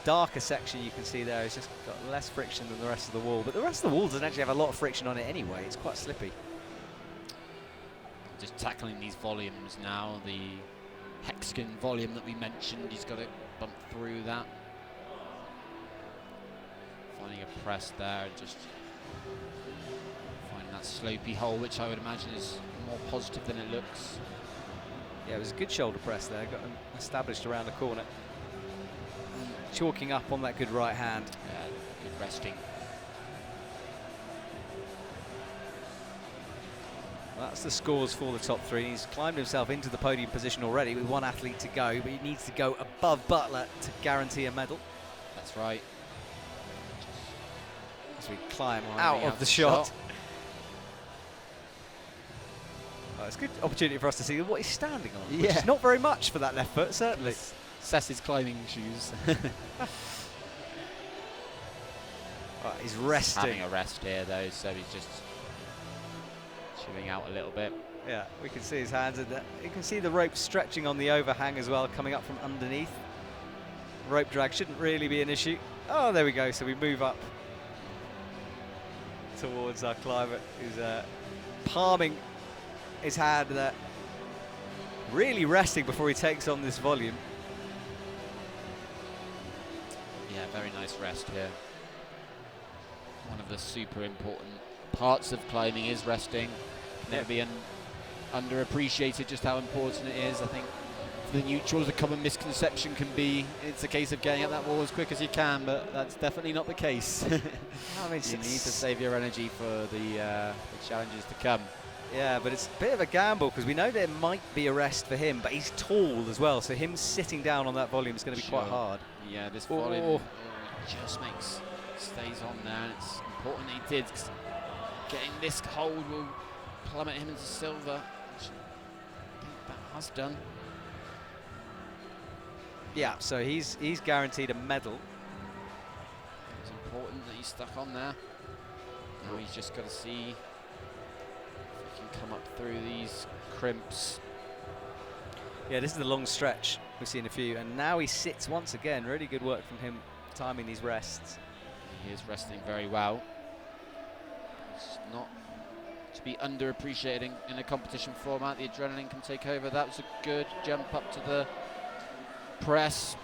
darker section you can see there has just got less friction than the rest of the wall. But the rest of the wall doesn't actually have a lot of friction on it anyway. It's quite slippy. Just tackling these volumes now. The hexagon volume that we mentioned, he's got to bump through that. Finding a press there, just finding that slopey hole, which I would imagine is more positive than it looks. Yeah, it was a good shoulder press there, got him established around the corner. And chalking up on that good right hand. Yeah, good resting. Well, that's the scores for the top 3. He's climbed himself into the podium position already with 1 athlete to go, but he needs to go above Butler to guarantee a medal. That's right. As we climb out of the shot. Well, it's a good opportunity for us to see what he's standing on, which is not very much for that left foot, certainly. Sess's climbing shoes. Right, he's resting. Having a rest here, though, so he's just chilling out a little bit. Yeah, we can see his hands in there. You can see the rope stretching on the overhang as well, coming up from underneath. Rope drag shouldn't really be an issue. Oh, there we go. So we move up towards our climber, who's palming his hand there, really resting before he takes on this volume. Yeah, very nice rest here. One of the super important parts of climbing is resting. Can never be underappreciated just how important it is. I think for the neutrals, a common misconception can be it's a case of getting at that wall as quick as you can, but that's definitely not the case. I mean, you need to save your energy for the challenges to come. Yeah, but it's a bit of a gamble because we know there might be a rest for him, but he's tall as well, so him sitting down on that volume is going to be quite hard. Yeah, this volume just stays on there, and it's important that he did, 'cause getting this hold will plummet him into silver, which I think that has done. Yeah, so he's guaranteed a medal. It's important that he's stuck on there. Now he's just got to see if he can come up through these crimps. Yeah, this is the long stretch we've seen a few, and now he sits once again. Really good work from him timing these rests. He is resting very well. It's not to be underappreciated in a competition format. The adrenaline can take over. That was a good jump up to the press.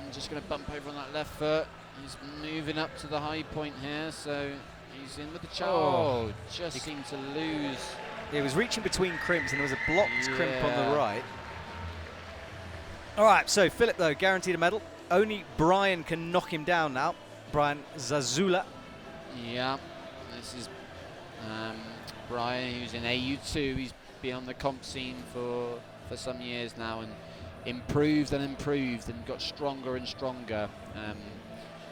I'm just going to bump over on that left foot. He's moving up to the high point here, so he's in with the challenge. Just seemed to lose. He was reaching between crimps, and there was a blocked crimp on the right. All right, so Philip, though, guaranteed a medal. Only Brian can knock him down now. Brian Zazula. Yeah, this is Brian, who's in AU2. He's been on the comp scene for some years now, and improved and got stronger and stronger.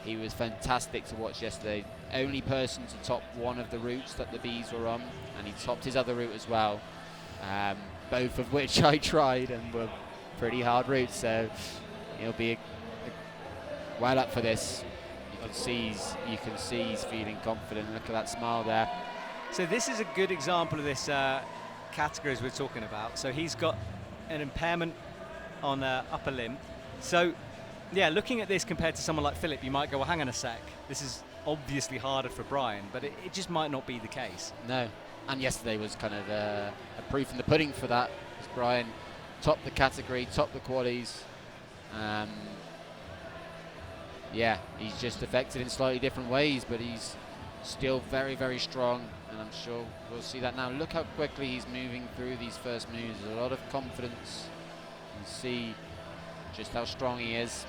He was fantastic to watch yesterday. Only person to top one of the routes that the Bees were on, and he topped his other route as well. Both of which I tried and were pretty hard routes, so he'll be well up for this. You can see he's feeling confident. Look at that smile there. So this is a good example of this category as we're talking about. So he's got an impairment on upper limb. So yeah, looking at this compared to someone like Philip, you might go, well, hang on a sec. This is obviously harder for Brian, but it just might not be the case. No, and yesterday was kind of a proof in the pudding for that. Because Brian topped the category, topped the qualies. Yeah, he's just affected in slightly different ways, but he's still very, very strong, and I'm sure we'll see that now. Look how quickly he's moving through these first moves. A lot of confidence. You can see just how strong he is.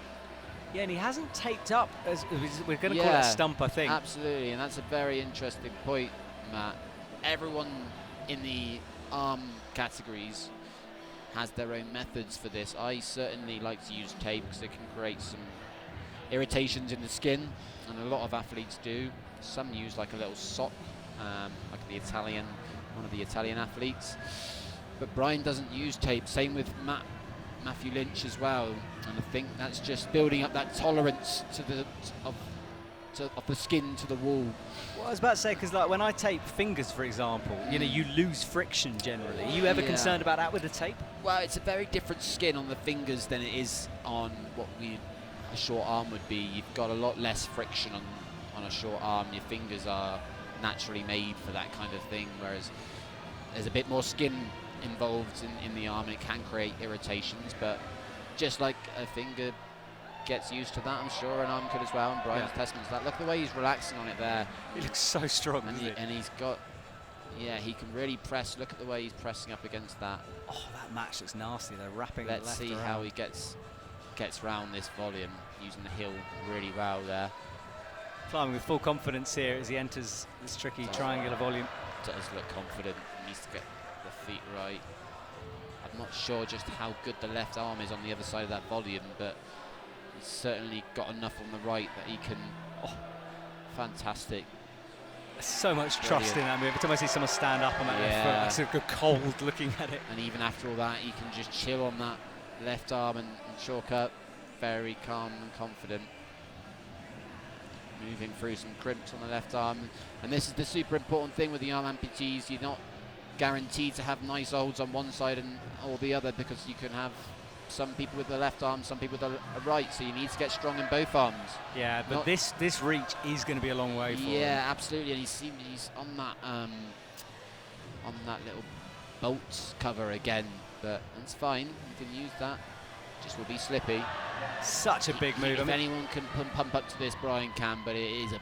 Yeah, and he hasn't taped up, as we're going to call it a stump, I think. Absolutely, and that's a very interesting point, Matt. Everyone in the arm categories has their own methods for this. I certainly like to use tape because it can create some irritations in the skin, and a lot of athletes do. Some use like a little sock, like one of the Italian athletes. But Brian doesn't use tape. Same with Matthew Lynch as well. And I think that's just building up that tolerance of the skin to the wall. Well, I was about to say, because like when I tape fingers, for example, you know, you lose friction generally. Are you ever concerned about that with the tape? Well, it's a very different skin on the fingers than it is on what a short arm would be. You've got a lot less friction on a short arm. Your fingers are naturally made for that kind of thing, whereas there's a bit more skin involved in the arm, and it can create irritations. But just like a finger gets used to that, I'm sure an arm could as well, and Brian's testament to that. Look at the way he's relaxing on it there. He looks so strong, and he's got, he can really press. Look at the way he's pressing up against that. Oh, that match looks nasty. They're wrapping. Let's see how he gets round this volume, using the hill really well there. Climbing with full confidence here as he enters this tricky triangular volume. Does look confident. He needs to get the feet right. I'm not sure just how good the left arm is on the other side of that volume, but he's certainly got enough on the right that he can. Oh, fantastic. So much trust in that move. Every time I see someone stand up on that left foot, I sort of go cold looking at it. And even after all that, he can just chill on that left arm and chalk up. Very calm and confident. Moving through some crimps on the left arm. And this is the super important thing with the arm amputees. You're not guaranteed to have nice holds on one side or the other, because you can have some people with the left arm, some people with the right, so you need to get strong in both arms. Yeah, but this reach is going to be a long way for him. Yeah, absolutely, and he's on that little bolt cover again, but that's fine. You can use that. Just will be slippy. Such a big move. If anyone can pump up to this, Brian can, but it is a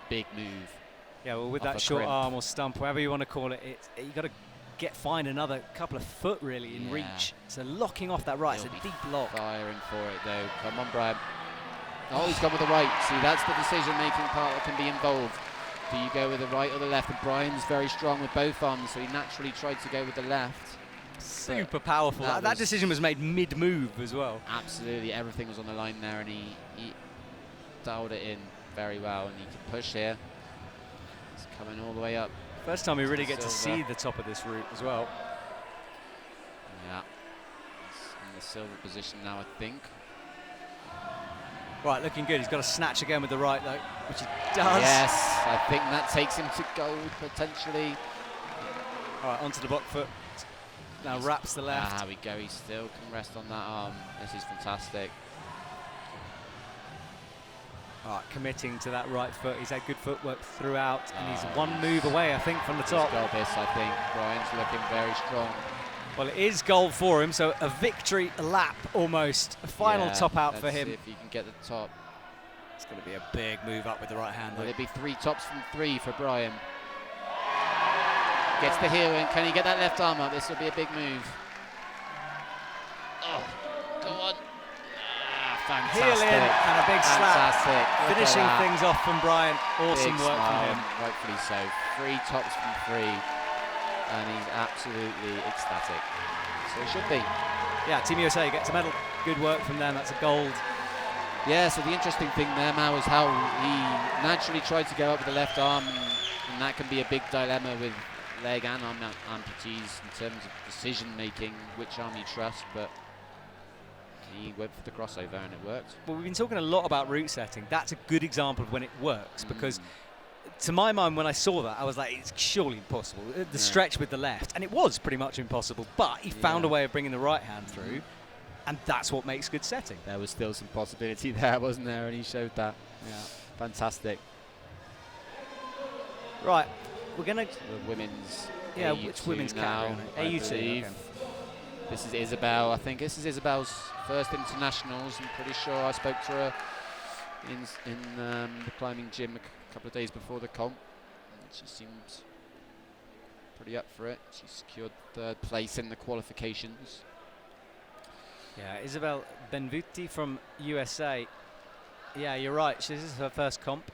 big move. Yeah, well, with that short arm or stump, whatever you want to call it, you got to find another couple of foot really in reach. So locking off that right, it's a deep lock. Firing for it though. Come on, Brian. Oh, he's gone with the right. See, that's the decision-making part that can be involved. Do you go with the right or the left? And Brian's very strong with both arms, so he naturally tried to go with the left. Super powerful. That decision was made mid-move as well. Absolutely, everything was on the line there, and he dialed it in very well, and he can push here. It's coming all the way up. First time we really get to see the top of this route as well. Yeah, it's in the silver position now, I think. Right, looking good. He's got a snatch again with the right, though, which he does. Yes, I think that takes him to gold, potentially. All right, onto the block foot. Now wraps the left. There we go. He still can rest on that arm. This is fantastic. All right, committing to that right foot. He's had good footwork throughout, and he's one move away, I think, from the top. He's got this, I think. Brian's looking very strong. Well, it is gold for him, so a victory lap almost. A final top out for him. See if he can get the top. It's going to be a big move up with the right hand. Will it be 3 tops from 3 for Brian? Gets the heel in. Can he get that left arm up? This will be a big move. Oh, go on. Fantastic. Heel in and a big slap. Fantastic. Finishing things off from Brian. Awesome Big work from smile, him. rightfully so. 3 tops from 3. And he's absolutely ecstatic. So it should be. Yeah, Team USA gets a medal. Good work from them. That's a gold. Yeah, so the interesting thing there, Mao, is how he naturally tried to go up with the left arm, and that can be a big dilemma with leg and arm amputees in terms of decision making, which arm you trust, but he went for the crossover and it worked. Well, we've been talking a lot about route setting. That's a good example of when it works, because to my mind, when I saw that, I was like, it's surely impossible. The stretch with the left, and it was pretty much impossible, but he found a way of bringing the right hand through, and that's what makes good setting. There was still some possibility there, wasn't there? And he showed that. Yeah. Fantastic. Right, we're going to... The women's AU2 which women's now, category? AU2. Okay. This is Isabel. I think this is Isabel's first internationals. I'm pretty sure I spoke to her in the climbing gym a couple of days before the comp. She seems pretty up for it. She secured 3rd place in the qualifications. Yeah, Isabel Benvuti from USA. Yeah, you're right. This is her first comp.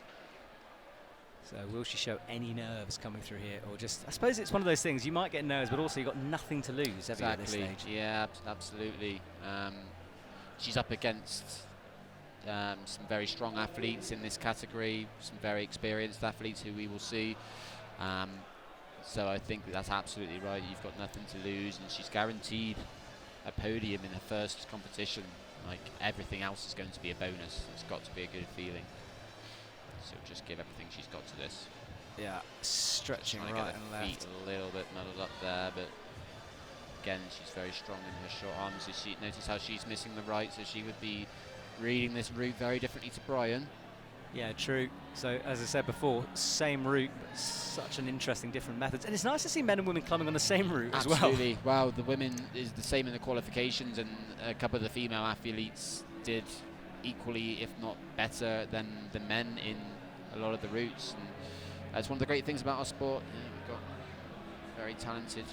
So will she show any nerves coming through here, or just? I suppose it's one of those things. You might get nerves, but also you've got nothing to lose, have you, at this stage? Yeah, absolutely. She's up against some very strong athletes in this category, some very experienced athletes who we will see. So I think that's absolutely right. You've got nothing to lose, and she's guaranteed a podium in her first competition. Like, everything else is going to be a bonus. It's got to be a good feeling. So just give everything she's got to this. Yeah, stretching right right and left. Feet a little bit muddled up there, but again, she's very strong in her short arms. So she, notice how she's missing the right, so she would be reading this route very differently to Brian. Yeah, true. So as I said before, same route, but such an interesting different methods. And it's nice to see men and women climbing on the same route as well. Absolutely. Wow, the women is the same in the qualifications, and a couple of the female athletes did equally, if not better, than the men in a lot of the routes. And that's one of the great things about our sport. We've got very talented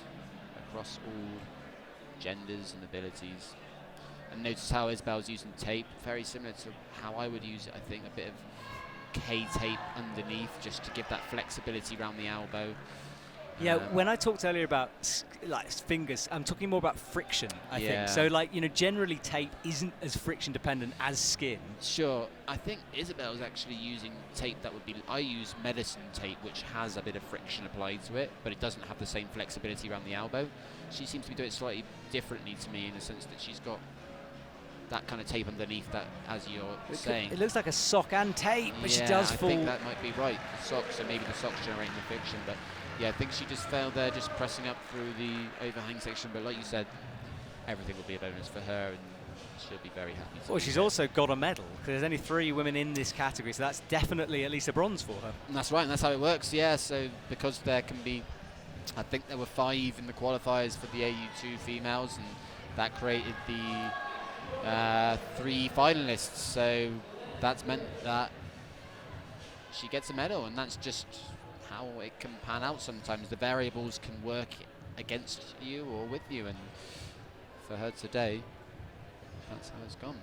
across all genders and abilities. And notice how Isabel's using tape, very similar to how I would use it. I think a bit of K-tape underneath, just to give that flexibility around the elbow. Yeah, when I talked earlier about like fingers, I'm talking more about friction, I think. So like, you know, generally tape isn't as friction dependent as skin. Sure. I think Isabel's actually using tape that would be, I use medicine tape, which has a bit of friction applied to it, but it doesn't have the same flexibility around the elbow. She seems to be doing it slightly differently to me, in the sense that she's got that kind of tape underneath that, as you're saying. It looks like a sock and tape, but she does fall. I think that might be right. The socks, so maybe the socks generating the friction, but yeah, I think she just failed there, just pressing up through the overhang section. But like you said, everything will be a bonus for her, and she'll be very happy. Well, she's also got a medal, because there's only 3 women in this category, so that's definitely at least a bronze for her. And that's right, and that's how it works. Yeah, so because there can be, I think there were 5 in the qualifiers for the AU2 females, and that created the 3 finalists. So that's meant that she gets a medal, and that's just how it can pan out sometimes. The variables can work against you or with you, and for her today, that's how it's gone.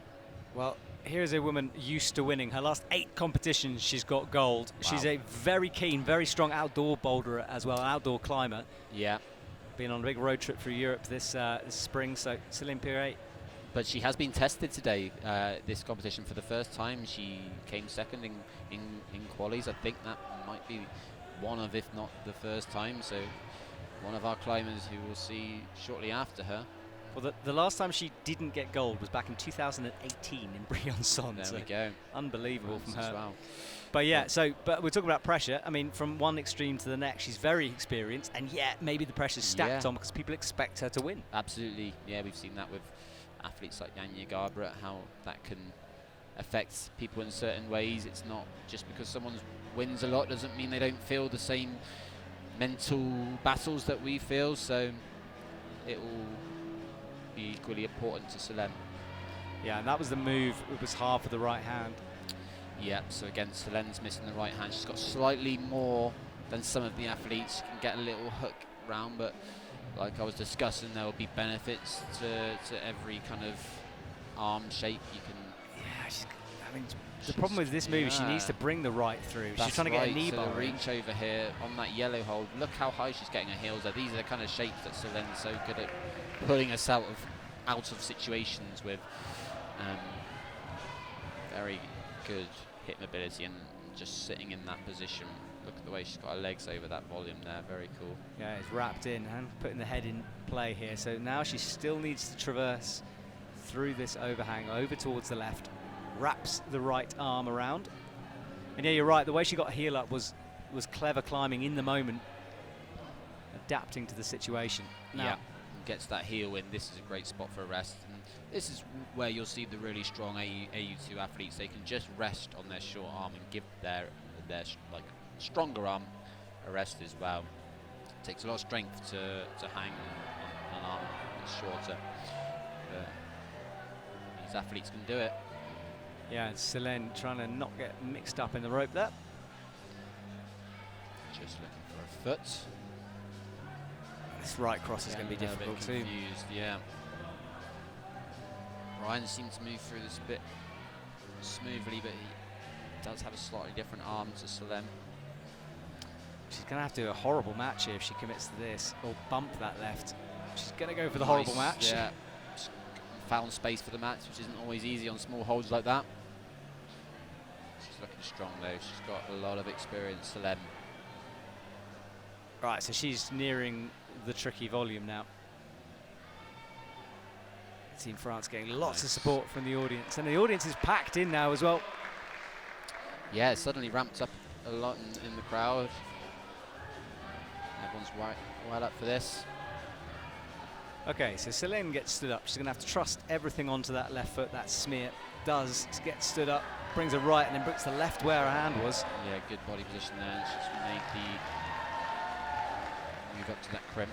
Well, here's a woman used to winning. Her last 8 competitions, she's got gold. Wow. She's a very keen, very strong outdoor boulderer as well, an outdoor climber. Yeah. Been on a big road trip through Europe this spring, so Céline Pirret. But she has been tested today, this competition, for the first time. She came second in qualies. I think that might be one of, if not the first time. So one of our climbers who we'll see shortly after her. Well, the last time she didn't get gold was back in 2018 in Briançon. There so we go. Unbelievable from her. Well. But yeah, but we're talking about pressure. I mean, from one extreme to the next, she's very experienced, and yet maybe the pressure's stacked on because people expect her to win. Absolutely. Yeah, we've seen that with athletes like Janja Gabra, how that can affect people in certain ways. It's not just because someone wins a lot doesn't mean they don't feel the same mental battles that we feel. So it will be equally important to Céline. Yeah, and that was the move. It was hard for the right hand. Yeah, so again, Céline's missing the right hand. She's got slightly more than some of the athletes. She can get a little hook round, but like I was discussing, there will be benefits to every kind of arm shape you can. Yeah, I mean, the problem with this move is she needs to bring the right through. That's she's trying to get a knee so bar. The reach over here on that yellow hold. Look how high she's getting her heels there. These are the kind of shapes that Céline's so good at pulling us out of situations with. Very good hip mobility and just sitting in that position. Look at the way she's got her legs over that volume there. Very cool. Yeah, it's wrapped in and putting the head in play here. So now she still needs to traverse through this overhang over towards the left. Wraps the right arm around. And yeah, you're right. The way she got her heel up was clever climbing in the moment, adapting to the situation. Now, yeah, gets that heel in. This is a great spot for a rest. And this is where you'll see the really strong AU2 athletes. They can just rest on their short arm and give their like stronger arm a rest as well. It takes a lot of strength to hang on an arm that's shorter. But these athletes can do it. Yeah, and Céline trying to not get mixed up in the rope there. Just looking for a foot. This right cross is going to be difficult too. Confused, yeah. Ryan seems to move through this a bit smoothly, but he does have a slightly different arm to Céline. She's going to have to do a horrible match here if she commits to this, or bump that left. She's going to go for the horrible match. Yeah, just found space for the match, which isn't always easy on small holds like that. She's looking strong though. She's got a lot of experience, Céline. Right, so she's nearing the tricky volume now. Team France getting lots of support from the audience, and the audience is packed in now as well. Yeah, it suddenly ramped up a lot in the crowd. Everyone's well up for this. Okay, so Céline gets stood up. She's going to have to trust everything onto that left foot. That smear does get stood up, brings her right, and then brings the left where her hand was. Yeah, good body position there. And she's made the move up to that crimp.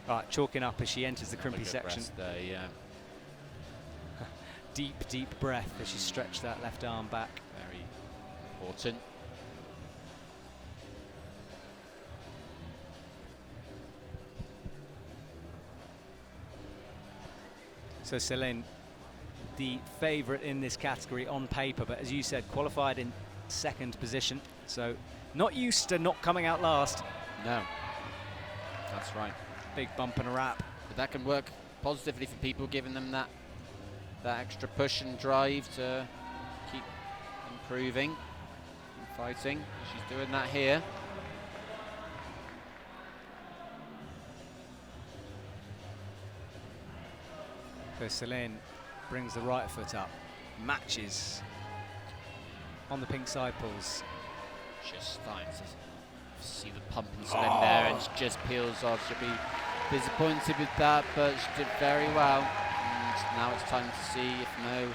Right, chalking up as she enters the crimpy section. There, yeah. Deep, deep breath as she stretched that left arm back. Very important. So Céline, the favourite in this category on paper, but as you said, qualified in second position. So not used to not coming out last. No, that's right. Big bump and a wrap. But that can work positively for people, giving them that extra push and drive to keep improving and fighting. She's doing that here. So Céline brings the right foot up, matches on the pink side pulls. Just starting to see the pump in Céline there, and she just peels off. She'll be disappointed with that, but she did very well. And now it's time to see if Mo.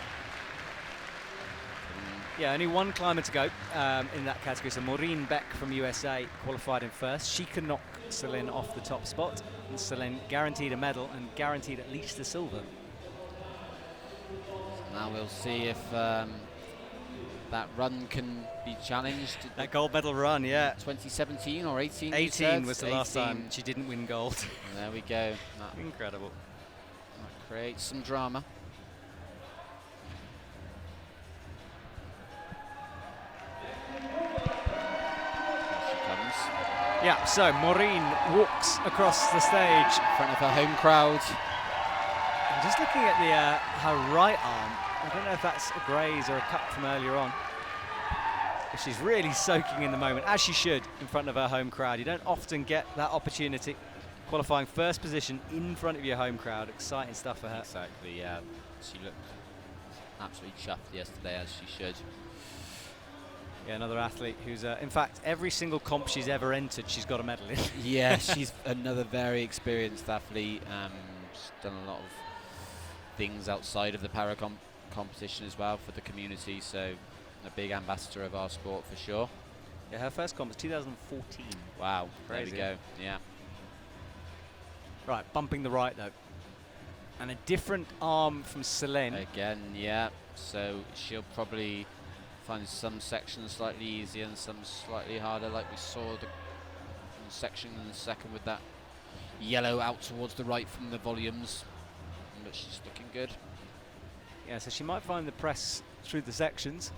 Yeah, only one climber to go in that category. So Maureen Beck from USA qualified in first. She can knock Céline off the top spot, and Céline guaranteed a medal and guaranteed at least a silver. Now we'll see if that run can be challenged. That gold medal run, yeah. 2017 or 18? 18 was the last time she didn't win gold. There we go. Incredible. That creates some drama. Yeah, so Maureen walks across the stage in front of her home crowd. I'm just looking at the her right arm. I don't know if that's a graze or a cut from earlier on. But she's really soaking in the moment, as she should, in front of her home crowd. You don't often get that opportunity. Qualifying first position in front of your home crowd. Exciting stuff for her. Exactly, yeah. She looked absolutely chuffed yesterday, as she should. Yeah, another athlete who's, in fact, every single comp she's ever entered, she's got a medal in. Yeah, she's another very experienced athlete. She's done a lot of things outside of the competition as well for the community, so a big ambassador of our sport for sure. Yeah, her first comp was 2014. Wow, crazy. There we go, yeah. Right, bumping the right though. And a different arm from Selene. Again, yeah, so she'll probably find some sections slightly easier and some slightly harder, like we saw the section in the second with that yellow out towards the right from the volumes. But she's looking good. Yeah, so she might find the press through the sections.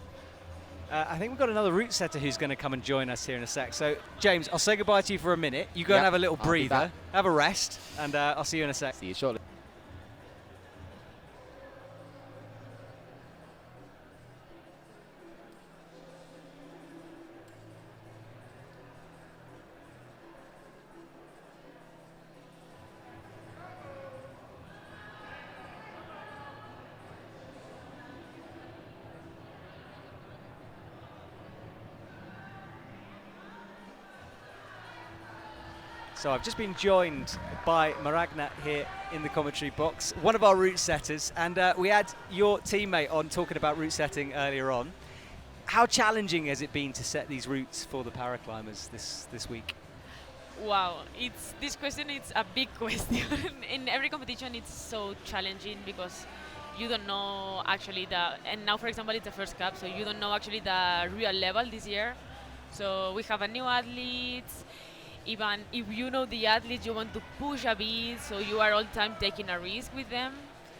I think we've got another route setter who's going to come and join us here in a sec. So, James, I'll say goodbye to you for a minute. You go and have a little breather, have a rest, and I'll see you in a sec. See you shortly. So I've just been joined by Maragna here in the commentary box, one of our route setters, and we had your teammate on talking about route setting earlier on. How challenging has it been to set these routes for the paraclimbers this week? Wow, this question is a big question. In every competition it's so challenging because you don't know actually and now for example it's the first cup, so you don't know actually the real level this year. So we have a new athletes. Even if you know the athletes, you want to push a bit, so you are all the time taking a risk with them.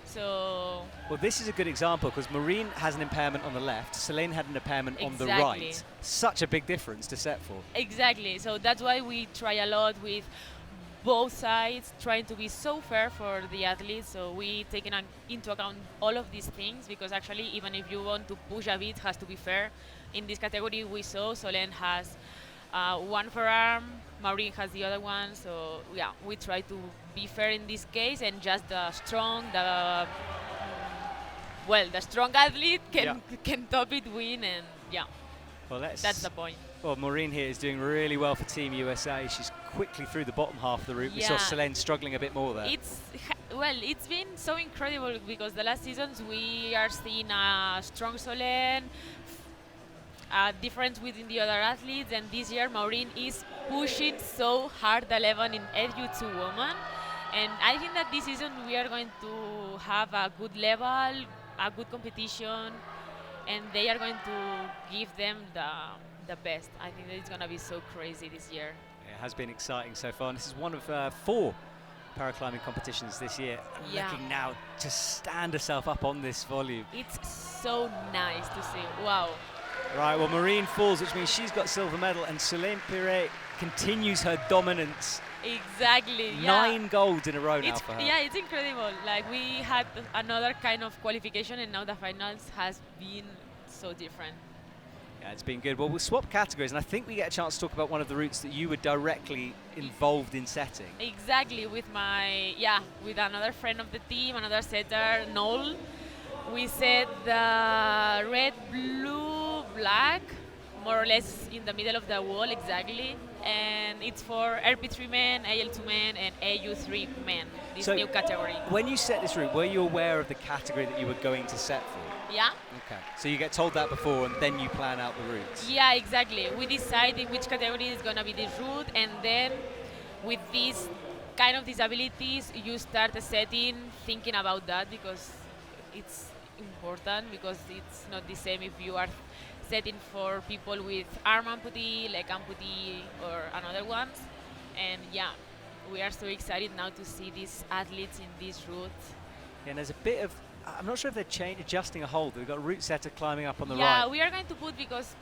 So. Well, this is a good example because Maureen has an impairment on the left, Selene had an impairment on the right. Such a big difference to set for. Exactly. So that's why we try a lot with both sides, trying to be so fair for the athletes. So we take into account all of these things because actually, even if you want to push a bit, it has to be fair. In this category, we saw Selene has one forearm, Maureen has the other one, so yeah, we try to be fair in this case, and just the strong athlete can top it, win, and yeah, well, that's the point. Well, Maureen here is doing really well for Team USA. She's quickly through the bottom half of the route. We saw Selene struggling a bit more there. It's been so incredible because the last seasons we are seeing a strong Selene, a difference within the other athletes, and this year Maureen is pushing so hard the 11 in LU2 woman, and I think that this season we are going to have a good level, a good competition, and they are going to give them the best. I think that it's going to be so crazy this year. It has been exciting so far, and this is one of 4 paraclimbing competitions this year. Looking now to stand herself up on this volume. It's so nice to see. Wow. Right, well, Maureen falls, which means she's got silver medal, and Selene Pirret continues her dominance. Exactly, 9 golds in a row now for her. Yeah, it's incredible. Like, we had another kind of qualification, and now the finals has been so different. Yeah, it's been good. Well, we'll swap categories, and I think we get a chance to talk about one of the routes that you were directly involved in setting. Exactly, with another friend of the team, another setter, Noel. We set the red, blue, black, more or less in the middle of the wall, exactly. And it's for RP3 men, AL2 men, and AU3 men, this new category. When you set this route, were you aware of the category that you were going to set for? Yeah. Okay. So you get told that before, and then you plan out the routes? Yeah, exactly. We decide in which category is going to be this route, and then with these kind of disabilities, you start setting, thinking about that, because it's important, because it's not the same if you are setting for people with arm amputee, leg amputee, or another ones. And yeah, we are so excited now to see these athletes in this route. And there's a bit of, I'm not sure if they're adjusting a hold. We've got a route setter climbing up on the right. Yeah, we are going to put, because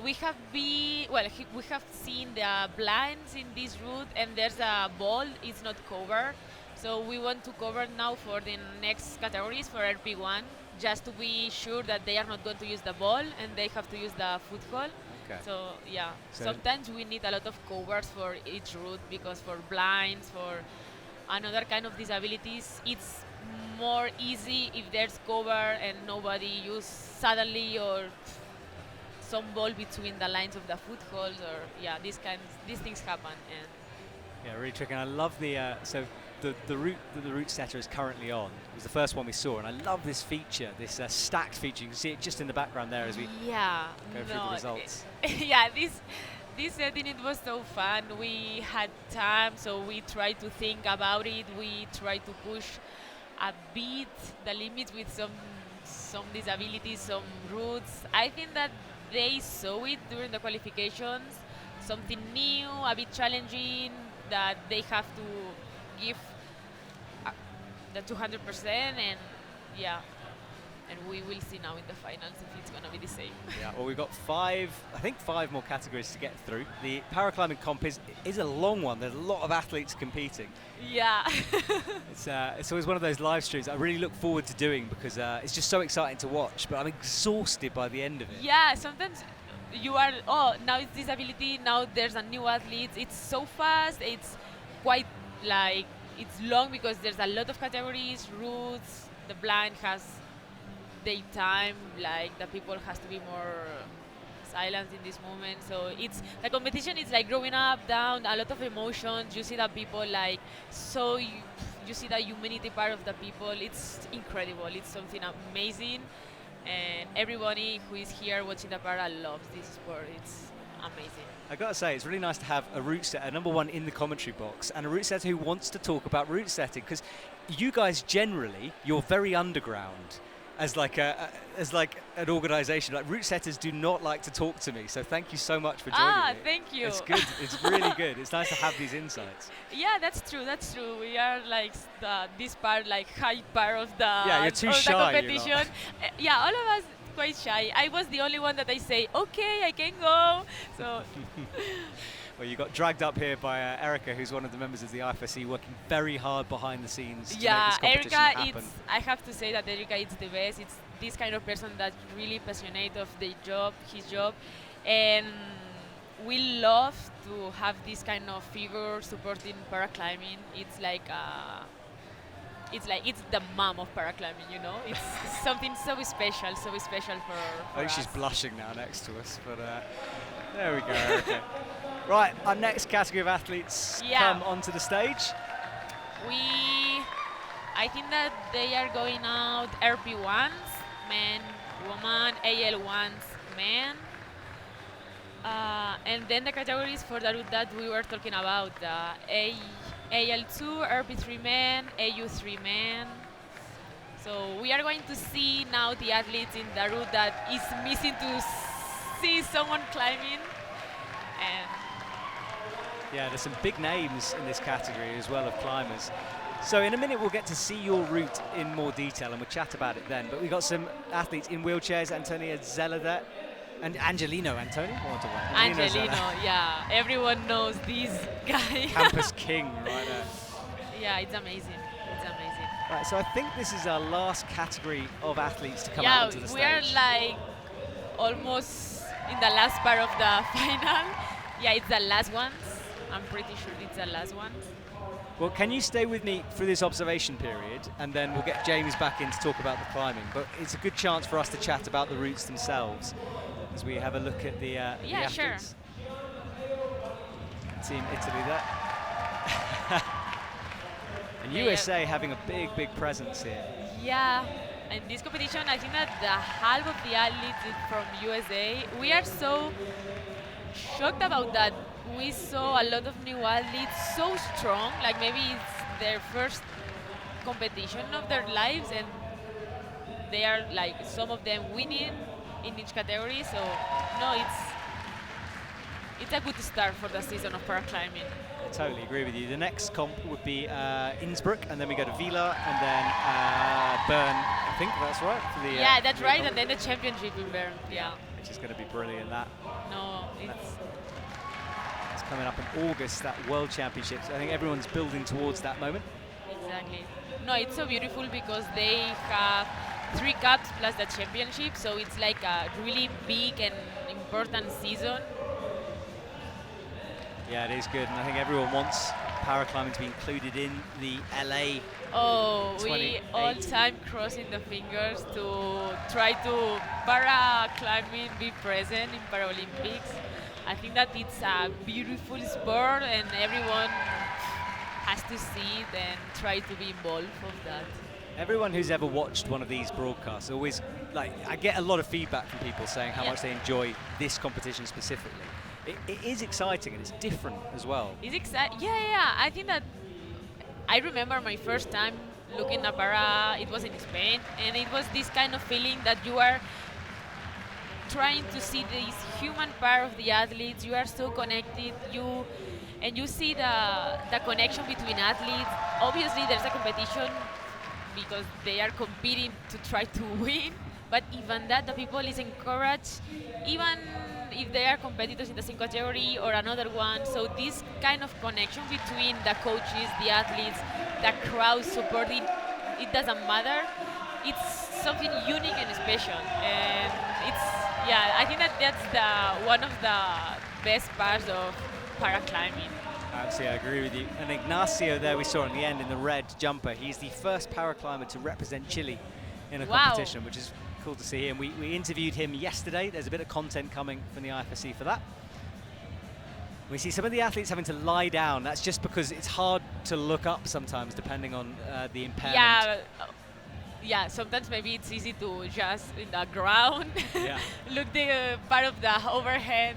we have seen the blinds in this route, and there's a ball, it's not covered. So we want to cover now for the next categories for RP1, just to be sure that they are not going to use the ball and they have to use the foothold. Okay. So yeah, So sometimes we need a lot of covers for each route, because for blinds, for another kind of disabilities, it's more easy if there's cover and nobody use suddenly or some ball between the lines of the footholds, or yeah, these things happen. And yeah, really tricky. And I love the route that the route setter is currently on. It was the first one we saw, and I love this feature, this stacked feature. You can see it just in the background there as we go through the results. Yeah, this setting, it was so fun. We had time, so we tried to think about it. We tried to push a bit the limits with some disabilities, some routes. I think that they saw it during the qualifications, something new, a bit challenging, that they have to give the 200%, and yeah, and we will see now in the finals if it's going to be the same. Yeah, well, we've got five more categories to get through. The paraclimbing comp is a long one. There's a lot of athletes competing. Yeah. It's always one of those live streams I really look forward to doing, because it's just so exciting to watch, but I'm exhausted by the end of it. Yeah, sometimes you are, now it's disability, now there's a new athlete. It's so fast, it's quite like, it's long because there's a lot of categories, routes, the blind has daytime, like the people has to be more silent in this moment. So it's, the competition is like growing up, down, a lot of emotions. You see that people like, so you see the humanity part of the people. It's incredible, it's something amazing. And everybody who is here watching the para loves this sport. It's amazing. I gotta say, it's really nice to have a route setter, number one, in the commentary box, and a route setter who wants to talk about route setting, because you guys generally, you're very underground as like an organisation. Like, route setters do not like to talk to me, so thank you so much for joining me. Thank you. It's good. It's really good. It's nice to have these insights. Yeah, that's true. That's true. We are like this part, like high part of the yeah, you're too shy, the competition. Yeah, all of us quite shy. I was the only one that I say, okay, I can go. So. Well, you got dragged up here by Erica, who's one of the members of the IFSC, working very hard behind the scenes to make this competition happen. I have to say that Erica is the best. It's this kind of person that's really passionate of the job, his job, and we love to have this kind of figure supporting paraclimbing. It's like it's the mom of paraclimbing, you know. It's something so special for I think us. she's blushing now next to us, but there we go, Erica. Right, our next category of athletes come onto the stage. I think that they are going out RP1s, men, woman, AL1s, men. And then the categories for the route that we were talking about, AL2, RP3 men, AU3 men. So we are going to see now the athletes in the route that is missing to see someone climbing. And yeah, there's some big names in this category as well of climbers. So in a minute we'll get to see your route in more detail and we'll chat about it then. But we've got some athletes in wheelchairs, Antonia Zelada and Angelino. Angelino, yeah. Everyone knows this guy. Campus king right there. Yeah, it's amazing. It's amazing. Right, so I think this is our last category of athletes to come out onto the stage. Yeah, we are like almost in the last part of the final. Yeah, it's the last ones. I'm pretty sure it's the last one. Well, can you stay with me through this observation period, and then we'll get James back in to talk about the climbing. But it's a good chance for us to chat about the routes themselves as we have a look at the athletes. Sure. Team Italy there. And USA having a big presence here. Yeah, in this competition, I think that the half of the athletes is from USA. We are so shocked about that. We saw a lot of new athletes so strong, like maybe it's their first competition of their lives, and they are like some of them winning in each category. So no, it's a good start for the season of paraclimbing. I totally agree with you. The next comp would be Innsbruck, and then we go to Vila, and then Bern. I think that's right. For the, Yeah, that's right, and then the championship in Bern. Yeah. Which is going to be brilliant. That. No, It's coming up in August, that World Championships. I think everyone's building towards that moment. exactly. No, it's so beautiful because they have 3 cups plus the championship, so it's like a really big and important season. Yeah, it is good, and I think everyone wants paraclimbing to be included in the LA. Oh, 28. we all time crossing the fingers to try to paraclimbing be present in Paralympics. I think that it's a beautiful sport and everyone has to see it and try to be involved of that. Everyone who's ever watched one of these broadcasts always, I get a lot of feedback from people saying how much they enjoy this competition specifically. It is exciting and it's different as well. It's exciting. Yeah. I think that I remember my first time looking at para. It was in Spain, and it was this kind of feeling that you are trying to see this human part of the athletes. You are so connected. You see the connection between athletes. Obviously, there's a competition because they are competing to try to win. But even that, the people is encouraged, even if they are competitors in the same category or another one. So this kind of connection between the coaches, the athletes, the crowd supporting, it doesn't matter. It's something unique and special. And I think that's one of the best parts of paraclimbing. Absolutely, I agree with you. And Ignacio there we saw in the end in the red jumper, he's the first paraclimber to represent Chile in a competition, which is cool to see him. We interviewed him yesterday. There's a bit of content coming from the IFSC for that. We see some of the athletes having to lie down. That's just because it's hard to look up sometimes depending on the impairment. Yeah, sometimes maybe it's easy to just in the ground look the part of the overhead.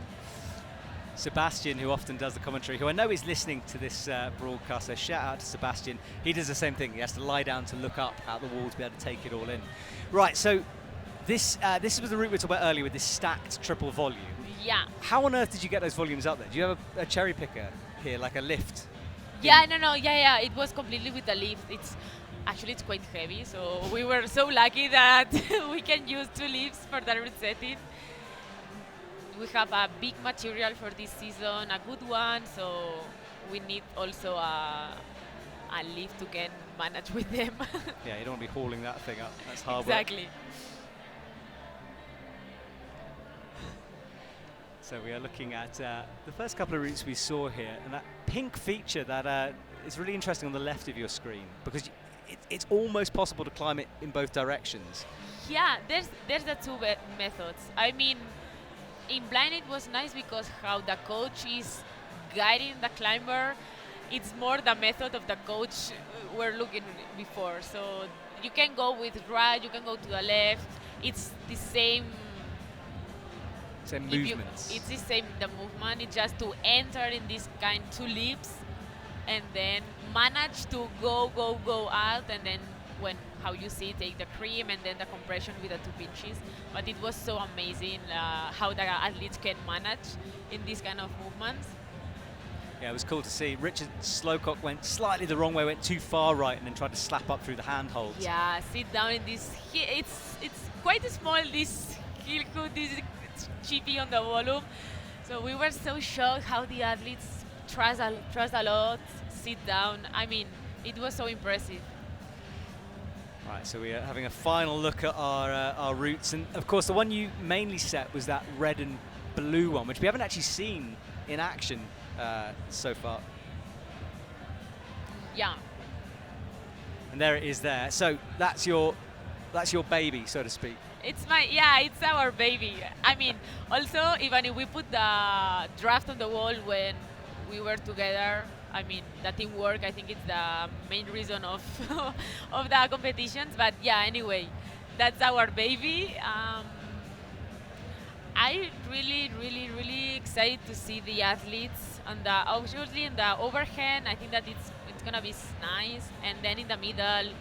Sebastian, who often does the commentary, who I know is listening to this broadcast, so shout out to Sebastian. He does the same thing. He has to lie down to look up at the wall to be able to take it all in. Right, so this was the route we talked about earlier with this stacked triple volume. Yeah. How on earth did you get those volumes up there? Do you have a cherry picker here, like a lift? Yeah, yeah. It was completely with the lift. It's quite heavy, so we were so lucky that we can use 2 lifts for the resetting. We have a big material for this season, a good one, so we need also a lift to can manage with them. Yeah, you don't want to be hauling that thing up. That's hard Exactly. work. So we are looking at the first couple of routes we saw here, and that pink feature that is really interesting on the left of your screen, because it's almost possible to climb it in both directions. Yeah, there's the 2 methods. I mean, in blind it was nice because how the coach is guiding the climber, it's more the method of the coach we're looking before. So you can go with right, you can go to the left. It's the same. Same movements. It's the same, the movement. It's just to enter in this kind 2 leaps and then manage to go out, and then how you see, take the cream and then the compression with the 2 pinches. But it was so amazing how the athletes can manage in these kind of movements. Yeah, it was cool to see. Richard Slowcock went slightly the wrong way, went too far right, and then tried to slap up through the handholds. Yeah, sit down in this. It's quite small, this heel hook, this chippy on the volume. So we were so shocked how the athletes trust a lot, sit down. I mean, it was so impressive. Right, so we are having a final look at our routes, and of course the one you mainly set was that red and blue one, which we haven't actually seen in action so far. Yeah. And there it is there. So that's your baby, so to speak. It's our baby. I mean, also, even if we put the draft on the wall when we were together, I mean, the teamwork, I think it's the main reason of of the competitions. But yeah, anyway, that's our baby. I really excited to see the athletes, and obviously in the overhand, I think that it's gonna be nice, and then in the middle,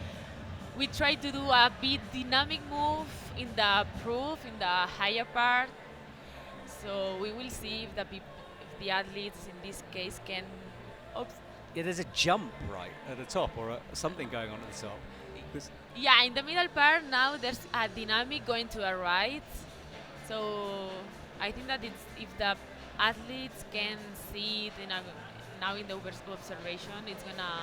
we try to do a bit dynamic move in the proof, in the higher part. So we will see if if the athletes in this case can. Yeah, there's a jump right at the top, or something going on at the top. Yeah, in the middle part now there's a dynamic going to the right. So I think that if the athletes can see it now in the observation, it's gonna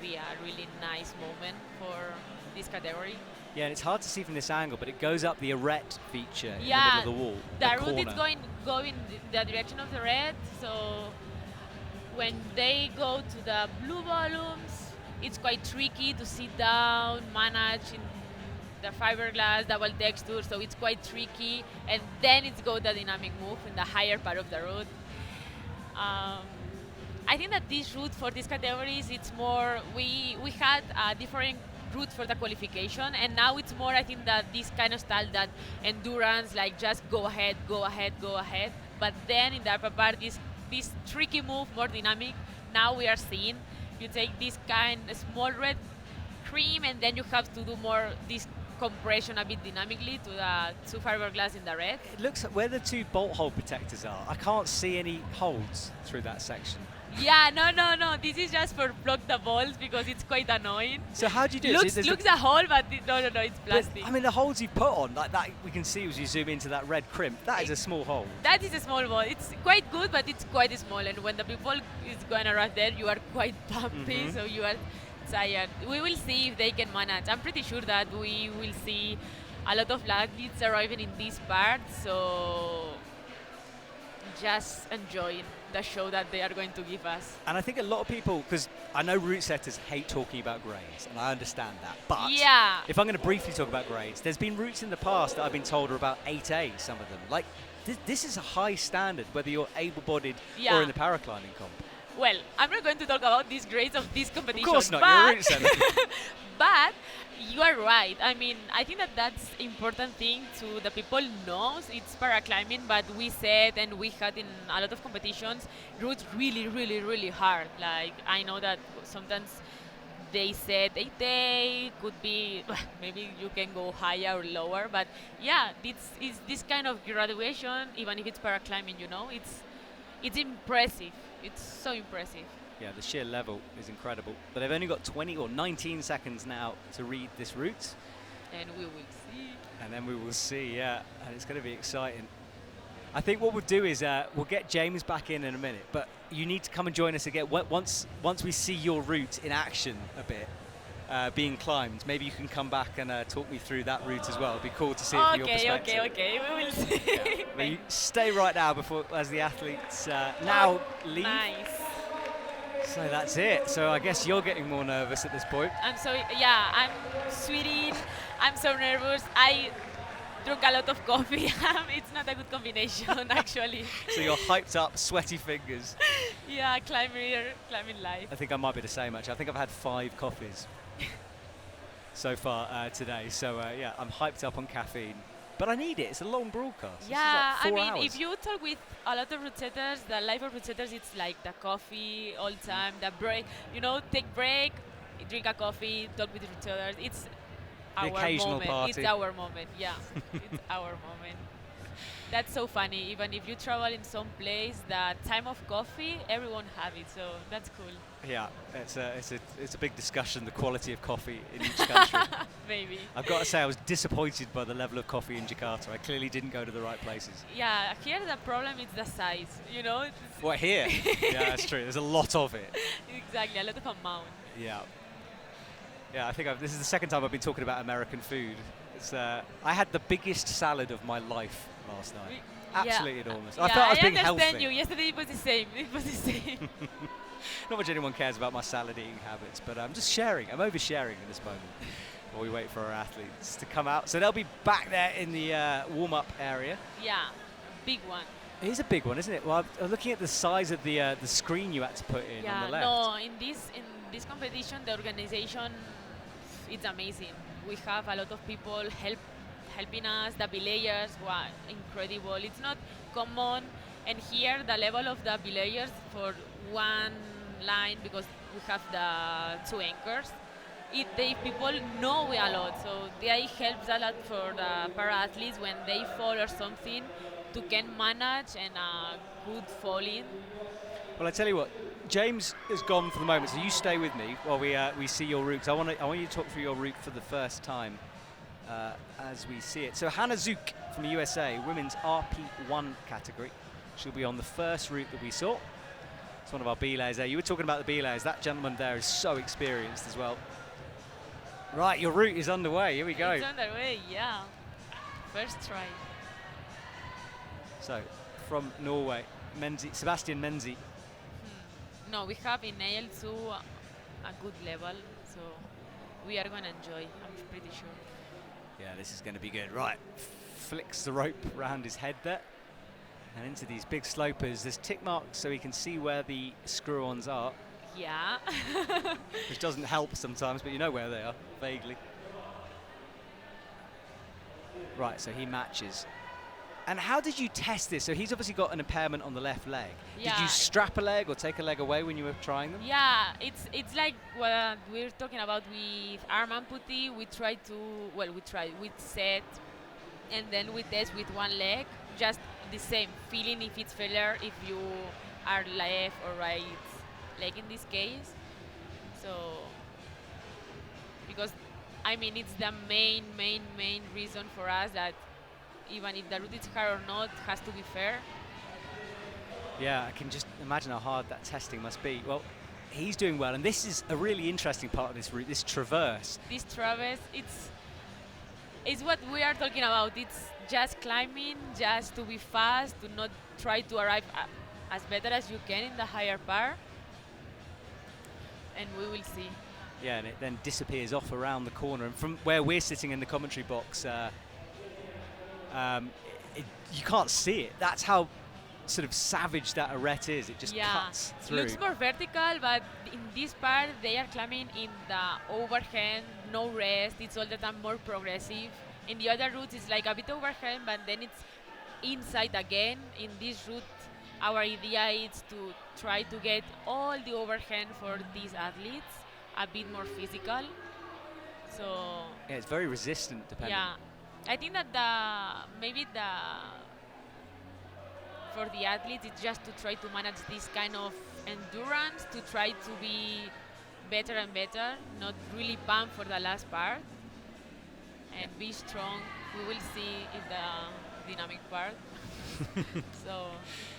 be a really nice moment for this category. Yeah, and it's hard to see from this angle, but it goes up the arete feature in the Yeah, middle of the wall. the route corner. is going the direction of the red. So when they go to the blue volumes, it's quite tricky to sit down, manage in the fiberglass, double texture, so it's quite tricky. And then it's go the dynamic move in the higher part of the route. I think that this route for these categories, it's more, we had a different route for the qualification, and now it's more, I think that this kind of style that endurance, like just go ahead, go ahead, go ahead. But then in the upper part, this tricky move, more dynamic. Now we are seeing you take this kind of small red cream, and then you have to do more this compression a bit dynamically to the two fiberglass in the red. It looks like where the two bolt hole protectors are, I can't see any holes through that section. Yeah, no. This is just for block the balls because it's quite annoying. So how do you do it? Looks a hole, but no, it's plastic. I mean, the holes you put on, like that, we can see as you zoom into that red crimp. That is a small hole. That is a small ball. It's quite good, but it's quite small. And when the people is going around there, you are quite bumpy, so you are tired. We will see if they can manage. I'm pretty sure that we will see a lot of athletes arriving in this part. So just enjoying the show that they are going to give us. And I think a lot of people, because I know route setters hate talking about grades, and I understand that. But yeah, if I'm going to briefly talk about grades, there's been routes in the past that I've been told are about 8A, some of them. Like, this is a high standard, whether you're able-bodied or in the paraclimbing comp. Well, I'm not going to talk about these grades of this competition. Of course not, you're a route setter. But you are right. I mean, I think that that's important thing to the people knows it's paraclimbing, but we said and we had in a lot of competitions routes really, really, really hard. Like, I know that sometimes they said 8A could be, maybe you can go higher or lower, but yeah, it's this kind of graduation, even if it's paraclimbing, it's impressive. It's so impressive. Yeah, the sheer level is incredible. But they've only got 20 or 19 seconds now to read this route. And we will see. And then we will see, yeah. And it's going to be exciting. I think what we'll do is we'll get James back in a minute. But you need to come and join us again. Once we see your route in action a bit, being climbed, maybe you can come back and talk me through that route as well. It'd be cool to see it from your perspective. Okay. We will see. Yeah. Well, you stay right now as the athletes now leave. Nice. So that's it. So I guess you're getting more nervous at this point. I'm sweating. I'm so nervous. I drink a lot of coffee. It's not a good combination, actually. So you're hyped up, sweaty fingers. Yeah, climbing life. I think I might be the same, actually. I think I've had 5 coffees so far today. So yeah, I'm hyped up on caffeine. But I need it. It's a long broadcast. Yeah, this is like 4 hours. If you talk with a lot of route setters, the life of route setters, it's like the coffee all the time, the break. Take break, drink a coffee, talk with route setters. It's the our occasional moment. party. It's our moment. Yeah, it's our moment. That's so funny. Even if you travel in some place, the time of coffee, everyone have it. So that's cool. Yeah, it's a big discussion, the quality of coffee in each country. Maybe. I've got to say I was disappointed by the level of coffee in Jakarta. I clearly didn't go to the right places. Yeah, here the problem is the size, What, here? Yeah, that's true. There's a lot of it. Exactly, a lot of amount. Yeah. Yeah, I think this is the second time I've been talking about American food. I had the biggest salad of my life last night. Absolutely enormous. I thought I was being healthy. I understand you. Yesterday it was the same. Not much anyone cares about my salad eating habits, but I'm just sharing. I'm oversharing in this moment while we wait for our athletes to come out. So they'll be back there in the warm-up area. Yeah, big one. It is a big one, isn't it? Well, I'm looking at the size of the screen you had to put in on the left. No, in this competition, the organization, it's amazing. We have a lot of people helping us. The belayers were incredible. It's not common, and here the level of the belayers for one line, because we have the 2 anchors, people know a lot, so they helps a lot for the para athletes when they fall or something to can manage and good falling. Well, I tell you what, James is gone for the moment, so you stay with me while we see your route. 'Cause I want you to talk through your route for the first time as we see it. So Hannah Zook from the USA, women's RP1 category. She'll be on the first route that we saw. It's one of our belays there. You were talking about the belays. That gentleman there is so experienced as well. Right, your route is underway. Here we go. It's underway, yeah. First try. So, from Norway, Sebastian Menzi. No, we have in AL2 a good level, so we are going to enjoy, I'm pretty sure. Yeah, this is going to be good. Right, flicks the rope around his head there. And into these big slopers. There's tick marks so he can see where the screw-ons are. Yeah. Which doesn't help sometimes, but you know where they are, vaguely. Right, so he matches. And how did you test this? So he's obviously got an impairment on the left leg. Yeah. Did you strap a leg or take a leg away when you were trying them? Yeah, it's like what we're talking about with arm amputee. We set and then we test with one leg, just the same, feeling if it's failure, if you are left or right leg in this case. So, because I mean, it's the main reason for us that even if the route is hard or not, it has to be fair. Yeah, I can just imagine how hard that testing must be. Well, he's doing well, and this is a really interesting part of this route, this traverse. This traverse, it's what we are talking about. It's just climbing, just to be fast, to not try to arrive as better as you can in the higher part. And we will see. Yeah, and it then disappears off around the corner. And from where we're sitting in the commentary box, you can't see it. That's how sort of savage that arete is. It just cuts through. It looks more vertical, but in this part, they are climbing in the overhand, no rest. It's all the time more progressive. In the other routes, it's like a bit overhand, but then it's inside again. In this route, our idea is to try to get all the overhand for these athletes, a bit more physical. So yeah, it's very resistant, depending. Yeah, I think that for the athletes, it's just to try to manage this kind of endurance, to try to be better and better, not really pump for the last part, and be strong. We will see in the dynamic part. So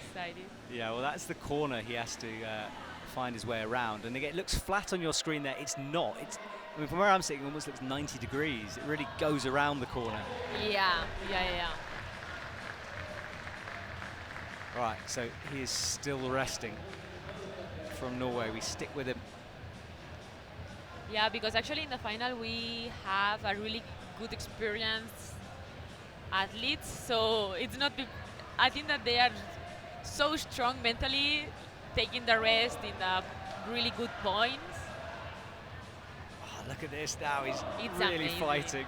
excited. Yeah, well, that's the corner he has to find his way around. And again, it looks flat on your screen there. It's not. I mean, from where I'm sitting, it almost looks 90 degrees. It really goes around the corner. Yeah. Right, so he is still resting from Norway. We stick with him. Yeah, because actually in the final we have a really good experienced athletes. So it's not. I think that they are so strong mentally, taking the rest in the really good points. Oh, look at this now. He's It's really amazing. fighting.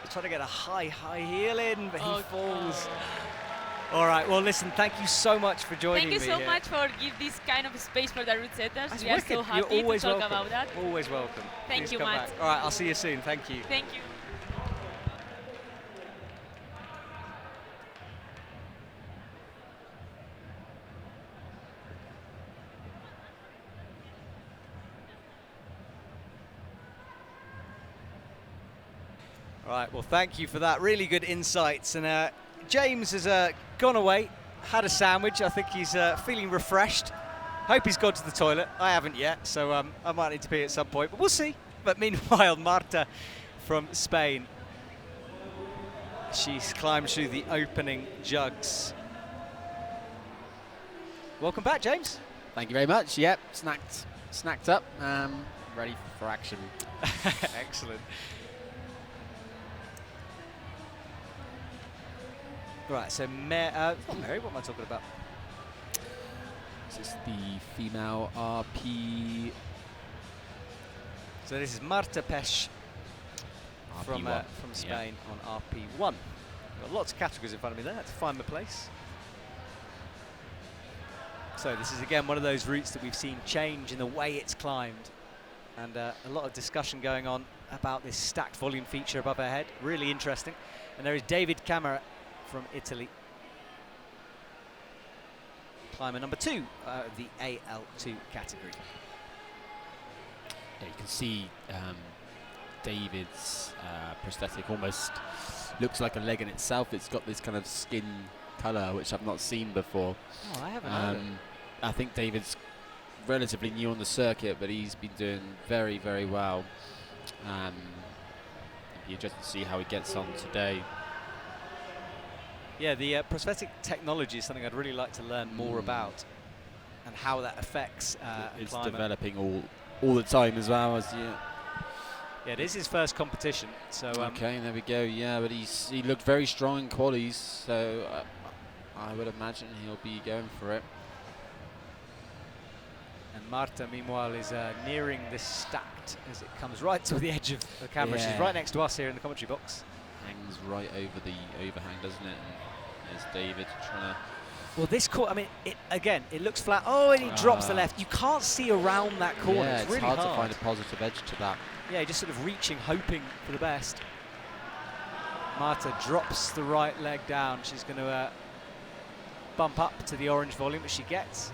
He's trying to get a high heel in, but he Oh, falls. God. All right, well, listen, thank you so much for joining me Thank you so here. much for give this kind of space for the route setters. That's We are wicked. so happy You're always to talk welcome. about that. Always welcome. Thank Please you, come Matt. back. All right, I'll see you soon. Thank you. Thank you. All right, well, thank you for that. Really good insights. And James has gone away, had a sandwich. I think he's feeling refreshed. Hope he's gone to the toilet. I haven't yet, so I might need to pee at some point, but we'll see. But meanwhile, Marta from Spain, she's climbed through the opening jugs. Welcome back, James. Thank you very much. Yep, snacked up, ready for action. Excellent. Right, so not Mary, what am I talking about? This is the female RP. So this is Marta Pesch from RP1. Spain on RP1. Got lots of categories in front of me there. I had to find my place. So this is again one of those routes that we've seen change in the way it's climbed And a lot of discussion going on about this stacked volume feature above her head. Really interesting. And there is David Camera from Italy. Climber number 2 of the AL2 category. Yeah, you can see David's prosthetic almost looks like a leg in itself. It's got this kind of skin colour, which I've not seen before. Oh, I haven't heard it. I think David's relatively new on the circuit, but he's been doing very, very well. You just see how he gets on today. Yeah, the prosthetic technology is something I'd really like to learn more about, and how that affects a It's climber. developing all the time as well. Yeah, it is his first competition, so okay, there we go. Yeah, but he looked very strong in qualies, so I would imagine he'll be going for it. And Marta, meanwhile, is nearing this stacked as it comes right to the edge of the camera. Yeah. She's right next to us here in the commentary box. Hangs right over the overhang, doesn't it? And there's David trying to... Well, this corner, I mean, it looks flat. Oh, and he drops the left. You can't see around that corner. Yeah, it's really hard to find a positive edge to that. Yeah, just sort of reaching, hoping for the best. Marta drops the right leg down. She's going to bump up to the orange volume that she gets.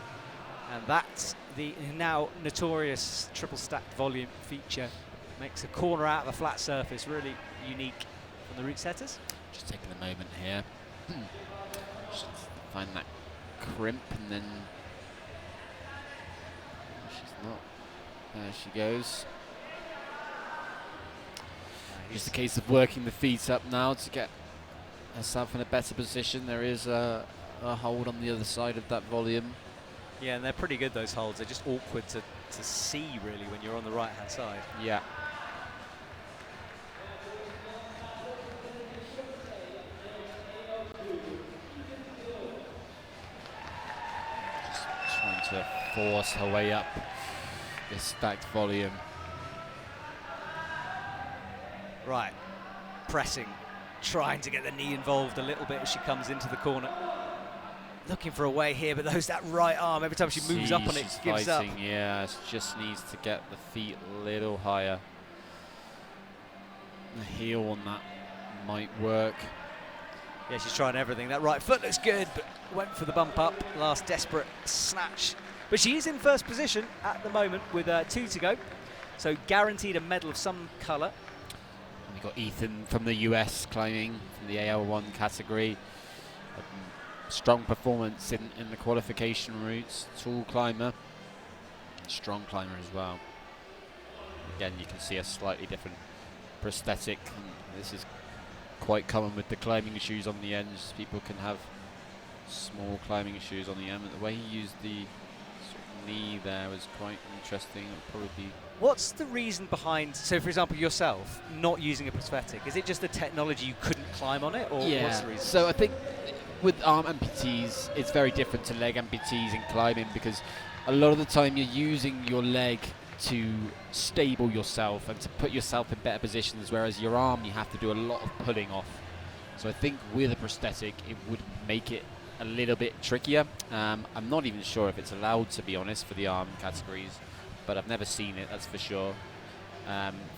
And that's the now notorious triple stacked volume feature. Makes a corner out of a flat surface, really unique from the route setters. Just taking a moment here. Just find that crimp, and then she's not. There she goes. Just a case of working the feet up now to get herself in a better position. There is a hold on the other side of that volume. Yeah, and they're pretty good, those holds. They're just awkward to see, really, when you're on the right-hand side. Yeah. Just trying to force her way up this stacked volume. Right, pressing, trying to get the knee involved a little bit as she comes into the corner. Looking for a way here, but that right arm, every time she moves up on it, she's gives fighting, up. Yeah, she just needs to get the feet a little higher. The heel on that might work. Yeah, she's trying everything. That right foot looks good, but went for the bump up. Last desperate snatch. But she is in first position at the moment with 2 to go. So guaranteed a medal of some colour. We've got Ethan from the US climbing from the AL1 category. Strong performance in the qualification routes. Tall climber, strong climber as well. Again, you can see a slightly different prosthetic. And this is quite common with the climbing shoes on the ends. People can have small climbing shoes on the end, but the way he used the sort of knee there was quite interesting. It would probably be... What's the reason behind, so for example, yourself not using a prosthetic? Is it just the technology, you couldn't climb on it, or what's the reason? So I think with arm amputees, it's very different to leg amputees in climbing, because a lot of the time you're using your leg to stable yourself and to put yourself in better positions, whereas your arm you have to do a lot of pulling off. So I think with a prosthetic it would make it a little bit trickier. I'm not even sure if it's allowed, to be honest, for the arm categories, but I've never seen it, that's for sure.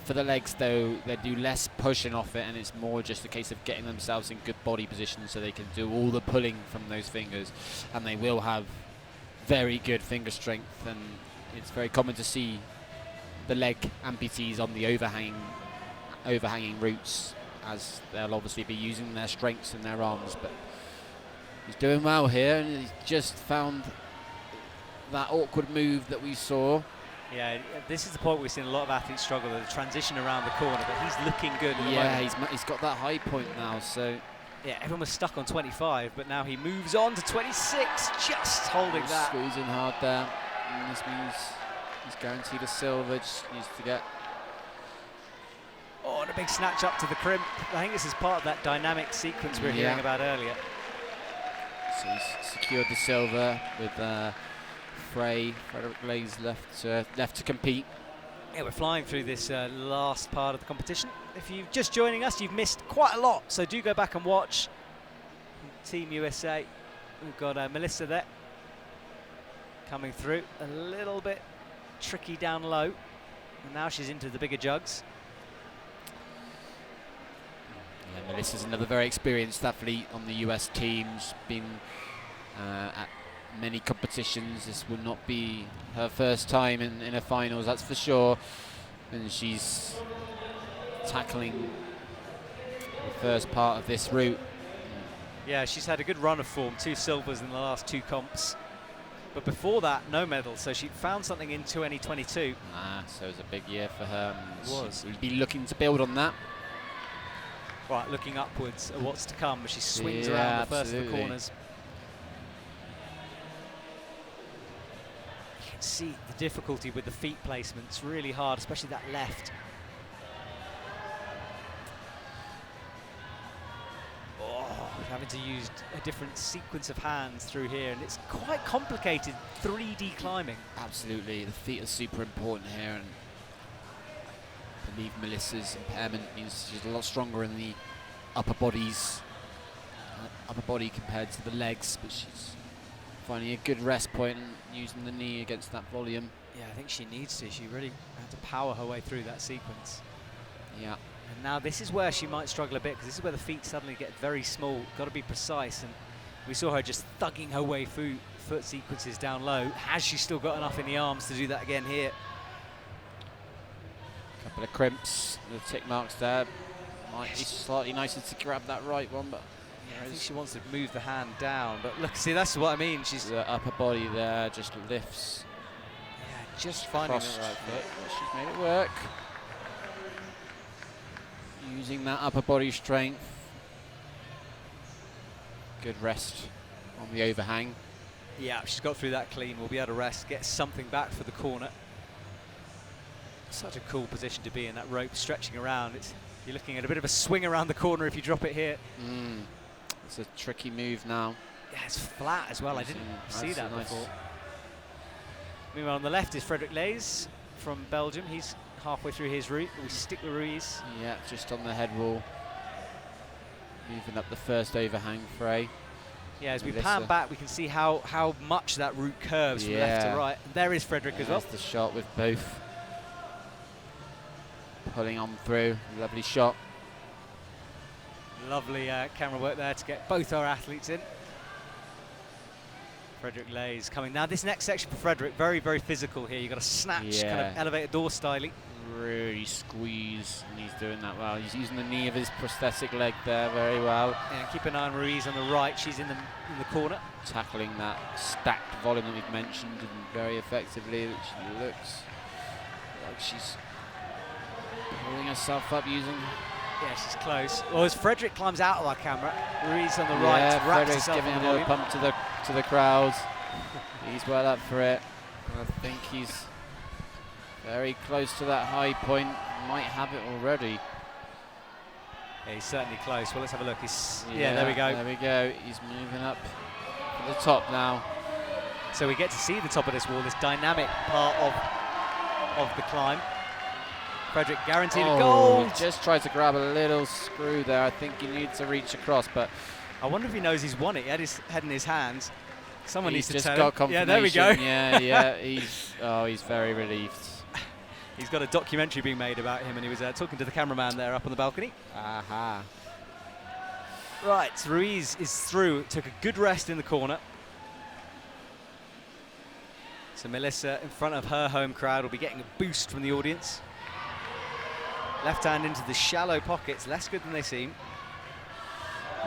For the legs though, they do less pushing off it, and it's more just a case of getting themselves in good body position so they can do all the pulling from those fingers, and they will have very good finger strength. And it's very common to see the leg amputees on the overhanging routes, as they'll obviously be using their strengths in their arms. But he's doing well here, and he's just found that awkward move that we saw. Yeah, this is the point we've seen a lot of athletes struggle, the transition around the corner, but he's looking good at the moment. He's got that high point now, so... Yeah, everyone was stuck on 25, but now he moves on to 26, just holding that. Squeezing hard there, and this means he's guaranteed a silver, just needs to get... Oh, and a big snatch up to the crimp. I think this is part of that dynamic sequence we were hearing about earlier. So he's secured the silver with Frederick Glaze left to compete. Yeah, we're flying through this last part of the competition. If you're just joining us, you've missed quite a lot, so do go back and watch. Team USA, we've got Melissa there coming through, a little bit tricky down low. And now she's into the bigger jugs. Yeah, Melissa's another very experienced athlete on the US teams, been at many competitions. This will not be her first time in a finals, that's for sure. And she's tackling the first part of this route. Yeah, she's had a good run of form, 2 silvers in the last 2 comps. But before that, no medal, so she found something in 2022. So it was a big year for her. It was. She'll be looking to build on that. Right, looking upwards at what's to come as she swings around the first of the corners. You can see the difficulty with the feet placements, really hard, especially that left. Having to use a different sequence of hands through here, and it's quite complicated 3D climbing. Absolutely, the feet are super important here, and I believe Melissa's impairment means she's a lot stronger in the upper body compared to the legs, but she's finding a good rest point and using the knee against that volume. Yeah, I think she needs to. She really had to power her way through that sequence. Yeah. And now this is where she might struggle a bit, because this is where the feet suddenly get very small. Got to be precise, and we saw her just thugging her way through foot sequences down low. Has she still got enough in the arms to do that again here? Couple of crimps, the tick marks there. Might be slightly nicer to grab that right one, but yeah, I think she wants to move the hand down. But look, see, that's what I mean. She's the upper body there just lifts. Yeah, just finding the right foot. She's made it work. Using that upper body strength. Good rest on the overhang. Yeah, she's got through that clean. We'll be able to rest, get something back for the corner. Such a cool position to be in, that rope stretching around. You're looking at a bit of a swing around the corner if you drop it here. It's a tricky move now. Yeah, it's flat as well. I didn't see that nice. before. Meanwhile, on the left is Frederick Leys from Belgium. He's halfway through his route. We stick with Ruiz. Yeah, just on the head wall. Moving up the first overhang fray. Yeah, as Melissa. we pan back, we can see how much that route curves from left to right. And there is Frederick as well. There's the shot with both. Pulling on through. Lovely shot. Lovely camera work there to get both our athletes in. Frederick Leys coming. Now this next section for Frederick, very, very physical here. You've got to snatch, kind of elevated door styling. Really squeeze, and he's doing that well. He's using the knee of his prosthetic leg there very well. And keep an eye on Ruiz on the right. She's in the corner. Tackling that stacked volume that we've mentioned, and very effectively. She looks like she's pulling herself up using. Yeah, she's close. Well, as Frederick climbs out of our camera, Ruiz on the right. Yeah, Frederick's giving a little pump to the crowd. He's well up for it. I think he's very close to that high point. Might have it already. Yeah, he's certainly close. Well, let's have a look. Yeah, there we go. There we go. He's moving up to the top now. So we get to see the top of this wall, this dynamic part of the climb. Frederick guaranteed a gold. Just tried to grab a little screw there. I think he needs to reach across, but I wonder if he knows he's won it. He had his head in his hands. Someone needs to just tell got him. confirmation. Yeah, there we go. Yeah. He's very relieved. He's got a documentary being made about him, and he was talking to the cameraman there up on the balcony. Aha. Right, Ruiz is through. Took a good rest in the corner. So Melissa, in front of her home crowd, will be getting a boost from the audience. Left hand into the shallow pockets, less good than they seem.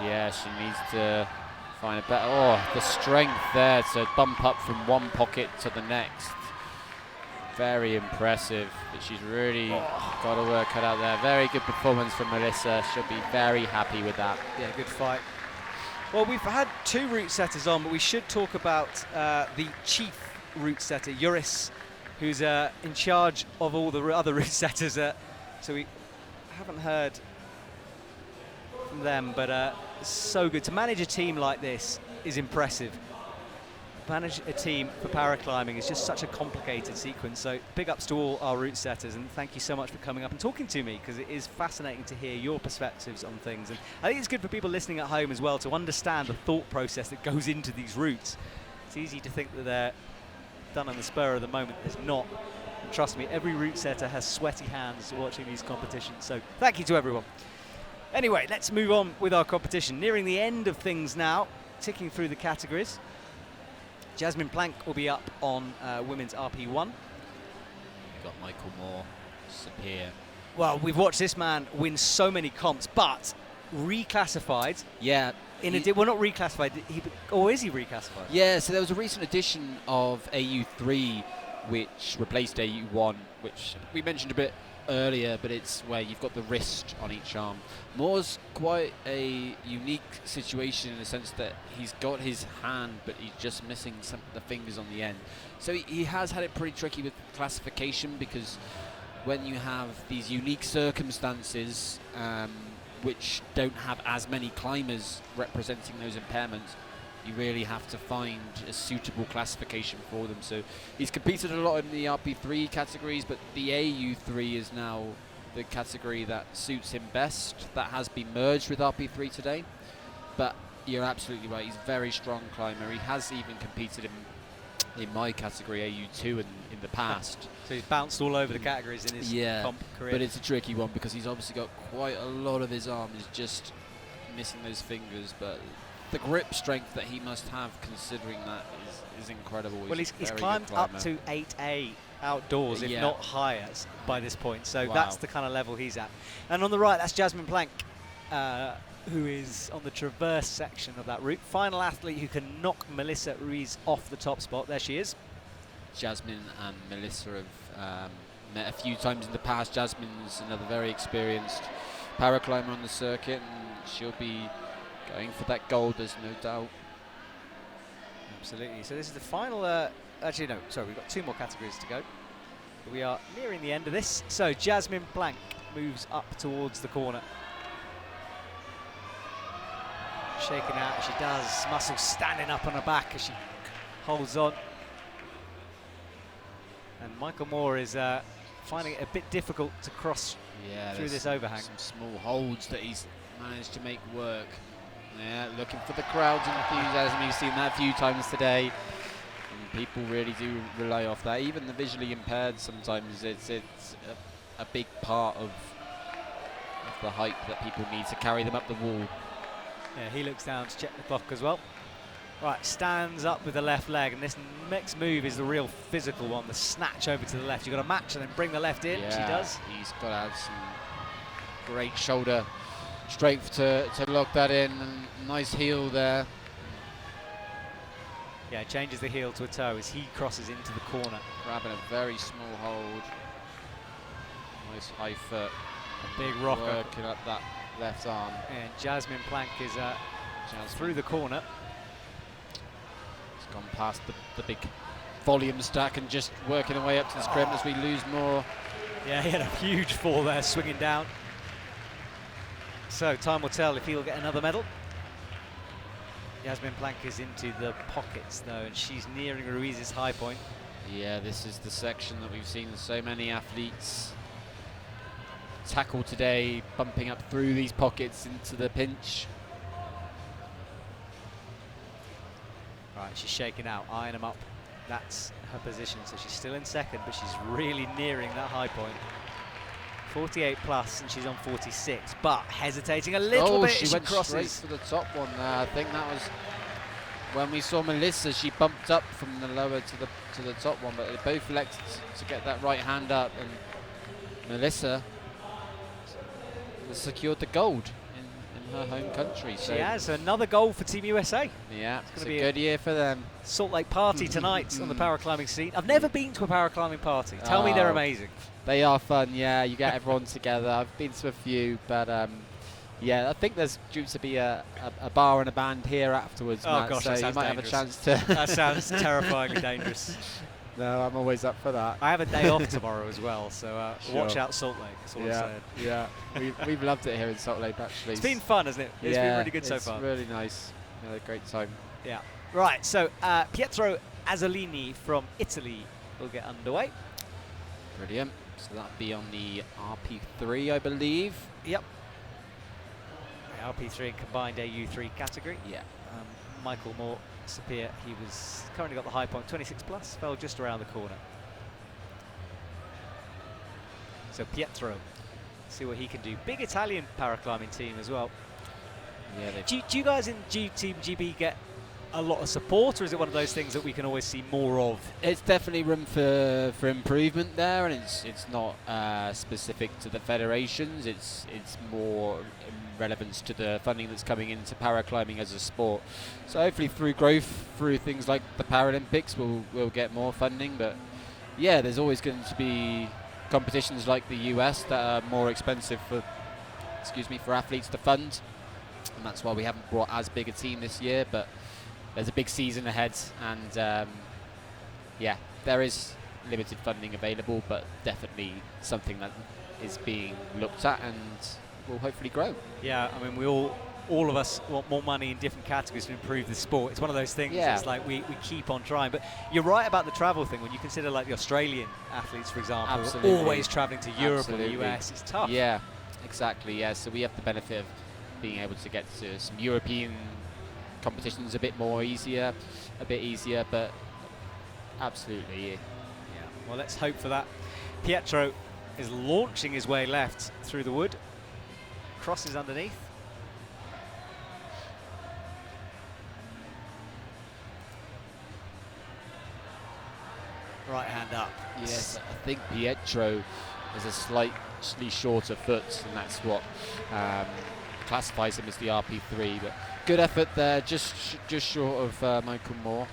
Yeah, she needs to find a better. Oh, the strength there to bump up from one pocket to the next. Very impressive, but she's really got her work cut out there. Very good performance from Melissa. She'll be very happy with that. Yeah, good fight. Well, we've had 2 route setters on, but we should talk about the chief route setter, Juris, who's in charge of all the other route setters. So we haven't heard from them, but so good. To manage a team like this is impressive. Manage a team for paraclimbing is just such a complicated sequence. So big ups to all our route setters, and thank you so much for coming up and talking to me, because it is fascinating to hear your perspectives on things. And I think it's good for people listening at home as well to understand the thought process that goes into these routes. It's easy to think that they're done on the spur of the moment. There's not. And trust me, every route setter has sweaty hands watching these competitions. So thank you to everyone. Anyway, let's move on with our competition. Nearing the end of things now, ticking through the categories. Jasmine Plank will be up on women's RP1. We've got Michael Moore, Sapir. Well, we've watched this man win so many comps, but reclassified. Yeah. Well, not reclassified, or is he reclassified? Yeah, so there was a recent edition of AU3 which replaced AU1, which we mentioned a bit earlier, but it's where you've got the wrist on each arm. Moore's quite a unique situation in the sense that he's got his hand, but he's just missing some of the fingers on the end. So he has had it pretty tricky with classification, because when you have these unique circumstances which don't have as many climbers representing those impairments, you really have to find a suitable classification for them. So he's competed a lot in the RP3 categories, but the AU3 is now the category that suits him best. That has been merged with RP3 today, but you're absolutely right, he's a very strong climber. He has even competed in my category, AU2, in the past. So he's bounced all over the categories in his comp career. But it's a tricky one because he's obviously got quite a lot of his arm is just missing those fingers, but the grip strength that he must have, considering that, is incredible. Well, he's climbed up to 8A outdoors, if not higher, by this point. So that's the kind of level he's at. And on the right, that's Jasmine Plank, who is on the traverse section of that route. Final athlete who can knock Melissa Ruiz off the top spot. There she is. Jasmine and Melissa have met a few times in the past. Jasmine's another very experienced paraclimber on the circuit, and she'll be going for that gold, there's no doubt. Absolutely. So this is the final, actually no, sorry, we've got 2 more categories to go. But we are nearing the end of this. So Jasmine Plank moves up towards the corner. Shaking out as she does, muscles standing up on her back as she holds on. And Michael Moore is finding it a bit difficult to cross through this overhang. Some small holds that he's managed to make work. Yeah, looking for the crowd's enthusiasm. You've seen that a few times today. And people really do rely off that. Even the visually impaired, sometimes it's a big part of the hype that people need to carry them up the wall. Yeah, he looks down to check the clock as well. Right, stands up with the left leg, and this next move is the real physical one, the snatch over to the left. You've got to match and then bring the left in. Yeah, she does. He's got to have some great shoulder strength to lock that in, and nice heel there. Yeah, changes the heel to a toe as he crosses into the corner. Grabbing a very small hold. Nice high foot. A big rocker. Working up that left arm. And Jasmine Plank is through the corner. He's gone past the big volume stack and just working away up to the sprint as we lose more. Yeah, he had a huge fall there, swinging down. So time will tell if he'll get another medal. Jasmine Plank is into the pockets though, and she's nearing Ruiz's high point. Yeah, this is the section that we've seen so many athletes tackle today, bumping up through these pockets into the pinch. Right, she's shaking out, eyeing him up. That's her position, so she's still in second, but she's really nearing that high point. 48 plus, and she's on 46, but hesitating a little bit. She went crosses straight for the top one there. I think that was when we saw Melissa. She bumped up from the lower to the top one, but they both elected to get that right hand up, and Melissa has secured the gold in her home country. So she has, so another goal for Team USA. Yeah, it's a good year for them. Salt Lake party tonight on the paraclimbing scene. I've never been to a paraclimbing party. Tell me they're amazing. They are fun, yeah. You get everyone together. I've been to a few, but yeah, I think there's due to be a bar and a band here afterwards, oh Matt, gosh, so you might have a chance to. That sounds terrifyingly dangerous. No, I'm always up for that. I have a day off tomorrow as well, so watch out Salt Lake. That's all I'm saying. Yeah, we've loved it here in Salt Lake, actually. It's been fun, hasn't it? It's been really good so far. It's really nice. We had a great time. Yeah. Right, so Pietro Azzolini from Italy will get underway. Brilliant. So that'll be on the RP3, I believe. Yep. RP3 and combined AU3 category. Yeah. Michael Moore, Sapir, he was currently got the high point, 26 plus, fell just around the corner. So Pietro, see what he can do. Big Italian paraclimbing team as well. Yeah, Do you guys in Team GB get a lot of support, or is it one of those things that we can always see more of? it's definitely room for improvement there, and it's not specific to the federations. It's more in relevance to the funding that's coming into paraclimbing as a sport. So hopefully through growth, through things like the Paralympics, we'll get more funding. But yeah, there's always going to be competitions like the US that are more expensive for athletes to fund, and that's why we haven't brought as big a team this year. But there's a big season ahead, and yeah, there is limited funding available, but definitely something that is being looked at and will hopefully grow. Yeah, I mean, all of us want more money in different categories to improve the sport. It's one of those things. Yeah. It's like we keep on trying. But you're right about the travel thing. When you consider like the Australian athletes, for example, Absolutely. always traveling to Europe or the Absolutely. US, it's tough. Yeah, exactly. Yeah, so we have the benefit of being able to get to some European competitions a bit easier, but absolutely. Yeah. Well, let's hope for that. Pietro is launching his way left through the wood. Crosses underneath. Right hand up. Yes, I think Pietro has a slightly shorter foot, and that's what classifies him as the RP3. But good effort there, just short of Michael Moore.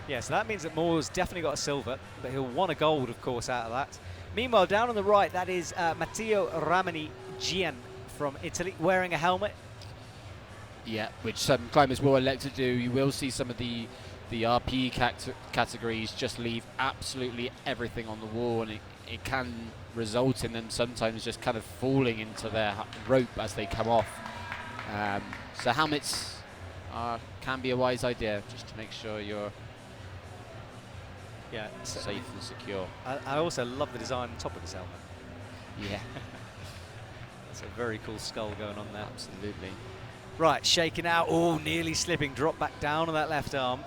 Yeah, so that means that Moore's definitely got a silver, but he'll want a gold, of course, out of that. Meanwhile, down on the right, that is Matteo Ramani Gian from Italy, wearing a helmet. Yeah, which some climbers will elect to do. You will see some of the RP categories just leave absolutely everything on the wall, and it can result in them sometimes just kind of falling into their rope as they come off. So helmets can be a wise idea, just to make sure you're safe and secure. I also love the design on top of this helmet. Yeah, It's a very cool skull going on there. absolutely. Right, shaking out. Oh, nearly slipping. Drop back down on that left arm,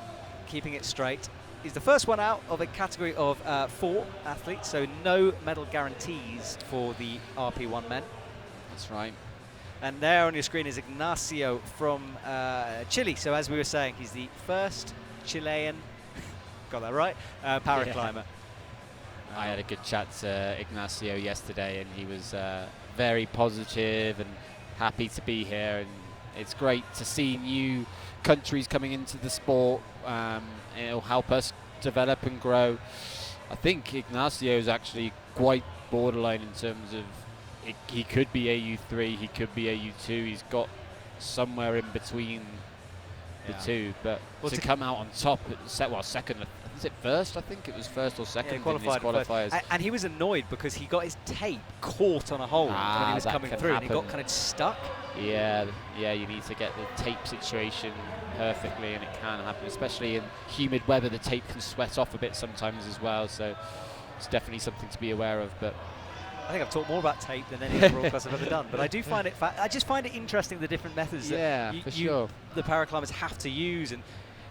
keeping it straight. He's the first one out of a category of 4 athletes, so no medal guarantees for the RP1 men. That's right. And there on your screen is Ignacio from Chile. So as we were saying, he's the first Chilean, got that right, paraclimber. I had a good chat to Ignacio yesterday, and he was very positive and happy to be here. And it's great to see new countries coming into the sport. It'll help us develop and grow. I think Ignacio is actually quite borderline in terms of he could be AU3, he could be AU2. He's got somewhere in between the two, but to come out on top, second. Is it first? I think it was first or second in his qualifiers. And he was annoyed because he got his tape caught on a hole when he was coming through, and he got kind of stuck. Yeah, you need to get the tape situation perfectly, and it can happen, especially in humid weather. The tape can sweat off a bit sometimes as well, so it's definitely something to be aware of. But I think I've talked more about tape than any other broadcast I've ever done, but I do find it. I just find it interesting, the different methods that the paraclimbers have to use. And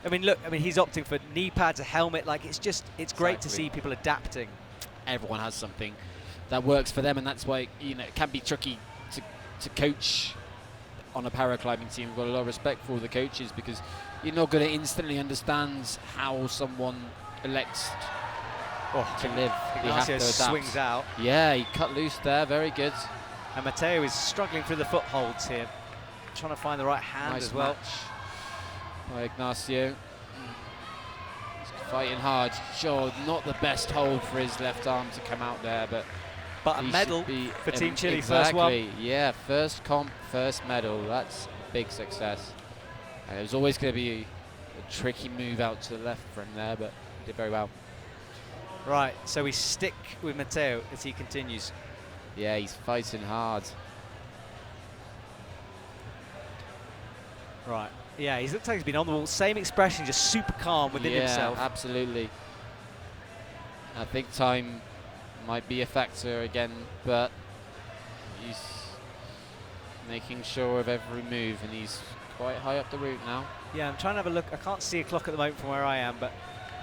I mean, look, he's opting for knee pads, a helmet. Like it's great to see people adapting. Everyone has something that works for them, and that's why it can be tricky to coach on a paraclimbing team. We've got a lot of respect for all the coaches, because you're not going to instantly understand how someone elects to live. Ignacio swings out. Yeah, he cut loose there, very good. And Matteo is struggling through the footholds here, trying to find the right hand Nice as well. match by Ignacio. He's fighting hard. Sure, not the best hold for his left arm to come out there, but a medal for Team Chile, exactly. first one. Yeah, first comp, first medal. That's a big success. And it was always going to be a tricky move out to the left from there, but he did very well. Right, so we stick with Matteo as he continues. Yeah, he's fighting hard. Right, yeah, he looks like he's been on the wall. Same expression, just super calm within himself. Yeah, absolutely. I think time might be a factor again, but he's making sure of every move, and he's quite high up the route now. Yeah, I'm trying to have a look. I can't see a clock at the moment from where I am, but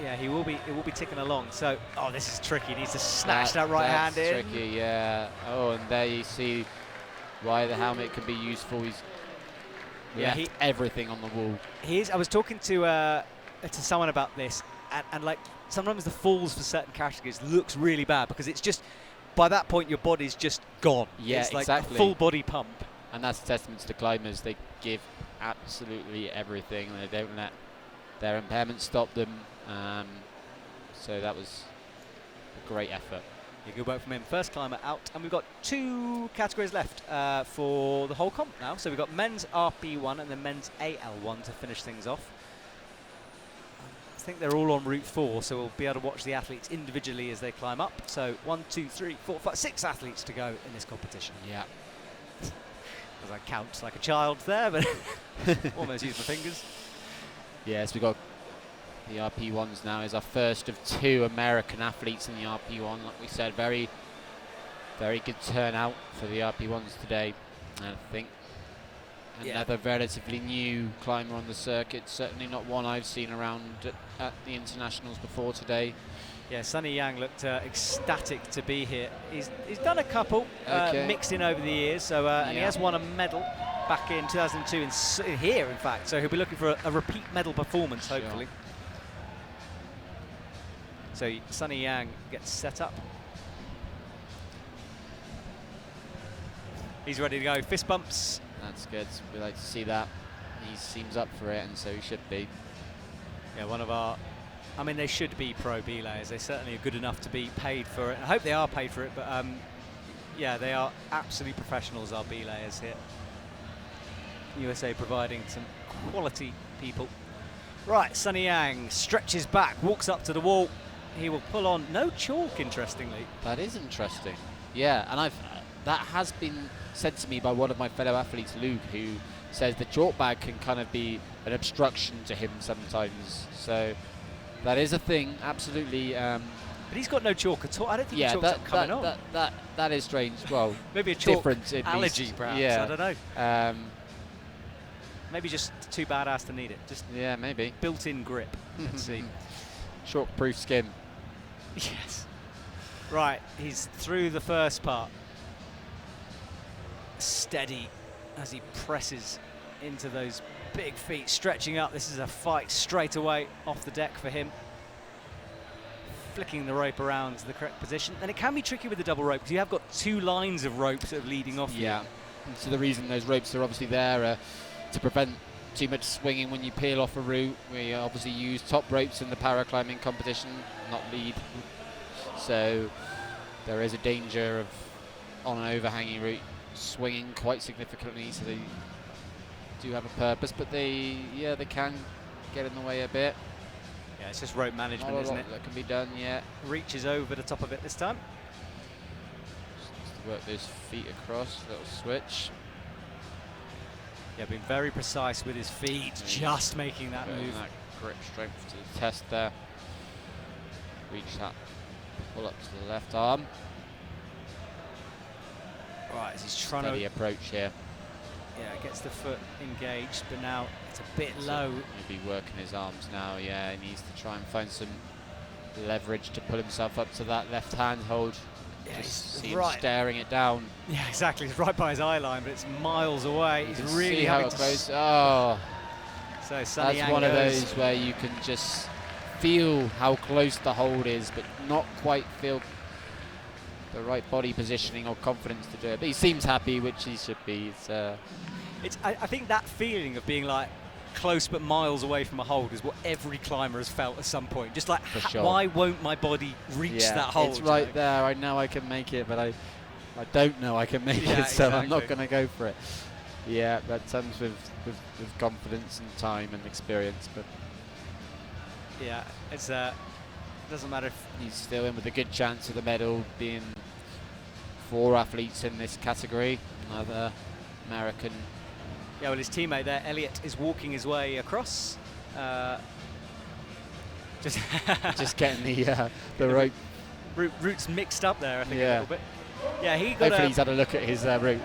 Yeah, he will be. It will be ticking along. So, oh, this is tricky. He needs to snatch that right hand in. That's tricky, yeah. Oh, and there you see why the helmet can be useful. He's left everything on the wall. I was talking to someone about this, and like sometimes the falls for certain categories looks really bad because it's just by that point your body's just gone. Yeah, it's like exactly. a full body pump. And that's a testament to the climbers. They give absolutely everything. They don't let their impairment stop them. So that was a great effort. Yeah, good work from him. First climber out, and we've got 2 categories left for the whole comp now. So we've got men's RP1 and then men's AL1 to finish things off. I think they're all on route 4, so we'll be able to watch the athletes individually as they climb up. So 1, 2, 3, 4, 5, 6 athletes to go in this competition. Yeah. As I count like a child there, but almost use my fingers. Yes, we've got the RP1s now is our first of 2 American athletes in the RP1. Like we said, very, very good turnout for the RP1s today. And I think another relatively new climber on the circuit. Certainly not one I've seen around at the internationals before today. Yeah, Sonny Yang looked ecstatic to be here. He's done a couple mixed in over the years, so and he has won a medal back in 2002 here, in fact. So he'll be looking for a repeat medal performance, hopefully. So Sonny Yang gets set up. He's ready to go. Fist bumps. That's good. We like to see that. He seems up for it, and so he should be. Yeah, one of our. I mean, they should be pro B layers. They certainly are good enough to be paid for it. I hope they are paid for it, but yeah, they are absolute professionals, our B layers here. USA providing some quality people. Right, Sonny Yang stretches back, walks up to the wall. He will pull on no chalk, interestingly. That is interesting. Yeah, and that has been said to me by one of my fellow athletes, Luke, who says the chalk bag can kind of be an obstruction to him sometimes. So that is a thing, absolutely. But he's got no chalk at all. I don't think the chalk's coming on. That is strange. Well, maybe a chalk allergy, perhaps. Yeah. I don't know. Maybe just too badass to need it. Just maybe built-in grip. Let's see. Chalk-proof skin. Yes. Right, he's through the first part. Steady as he presses into those big feet, stretching up. This is a fight straight away off the deck for him. Flicking the rope around to the correct position. And it can be tricky with the double rope because you have got 2 lines of ropes sort of leading off. Yeah. So the reason those ropes are obviously there to prevent too much swinging when you peel off a route. We obviously use top ropes in the paraclimbing competition, not lead. So there is a danger of, on an overhanging route, swinging quite significantly. So they do have a purpose, but they can get in the way a bit. Yeah, it's just rope management, Not a isn't lot it? that can be done, yeah. Reaches over the top of it this time. Just work those feet across, little switch. Yeah, being very precise with his feet, just making that move. That grip strength to the test there. Reach that, pull up to the left arm. Right, as he's trying Steady to approach here. Yeah, gets the foot engaged, but now it's a bit low. Maybe working his arms now. Yeah, he needs to try and find some leverage to pull himself up to that left hand hold. Yeah, Just he's see him staring it down. Yeah, exactly. He's right by his eye line, but it's miles away. He's really see having how to. Close. Oh, So Sonny that's Yang one of goes. those where you can just feel how close the hold is, but not quite feel the right body positioning or confidence to do it. But he seems happy, which he should be. I think that feeling of being like close but miles away from a hold is what every climber has felt at some point. Just like, sure. Why won't my body reach that hold? It's right there. I know I can make it, but I don't know I can make it, so I'm not going to go for it. Yeah, that comes with confidence and time and experience. But yeah, it's doesn't matter if he's still in with a good chance of the medal, being 4 athletes in this category. Another American. Yeah, well, his teammate there, Elliot, is walking his way across. Just getting the rope. Routes mixed up there, I think, a little bit. Yeah, he got. Hopefully he's had a look at his route.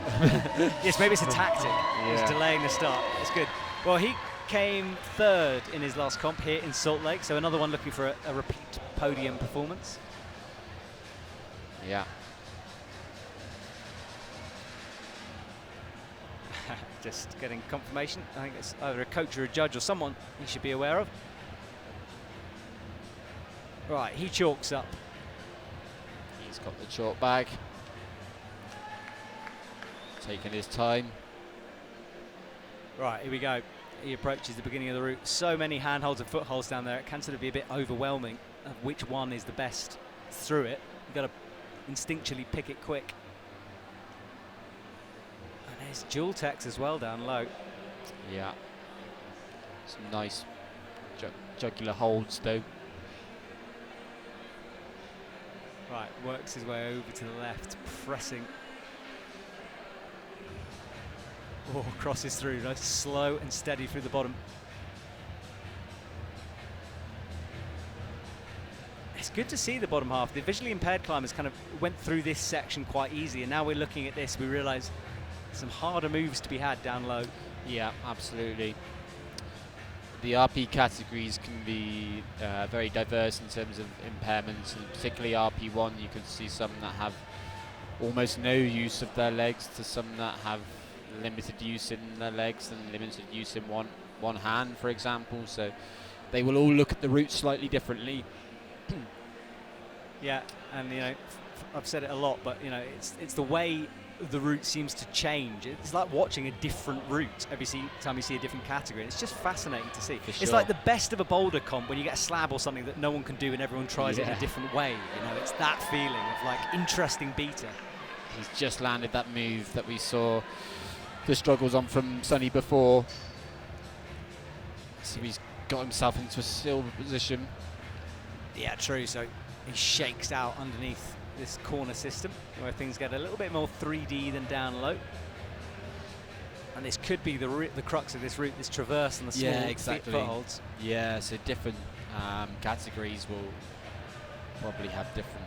Yes, maybe it's a tactic. Yeah. He's delaying the start. It's good. Well, he came third in his last comp here in Salt Lake, so another one looking for a repeat podium performance. Yeah. Just getting confirmation. I think it's either a coach or a judge or someone he should be aware of. Right, he chalks up. He's got the chalk bag. Taking his time. Right, here we go. He approaches the beginning of the route. So many handholds and footholds down there, it can sort of be a bit overwhelming of which one is the best through it. You've got to instinctually pick it quick. And there's dual techs as well down low. Yeah. Some nice jugular holds though. Right, works his way over to the left, pressing. Oh, crosses through, nice, slow and steady through the bottom. It's good to see the bottom half. The visually impaired climbers kind of went through this section quite easy, and now we're looking at this, we realise some harder moves to be had down low. Yeah, absolutely. The RP categories can be very diverse in terms of impairments, and particularly RP1, you can see some that have almost no use of their legs to some that have limited use in their legs and limited use in one hand, for example. So they will all look at the route slightly differently. Yeah, and you know, I've said it a lot, but you know, it's the way the route seems to change. It's like watching a different route every time you see a different category. It's just fascinating to see. For It's sure. like the best of a boulder comp when you get a slab or something that no one can do and everyone tries it in Yeah. a different way. You know, it's that feeling of like interesting beta. He's just landed that move that we saw the struggles on from Sonny before. So he's got himself into a silver position. Yeah, true. So he shakes out underneath this corner system where things get a little bit more 3D than down low. And this could be the crux of this route, this traverse and the small footholds. Yeah, so different categories will probably have different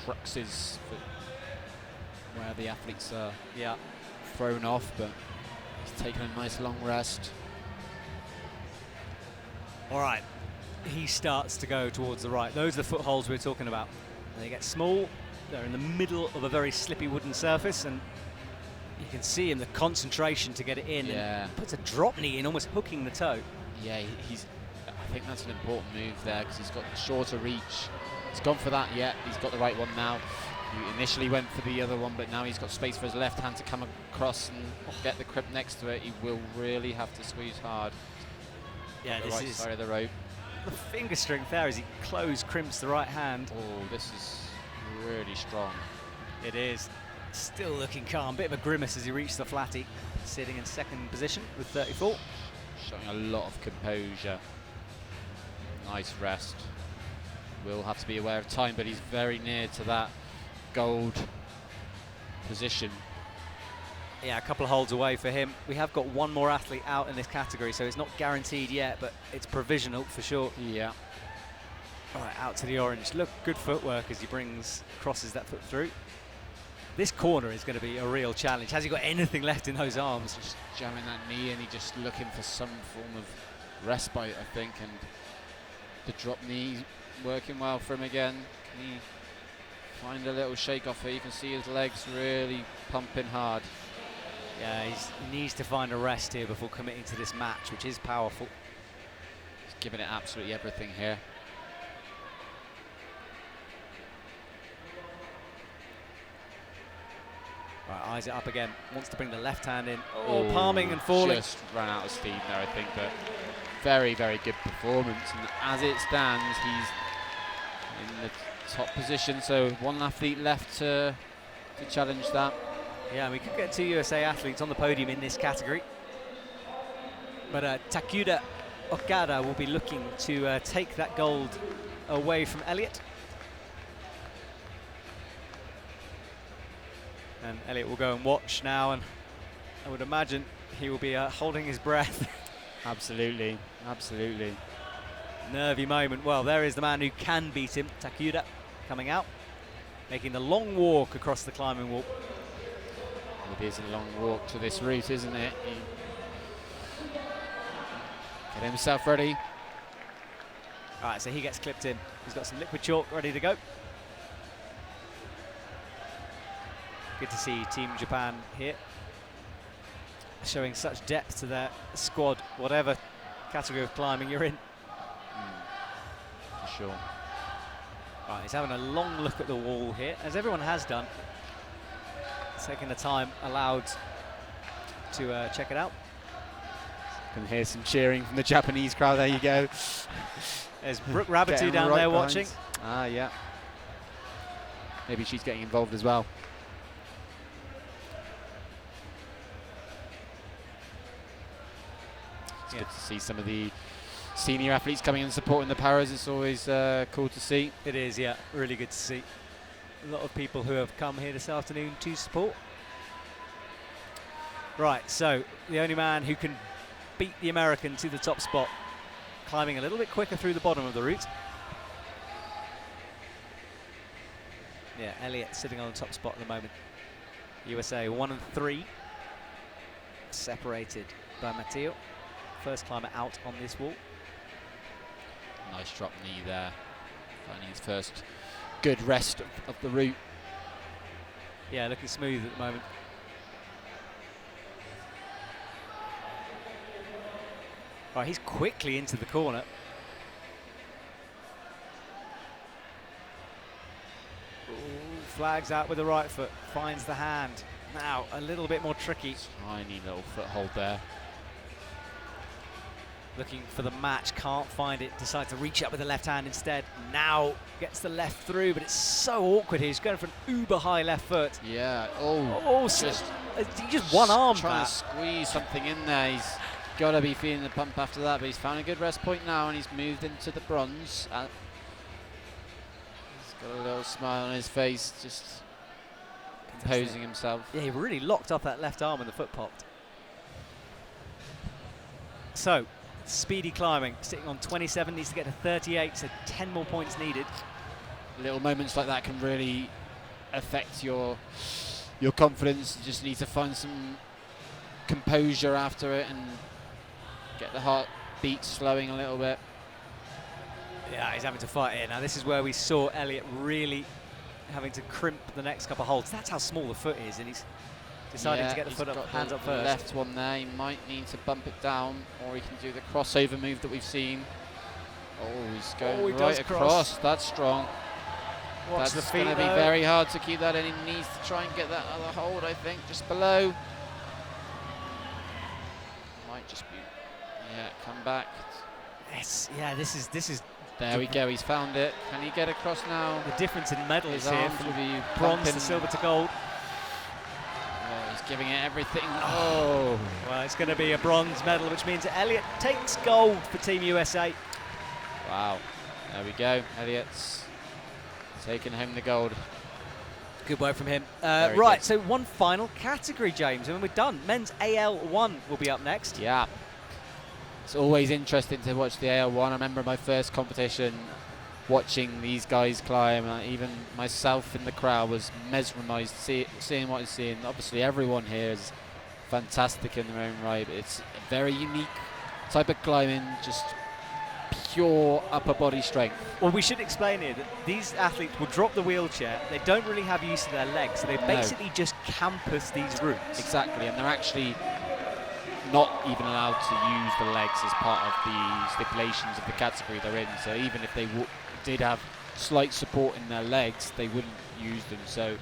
cruxes for where the athletes are thrown off, but he's taking a nice long rest. All right, he starts to go towards the right. Those are the footholds we're talking about. They get small, they're in the middle of a very slippy wooden surface, and you can see him, the concentration to get it in. Yeah. And he puts a drop knee in, almost hooking the toe. Yeah, I think that's an important move there because he's got shorter reach. He's gone for that, he's got the right one now. He initially went for the other one, but now he's got space for his left hand to come across and get the crimp next to it. He will really have to squeeze hard. Yeah, the this right is side of the rope. the finger strength there as he crimps the right hand. Oh, this is really strong. It is. Still looking calm. Bit of a grimace as he reaches the flatty, sitting in second position with 34. Showing a lot of composure. Nice rest. Will have to be aware of time, but he's very near to that gold position. Yeah, a couple of holds away for him. We have got one more athlete out in this category, so it's not guaranteed yet, but it's provisional for sure. Yeah. All right, out to the orange. Look, good footwork as he crosses that foot through. This corner is going to be a real challenge. Has he got anything left in those arms? Just jamming that knee, and he's just looking for some form of respite, I think, and the drop knee working well for him again. Can he find a little shake off here? You can see his legs really pumping hard. Yeah, he needs to find a rest here before committing to this match, which is powerful. He's giving it absolutely everything here. Right, eyes it up again. Wants to bring the left hand in. Oh, palming and falling. Just ran out of steam there, I think, but very, very good performance. And as it stands, he's in the top position, so one athlete left to challenge that. Yeah, we could get two USA athletes on the podium in this category. But Takuda Okada will be looking to take that gold away from Elliot. And Elliot will go and watch now, and I would imagine he will be holding his breath. Absolutely, absolutely. Nervy moment. Well, there is the man who can beat him, Takuda, coming out, making the long walk across the climbing wall. It is a long walk to this route, isn't it? Get himself ready. All right, so he gets clipped in. He's got some liquid chalk ready to go. Good to see Team Japan here, showing such depth to their squad, whatever category of climbing you're in. For sure. Right, he's having a long look at the wall here, as everyone has done. Taking the time allowed to check it out. Can hear some cheering from the Japanese crowd. There you go. There's Brooke Rabbatu Getting down right there behind. watching. Ah, yeah. Maybe she's getting involved as well. It's good to see some of the senior athletes coming and supporting the paras. It's always cool to see. It is, yeah, really good to see. A lot of people who have come here this afternoon to support. Right, so the only man who can beat the American to the top spot, climbing a little bit quicker through the bottom of the route. Yeah, Elliott sitting on the top spot at the moment. USA 1 and 3, separated by Matteo. First climber out on this wall. Nice drop knee there. Finding his first good rest of the route. Yeah, looking smooth at the moment. Right, he's quickly into the corner. Ooh, flags out with the right foot, finds the hand. Now, a little bit more tricky. Tiny little foothold there. Looking for the match, can't find it, decides to reach up with the left hand instead. Now gets the left through, but it's so awkward here. He's going for an uber high left foot. Yeah, He just one arm trying that. to squeeze something in there. He's got to be feeling the pump after that, but he's found a good rest point now, and he's moved into the bronze. He's got a little smile on his face, just composing himself. Yeah, he really locked off that left arm when the foot popped. So, speedy climbing, sitting on 27, needs to get to 38, so 10 more points needed. Little moments like that can really affect your confidence. You just need to find some composure after it and get the heartbeat slowing a little bit. Yeah, he's having to fight here. Now, this is where we saw Elliott really having to crimp the next couple of holds. That's how small the foot is, and he's deciding to get the foot up, hands up first. Left one there. He might need to bump it down, or he can do the crossover move that we've seen. Oh, he's going right across. That's strong. Watch That's the feet, going to be very hard to keep that in. He needs to try and get that other hold, I think, just below. Might just be, yeah, come back. Yes, yeah, this is There we go, he's found it. Can he get across now? the difference in medals His here arms from will be bronze pumping. to silver to gold. Oh, he's giving it everything. Oh. Well, it's going to be a bronze medal, which means Elliott takes gold for Team USA. Wow. There we go. Elliott's taking home the gold. Good work from him. Very Right, good. so one final category, James, and we're done. Men's AL1 will be up next. Yeah. It's always interesting to watch the AL1. I remember my first competition watching these guys climb. Even myself in the crowd was mesmerised seeing what I'm seeing. Obviously, everyone here is fantastic in their own right. But it's a very unique type of climbing, just pure upper body strength. Well, we should explain here that these athletes will drop the wheelchair. They don't really have use of their legs, so they basically just campus these routes. Exactly, and they're actually not even allowed to use the legs as part of the stipulations of the category they're in. So even if they did have slight support in their legs, they wouldn't use them. So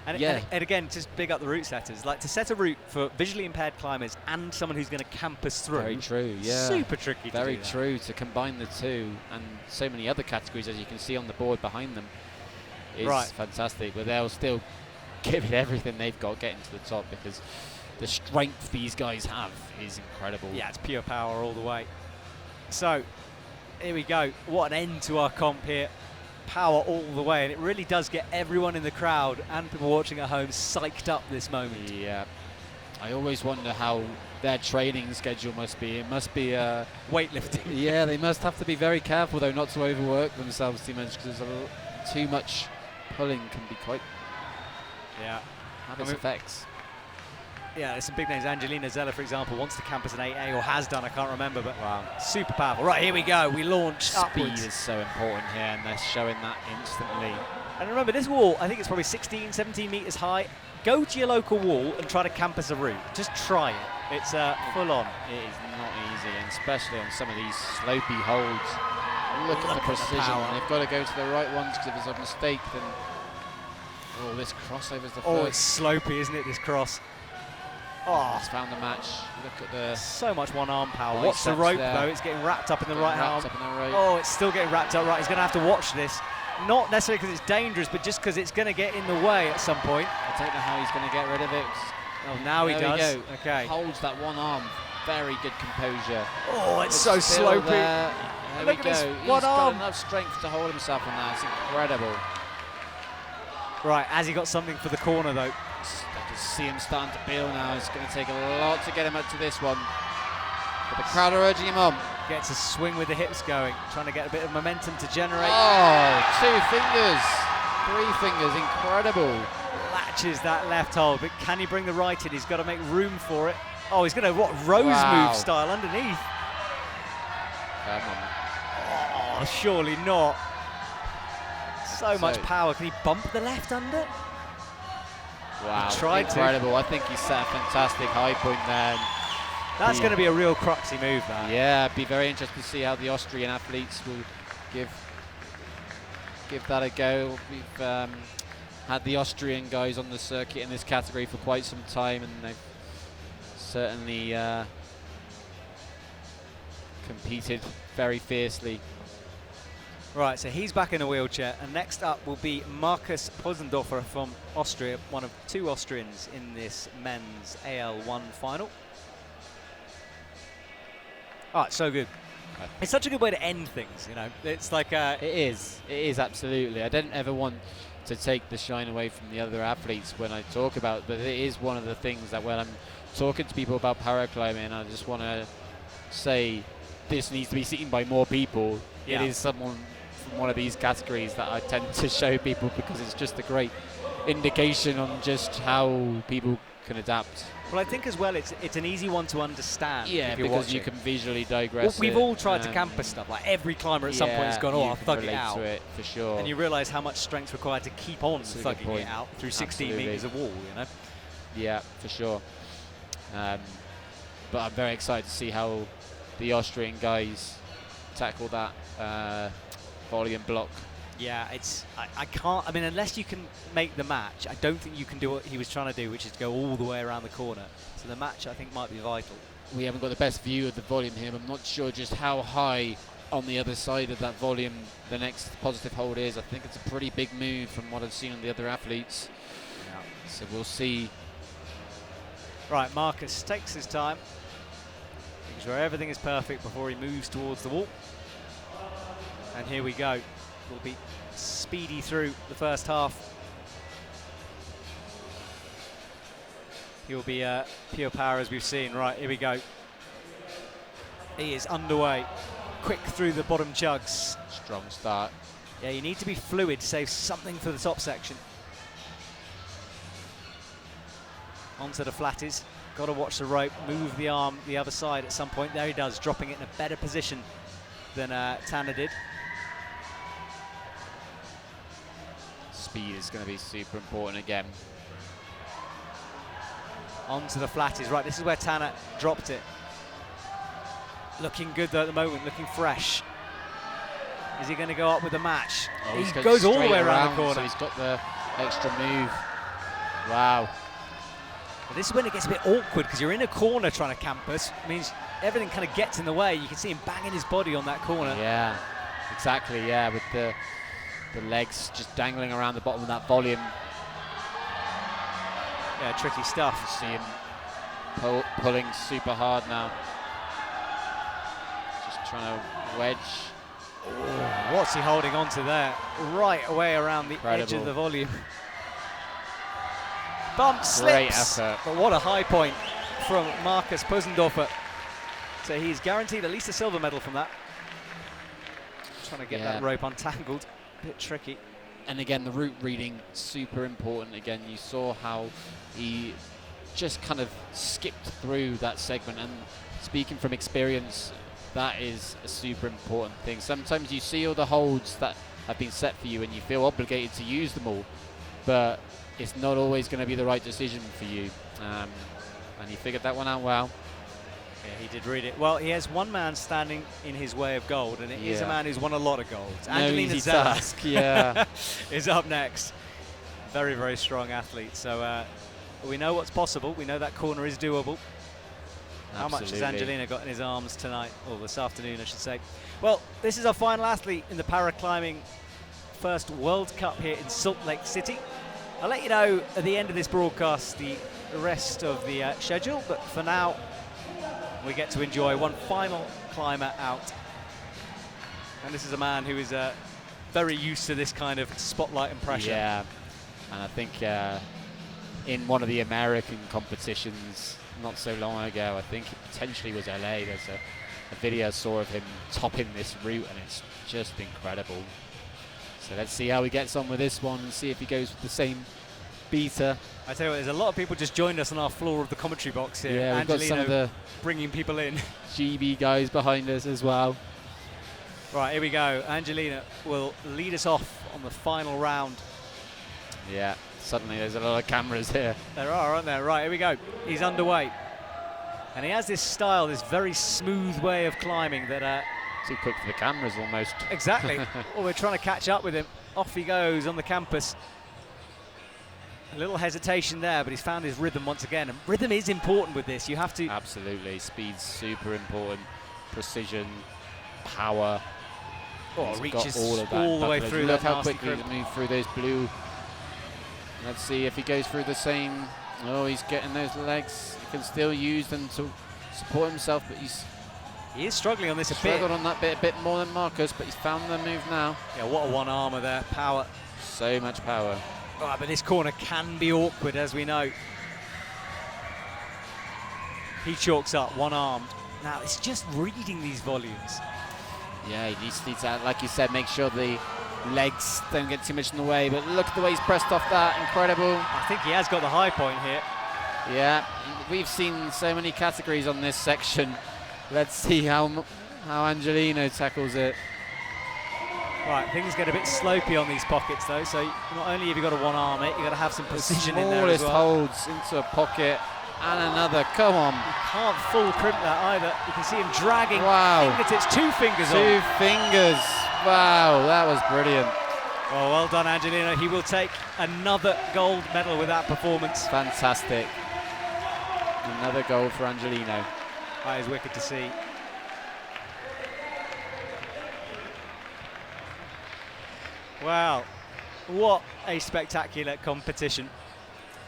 And, yeah. and again, just big up the route setters. Like, to set a route for visually impaired climbers and someone who's going to campus through. Very true, yeah. Super tricky to Very do that. true, to combine the two, and so many other categories, as you can see on the board behind them, is Right. fantastic. But they'll still give it everything they've got getting to the top, because the strength these guys have is incredible. Yeah, it's pure power all the way. So, here we go. What an end to our comp here. Power all the way, and it really does get everyone in the crowd and people watching at home psyched up this moment. Yeah. I always wonder how their training schedule must be. It must be Weightlifting. yeah, they must have to be very careful though not to overwork themselves too much, because too much pulling can be quite Yeah. have its effects. Yeah, there's some big names. Angelina Zella, for example, wants to campus an 8A, or has done, I can't remember, but wow, super powerful. Right, here we go. We launch Speed upwards. is so important here, and they're showing that instantly. And remember, this wall, I think it's probably 16, 17 metres high. Go to your local wall and try to campus a route. Just try it. It's full on. It is not easy, and especially on some of these slopey holds. Look at the precision. They've got to go to the right ones, because if it's a mistake, then this crossover's the Oh, first. it's slopey, isn't it, this cross? Oh, He's found the match. Look at the so much one-arm power. Watch the biceps rope, there. though. It's getting wrapped up in the right arm. wrapped up in the rope. Oh, it's still getting wrapped up. Right, he's going to have to watch this. Not necessarily because it's dangerous, but just because it's going to get in the way at some point. I don't know how he's going to get rid of it. Oh, now he There we does. go. Okay. Holds that one arm. Very good composure. Oh, it's But so still slopey. There Look we at go. this He's one got arm. enough strength to hold himself on that. It's incredible. Right, has he got something for the corner, though? I can see him starting to peel now. It's going to take a lot to get him up to this one. But the crowd are urging him on. Gets a swing with the hips going, trying to get a bit of momentum to generate. Oh, 2 fingers. 3 fingers. Incredible. Latches that left hold, but can he bring the right in? He's got to make room for it. Oh, he's going to, Rose Wow. move style underneath. Come on. Oh, surely not. So much So- power. Can he bump the left under? Wow. tried to. Incredible. I think he set a fantastic high point there. That's Yeah. going to be a real cruxy move, that. Yeah, it'd be very interesting to see how the Austrian athletes will give that a go. We've had the Austrian guys on the circuit in this category for quite some time, and they've certainly competed very fiercely. Right, so he's back in a wheelchair, and next up will be Markus Posendorfer from Austria, one of 2 Austrians in this men's AL1 final. Oh, it's so good. It's such a good way to end things, you know. It's like It is absolutely. I don't ever want to take the shine away from the other athletes when I talk about, but it is one of the things that when I'm talking to people about paraclimbing, I just want to say this needs to be seen by more people. Yeah. It is someone from one of these categories that I tend to show people, because it's just a great indication on just how people can adapt. well, I think as well it's an easy one to understand. Yeah, if you're because you watching. can visually digress. Well, we've it, all tried to campus stuff. Like every climber at some point has gone, you oh, I'll can thug it relate out. to it for sure. And you realise how much strength's required to keep on That's a good thugging point. it out through 16 Absolutely. metres of wall, you know. Yeah, for sure. But I'm very excited to see how the Austrian guys tackle that volume block. Yeah, I can't, I mean, unless you can make the match, I don't think you can do what he was trying to do, which is go all the way around the corner. So the match, I think, might be vital. We haven't got the best view of the volume here, but I'm not sure just how high on the other side of that volume the next positive hold is. I think it's a pretty big move from what I've seen on the other athletes. Yeah. So we'll see. Right, Marcus takes his time, making sure everything is perfect before he moves towards the wall. And here we go. We'll be speedy through the first half. He'll be pure power, as we've seen. Right, here we go. He is underway. Quick through the bottom chugs. Strong start. Yeah, you need to be fluid, save something for the top section. Onto the flatties. Got to watch the rope, move the arm the other side at some point. There he does, dropping it in a better position than Tanner did. Speed is going to be super important again. Onto the flatties. Right, this is where Tanner dropped it. Looking good though at the moment, looking fresh. Is he going to go up with the match? Oh, He he's going goes all the straight way around the so corner. he's got the extra move. Wow. But this is when it gets a bit awkward because you're in a corner trying to campus. It means everything kind of gets in the way. You can see him banging his body on that corner. Yeah, exactly. Yeah, with the legs just dangling around the bottom of that volume. Yeah, tricky stuff. You see him pulling super hard now. Just trying to wedge. What's he holding on to there? Right away around the edge Incredible. of the volume. Bump Great slips. effort. But what a high point from Markus Posendorfer. So he's guaranteed at least a silver medal from that. Trying to get that rope untangled. Bit tricky. And again, the route reading, super important. Again, you saw how he just kind of skipped through that segment. And speaking from experience, that is a super important thing. Sometimes you see all the holds that have been set for you and you feel obligated to use them all, but it's not always going to be the right decision for you. And he figured that one out well. Yeah, he did read it. Well, he has one man standing in his way of gold, and it is a man who's won a lot of gold. No Angelina easy Zeller task, yeah. is up next. Very, very strong athlete. So we know what's possible. We know that corner is doable. How much has Angelina got in his arms tonight, or this afternoon, I should say? Well, this is our final athlete in the paraclimbing first World Cup here in Salt Lake City. I'll let you know at the end of this broadcast the rest of the schedule, but for now, we get to enjoy one final climber out. And this is a man who is very used to this kind of spotlight and pressure. Yeah, and I think in one of the American competitions not so long ago, I think it potentially was LA, there's a video I saw of him topping this route, and it's just incredible. So let's see how he gets on with this one and see if he goes with the same beta. I tell you what, there's a lot of people just joined us on our floor of the commentary box here. Yeah, we've got some of the bringing people in. GB guys behind us as well. Right, here we go. Angelina will lead us off on the final round. Yeah, suddenly there's a lot of cameras here. There are, aren't there? Right, here we go. He's underway. And he has this style, this very smooth way of climbing that... too quick for the cameras almost. Exactly. Well, we're trying to catch up with him. Off he goes on the campus. A little hesitation there, but he's found his rhythm once again. And rhythm is important with this. You have to... Absolutely. Speed's super important. Precision, power. Oh, reaches all of that all the way through. Look that how nasty quickly crimp. he's moved through those blue. Let's see if he goes through the same. Oh, he's getting those legs. He can still use them to support himself, but He is struggling on this a bit. struggled on that bit a bit more than Marcus, but he's found the move now. Yeah, what a one-armer there. Power. So much power. Right, but this corner can be awkward, as we know. He chalks up, one-armed. Now, it's just reading these volumes. Yeah, he just needs to, like you said, make sure the legs don't get too much in the way. But look at the way he's pressed off that. Incredible. I think he has got the high point here. Yeah, we've seen so many categories on this section. Let's see how Angelino tackles it. Right, things get a bit slopey on these pockets, though. So not only have you got to one-arm it, you've got to have some precision in there as Smallest well. holds into a pocket. And another, come on. You can't full crimp that either. You can see him dragging fingertips, 2 fingers on. 2 fingers. Wow, that was brilliant. Oh, well done, Angelino. He will take another gold medal with that performance. Fantastic. Another goal for Angelino. That is wicked to see. Wow, what a spectacular competition.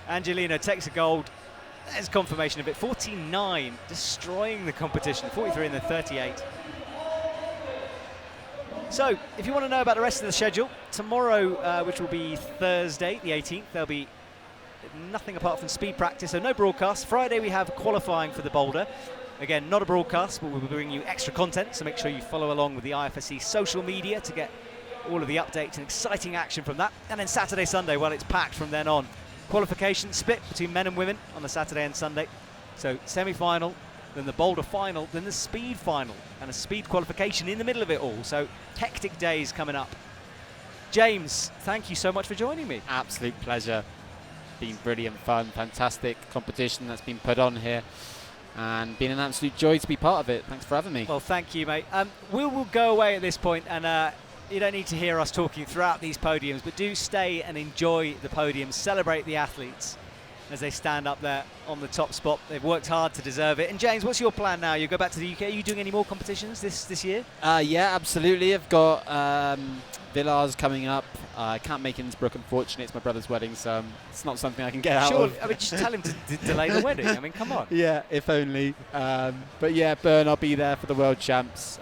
Angelino takes a gold. There's confirmation of it. 49, destroying the competition. 43 and then 38. So, if you want to know about the rest of the schedule, tomorrow, which will be Thursday, the 18th, there'll be nothing apart from speed practice, so no broadcast. Friday, we have qualifying for the boulder. Again, not a broadcast, but we'll be bringing you extra content, so make sure you follow along with the IFSC social media to get all of the updates and exciting action from that. And then Saturday, Sunday, well, it's packed from then on. Qualification split between men and women on the Saturday and Sunday. So semi-final, then the boulder final, then the speed final, and a speed qualification in the middle of it all. So hectic days coming up. James, thank you so much for joining me. Absolute pleasure. Been brilliant fun, fantastic competition that's been put on here, and been an absolute joy to be part of it. Thanks for having me. Well, thank you, mate. We'll go away at this point, and you don't need to hear us talking throughout these podiums, but do stay and enjoy the podiums, celebrate the athletes as they stand up there on the top spot. They've worked hard to deserve it. And James, what's your plan now? You go back to the UK. Are you doing any more competitions this year? Yeah, absolutely. I've got Villars coming up. I can't make Innsbruck, unfortunately. It's my brother's wedding, so it's not something I can get out of. I mean, just tell him to delay the wedding. I mean, come on. Yeah, if only. But yeah, Bern, I'll be there for the World Champs.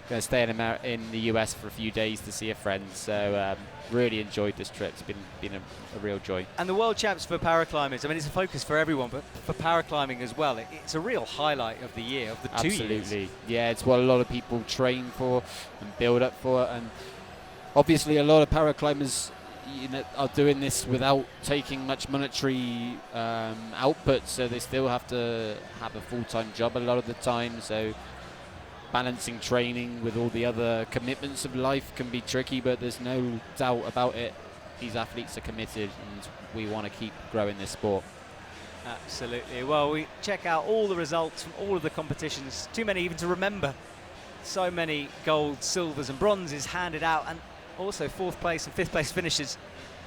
Going to stay in the US for a few days to see a friend. So really enjoyed this trip. It's been a real joy. And the World Champs for paraclimbers, I mean, it's a focus for everyone, but for paraclimbing as well, it's a real highlight of the year, of the 2 years. Absolutely. Yeah, it's what a lot of people train for and build up for. And obviously a lot of paraclimbers are doing this without taking much monetary output, so they still have to have a full-time job a lot of the time. So balancing training with all the other commitments of life can be tricky, but there's no doubt about it. These athletes are committed, and we want to keep growing this sport. Absolutely. Well, we check out all the results from all of the competitions. Too many even to remember. So many golds, silvers and bronzes handed out, and also 4th place and 5th place finishes.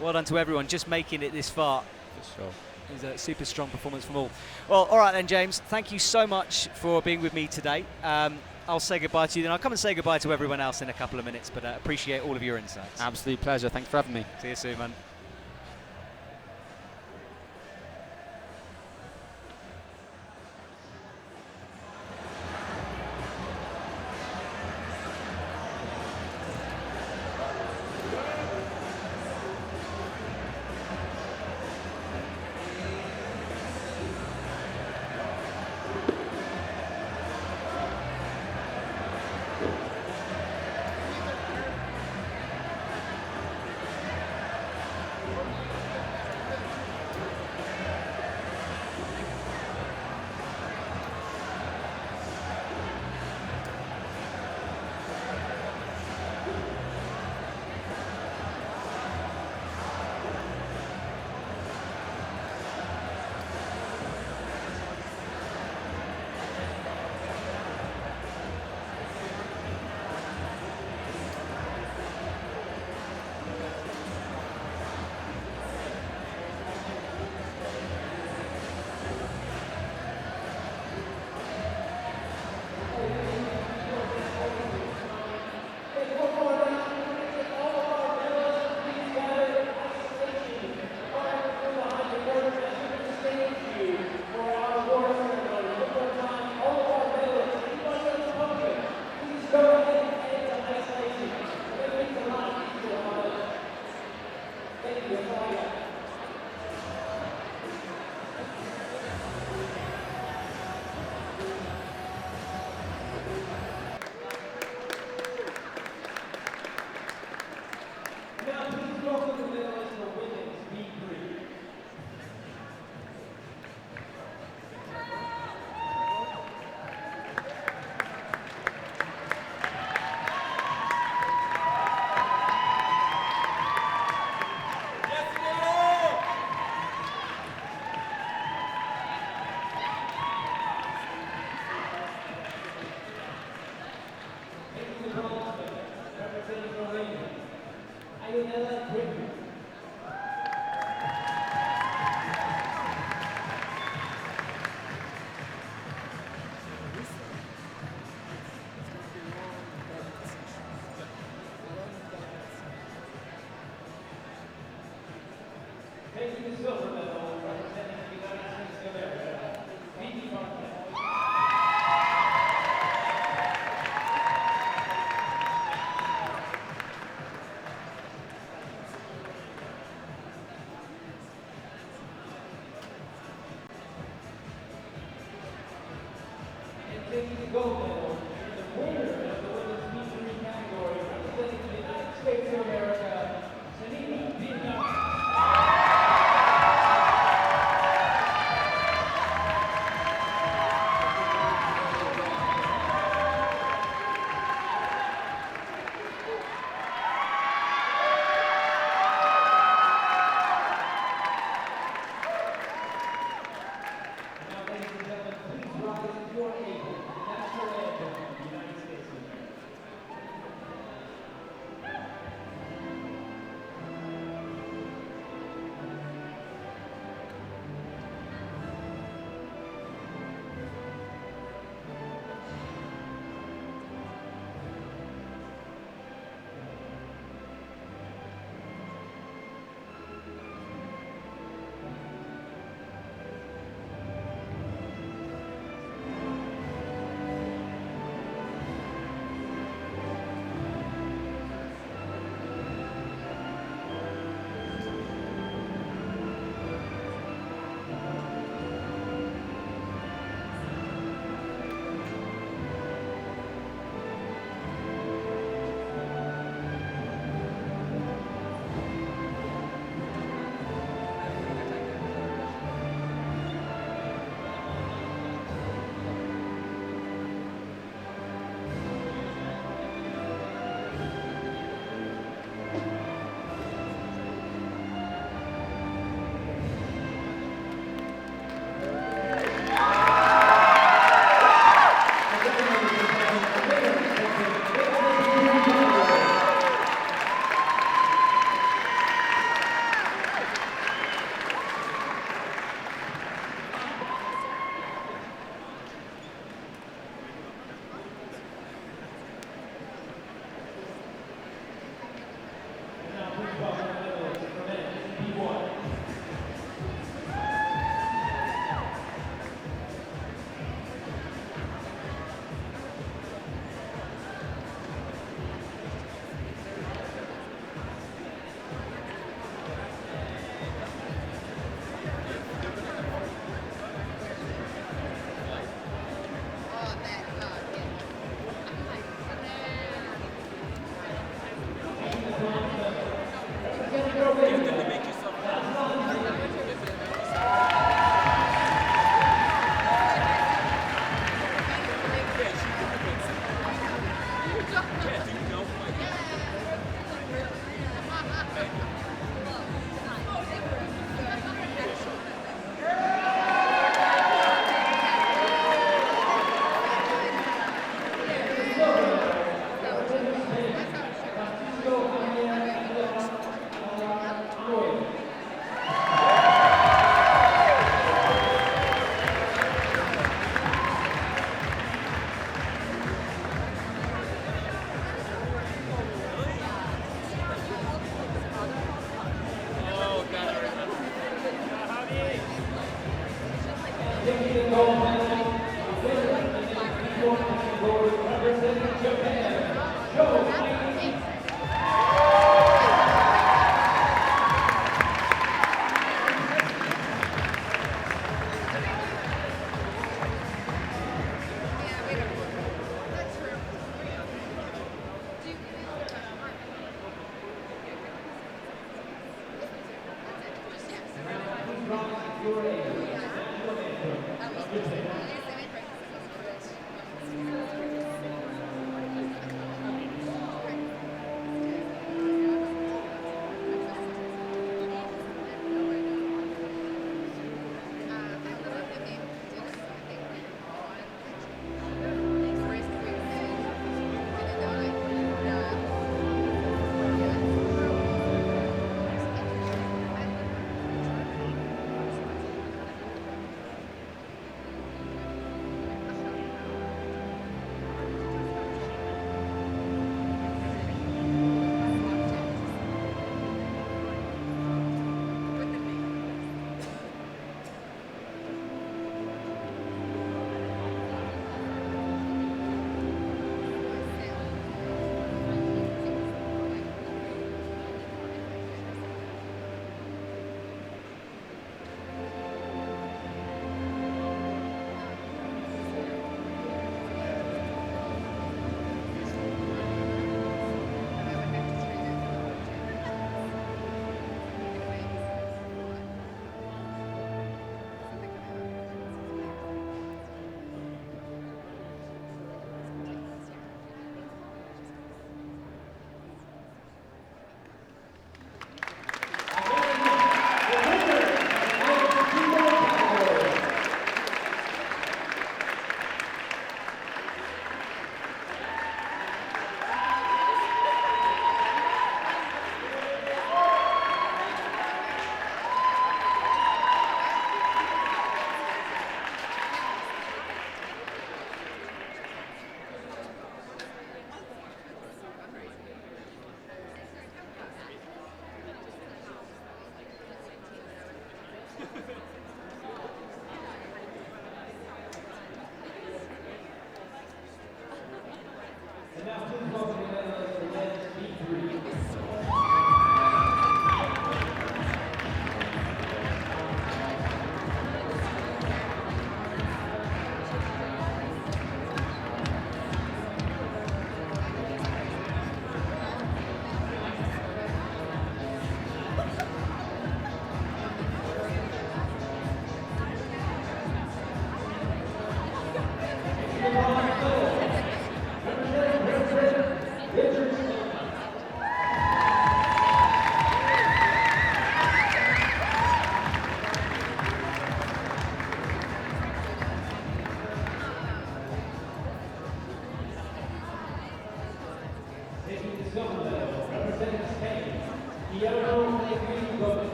Well done to everyone just making it this far. For sure. It was a super strong performance from all. Well, all right then, James. Thank you so much for being with me today. I'll say goodbye to you, then I'll come and say goodbye to everyone else in a couple of minutes, but appreciate all of your insights. Absolute pleasure. Thanks for having me. See you soon, man.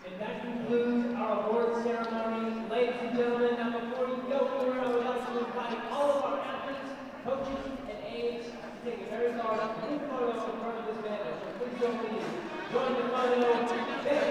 And that concludes our award ceremony. Ladies and gentlemen, now before you go forward, I would like to invite all of our athletes, coaches, and aides to take a very large group photo in front of this banner. So please join me. Join the photo.